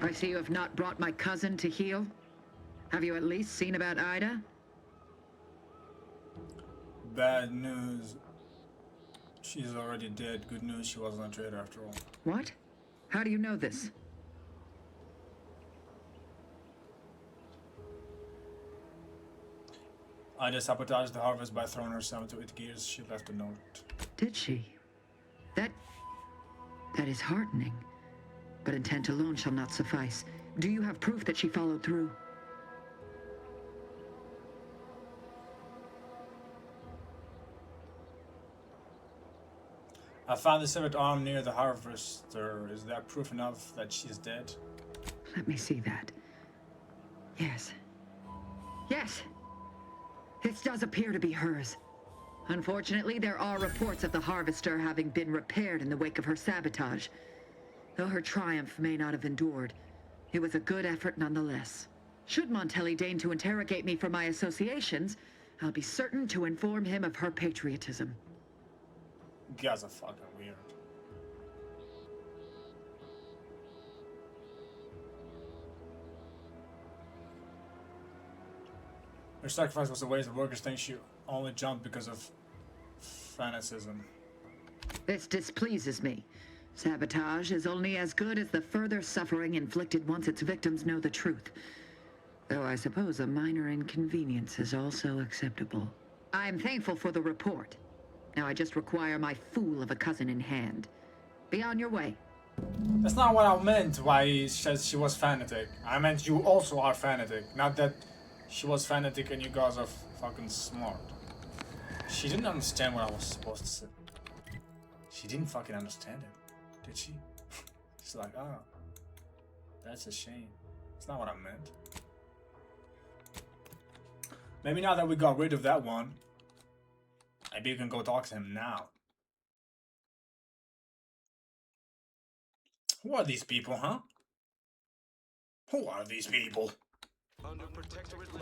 I see you have not brought my cousin to heal. Have you at least seen about Ida? Bad news. She's already dead. Good news, she wasn't a traitor after all. What? How do you know this? Ida sabotaged the harvest by throwing herself into its gears. She left a note. Did she? That is heartening. But intent alone shall not suffice. Do you have proof that she followed through? I found the severed arm near the harvester. Is that proof enough that she's dead? Let me see that. Yes. Yes! This does appear to be hers. Unfortunately, there are reports of the harvester having been repaired in the wake of her sabotage. Though her triumph may not have endured, it was a good effort nonetheless. Should Montelli deign to interrogate me for my associations, I'll be certain to inform him of her patriotism. You guys are fucking weird. Her sacrifice was a waste. The workers think she only jumped because of fanaticism. This displeases me. Sabotage is only as good as the further suffering inflicted once its victims know the truth. Though I suppose a minor inconvenience is also acceptable. I'm thankful for the report. Now I just require my fool of a cousin in hand. Be on your way. That's not what I meant why he says she was fanatic. I meant you also are fanatic. Not that she was fanatic and you guys are fucking smart. She didn't understand what I was supposed to say. She didn't fucking understand it, did she? She's like, oh, that's a shame. It's not what I meant. Maybe now that we got rid of that one, maybe you can go talk to him now. Who are these people, huh? Who are these people? Under protectorate law,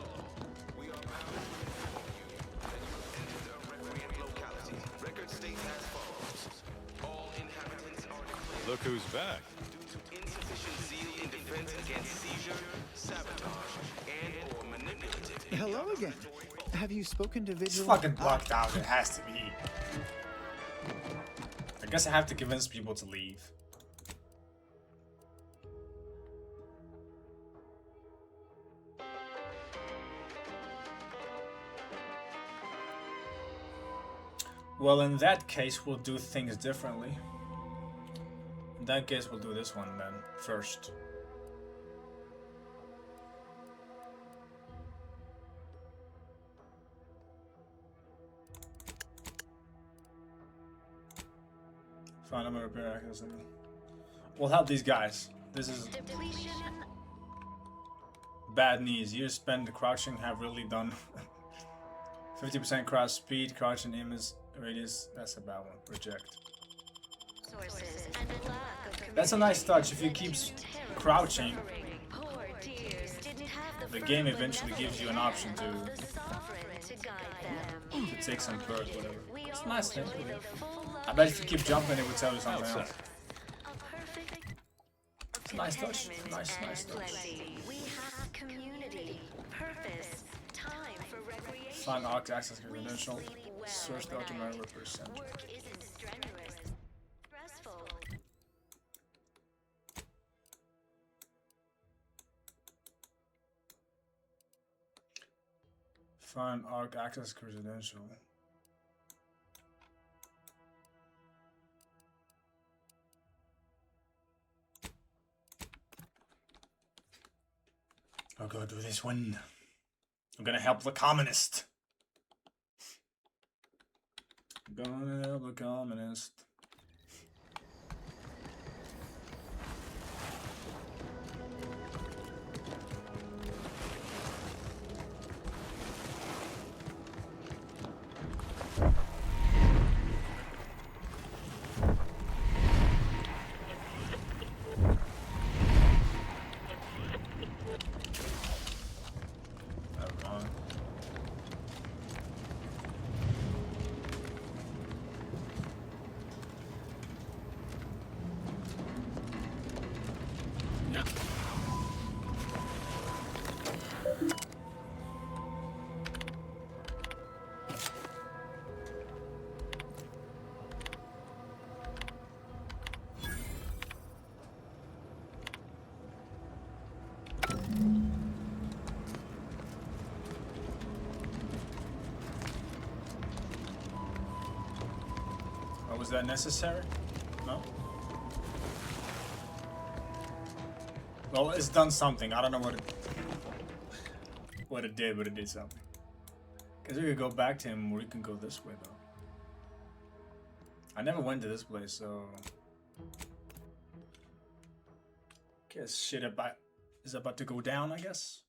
we are bound to inform you that you have entered a recreant locality. Record states as follows. All inhabitants are declared... Look who's back. ...due to insufficient zeal in defense against seizure, sabotage, and or manipulative... Hello again. Have you spoken to It's Vigil? fucking blocked out. It has to be. I guess I have to convince people to leave. Well, in that case, we'll do things differently. In that case, we'll do this one then, first. Find them and repair access. We'll help these guys. This is bad knees. Years spent crouching have really done 50% crouch speed, crouch and aim is radius. That's a bad one. Reject. That's a nice touch. If you keep crouching, the game eventually gives you an option to take some perk, whatever. It's a nice thing. I bet if you keep jumping, it would tell you something else. It's a nice touch. Nice touch. Find Arc access credential. Search the automatic represent. Find Arc access credential. I'll go do this one. I'm gonna help the communist. Gonna help the communist. was that necessary? No? Well, it's done something. I don't know what it did, but it did something. Because we could go back to him, or we can go this way, though. I never went to this place, so... Guess shit is about to go down, I guess.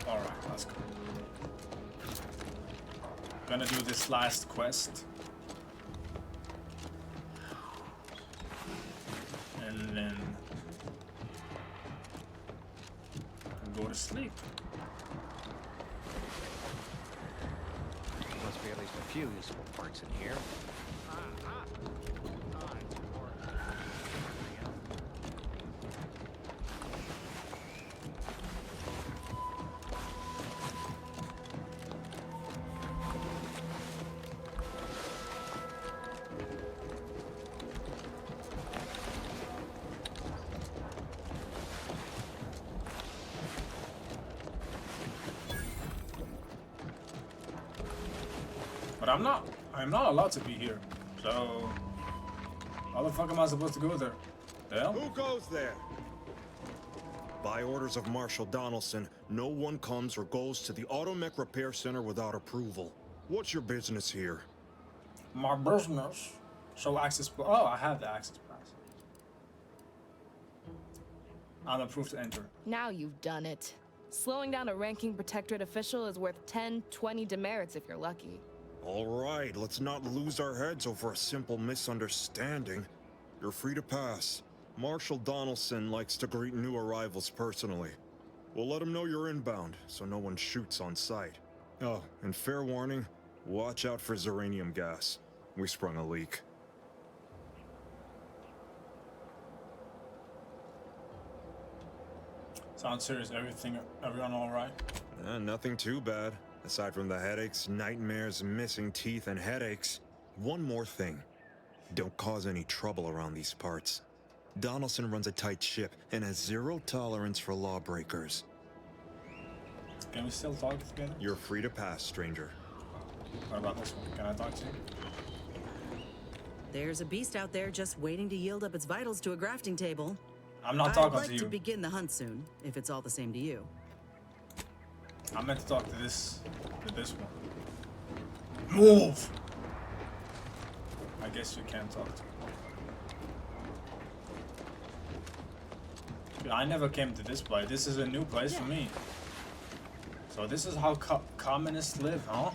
Alright, let's go. Gonna do this last quest. And then go to sleep. Must be at least a few useful parts in here. But I'm not allowed to be here. So how the fuck am I supposed to go there? The hell? Who goes there? By orders of Marshal Donaldson, no one comes or goes to the Automech Repair Center without approval. What's your business here? My business? Show access. Oh, I have the access pass. I'm approved to enter. Now you've done it. Slowing down a ranking protectorate official is worth 10, 20 demerits if you're lucky. All right, let's not lose our heads over a simple misunderstanding. You're free to pass. Marshal Donaldson likes to greet new arrivals personally. We'll let him know you're inbound, so no one shoots on sight. Oh, and fair warning, watch out for Zeranium gas. We sprung a leak. Sounds serious. Everyone all right? Nothing too bad. Aside from the headaches, nightmares, missing teeth, and headaches. One more thing. Don't cause any trouble around these parts. Donaldson runs a tight ship and has zero tolerance for lawbreakers. Can we still talk together? You're free to pass, stranger. What about this one? Can I talk to you? There's a beast out there just waiting to yield up its vitals to a grafting table. I'm not talking I'd to like you. to begin the hunt soon, if it's all the same to you. I meant to talk to this one. Move! I guess you can't talk to me. Dude, I never came to this place. This is a new place for me. So this is how communists live, huh?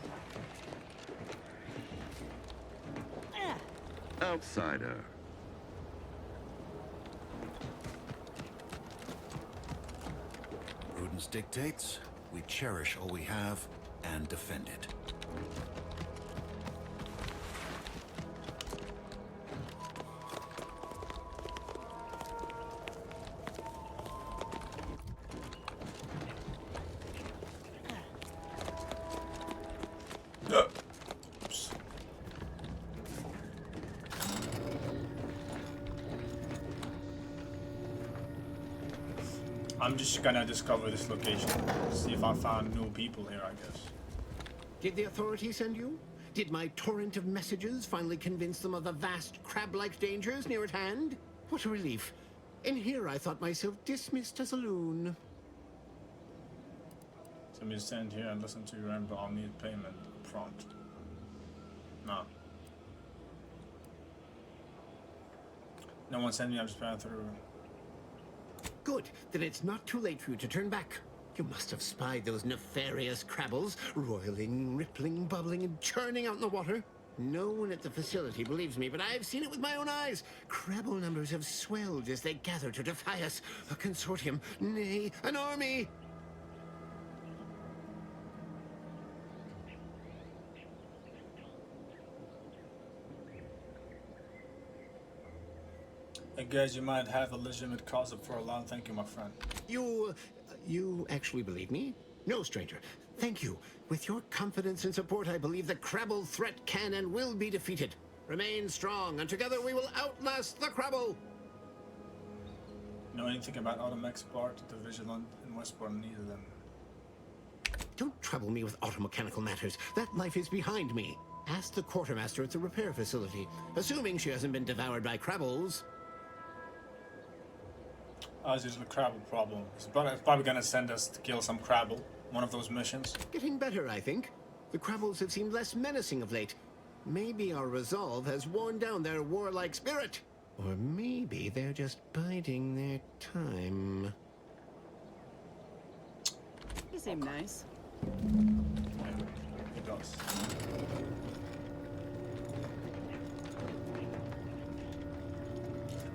Outsider. Prudence dictates we cherish all we have and defend it. I'm just gonna discover this location. See if I found new people here, I guess. Did the authorities send you? Did my torrent of messages finally convince them of the vast crab-like dangers near at hand? What a relief. In here I thought myself dismissed as a loon. Send me to stand here and listen to you, and I'll need payment prompt. No. No one sent me, I'm just passing through. Good, then it's not too late for you to turn back. You must have spied those nefarious crabbles, roiling, rippling, bubbling, and churning out in the water. No one at the facility believes me, but I've seen it with my own eyes. Crabble numbers have swelled as they gather to defy us. A consortium, nay, an army. I guess you might have a legitimate cause for alarm. Thank you, my friend. You actually believe me? No, stranger. Thank you. With your confidence and support, I believe the Crabble threat can and will be defeated. Remain strong, and together we will outlast the Crabble. Know anything about Automex part, the Vigilant, and Westport? Neither of them. Don't trouble me with automechanical matters. That life is behind me. Ask the quartermaster at the repair facility, assuming she hasn't been devoured by Crabbles. As usual, the Crabble problem. He's probably gonna send us to kill some Crabble. One of those missions. Getting better, I think. The Crabbles have seemed less menacing of late. Maybe our resolve has worn down their warlike spirit. Or maybe they're just biding their time. You seem nice. It does.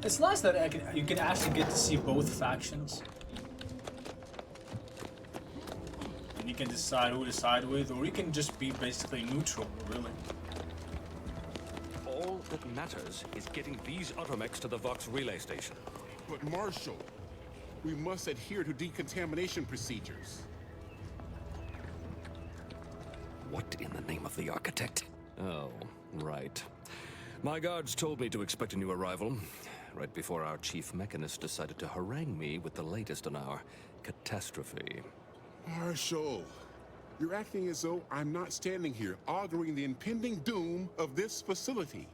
It's nice that you can actually get to see both factions. And you can decide who to side with, or you can just be basically neutral, really. All that matters is getting these Automechs to the Vox relay station. But Marshal, we must adhere to decontamination procedures. What in the name of the architect? Oh, right. My guards told me to expect a new arrival, right before our chief mechanist decided to harangue me with the latest on our catastrophe. Marshal, you're acting as though I'm not standing here auguring the impending doom of this facility.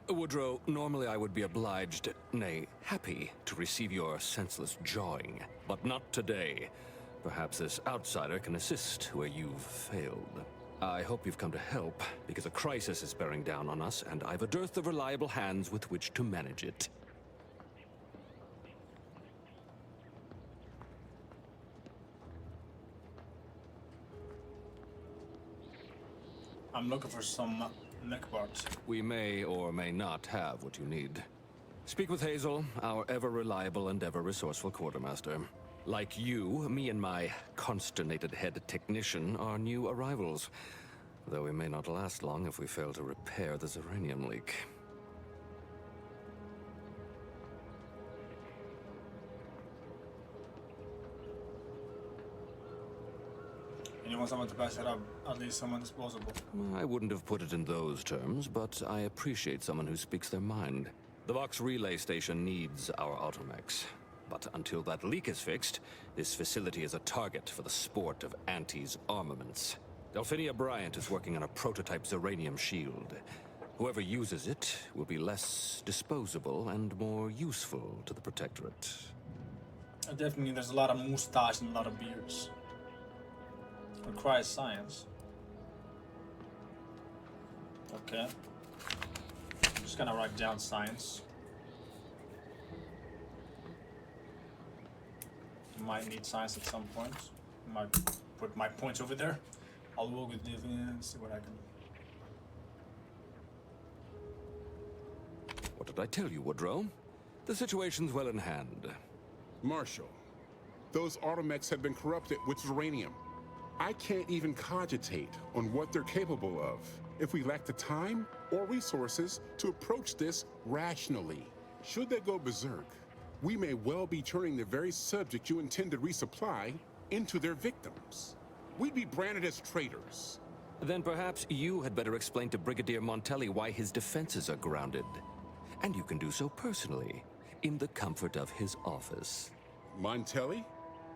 Woodrow, normally I would be obliged, nay, happy, to receive your senseless jawing, but not today. Perhaps this outsider can assist where you've failed. I hope you've come to help, because a crisis is bearing down on us, and I've a dearth of reliable hands with which to manage it. I'm looking for some mech parts. We may or may not have what you need. Speak with Hazel, our ever-reliable and ever-resourceful quartermaster. Like you, me and my consternated head technician are new arrivals, though we may not last long if we fail to repair the uranium leak. And you want someone to pass it up, at least someone disposable. I wouldn't have put it in those terms, but I appreciate someone who speaks their mind. The Vox relay station needs our Automechs. But until that leak is fixed, this facility is a target for the sport of Auntie's armaments. Delphinia Bryant is working on a prototype Zeranium shield. Whoever uses it will be less disposable and more useful to the Protectorate. Definitely, there's a lot of moustache and a lot of beards. Requires science. Okay. I'm just gonna write down science. Might need science at some point. Might put my points over there. I'll work with this and see what I can. What did I tell you, Woodrow? The situation's well in hand. Marshal, those Automechs have been corrupted with uranium. I can't even cogitate on what they're capable of if we lack the time or resources to approach this rationally. Should they go berserk, we may well be turning the very subject you intend to resupply into their victims. We'd be branded as traitors. Then perhaps you had better explain to Brigadier Montelli why his defenses are grounded. And you can do so personally, in the comfort of his office. Montelli?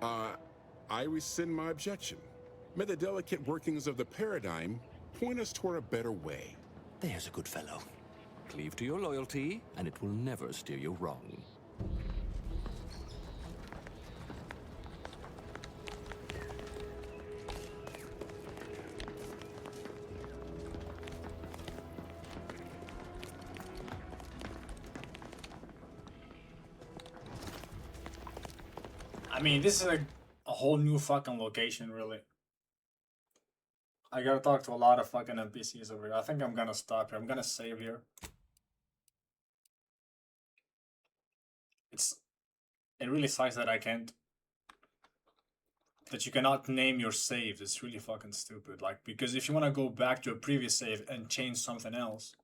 I rescind my objection. May the delicate workings of the paradigm point us toward a better way. There's a good fellow. Cleave to your loyalty, and it will never steer you wrong. I mean, this is a whole new fucking location, really. I gotta talk to a lot of fucking NPCs over here. I think I'm gonna stop here. I'm gonna save here. It really sucks that I can't. That you cannot name your save. It's really fucking stupid. Like, because if you wanna go back to a previous save and change something else,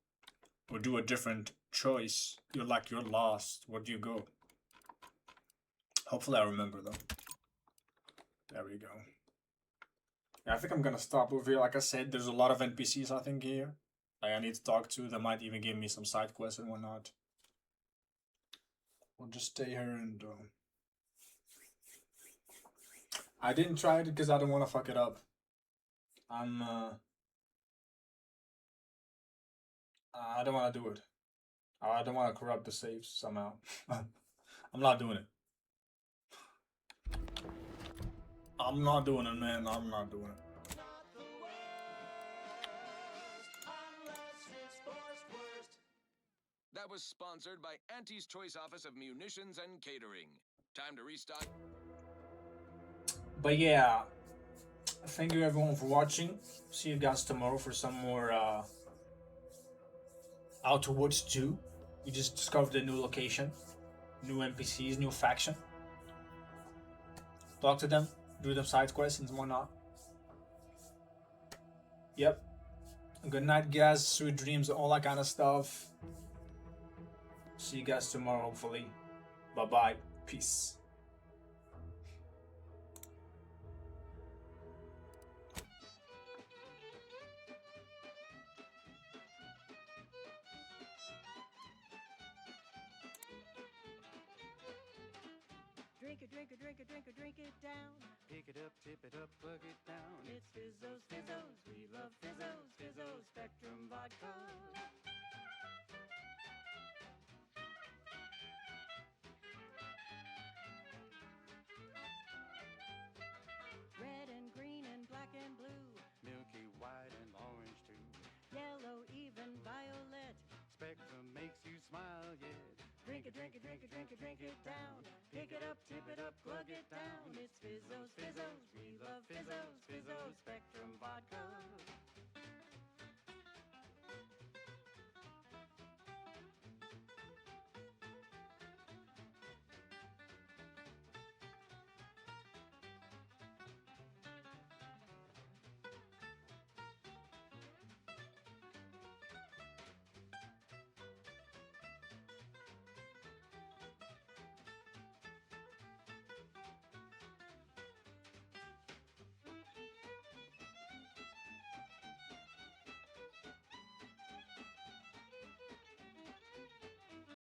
or do a different choice, you're lost. Where do you go? Hopefully I remember though. There we go. Yeah, I think I'm gonna stop over here. Like I said, there's a lot of NPCs I think here. Like I need to talk to. They might even give me some side quests and whatnot. We'll just stay here and I didn't try it because I don't want to fuck it up. I don't want to do it. I don't want to corrupt the saves somehow. I'm not doing it. I'm not doing it, man. I'm not doing it. That was sponsored by Auntie's Choice Office of Munitions and Catering. Time to restock. But yeah, thank you everyone for watching. See you guys tomorrow for some more Outer Woods 2. We just discovered a new location, new NPCs, new faction. Talk to them, do them side quests and whatnot. Yep. Good night, guys. Sweet dreams, all that kind of stuff. See you guys tomorrow, hopefully. Bye-bye. Peace. Drink it, drink it, drink it, drink it, drink it down. Pick it up, tip it up, plug it down. It's Fizzos, Fizzos, we love Fizzos, Fizzos, Spectrum Vodka. Red and green and black and blue. Milky white and orange too. Yellow, even violet. Spectrum makes you smile, yeah. Drink it, drink it, drink it, drink it, drink it down. Pick it up, tip it up, plug it down. It's Fizzos, Fizzos, we love Fizzos, Fizzos, Spectrum Vodka.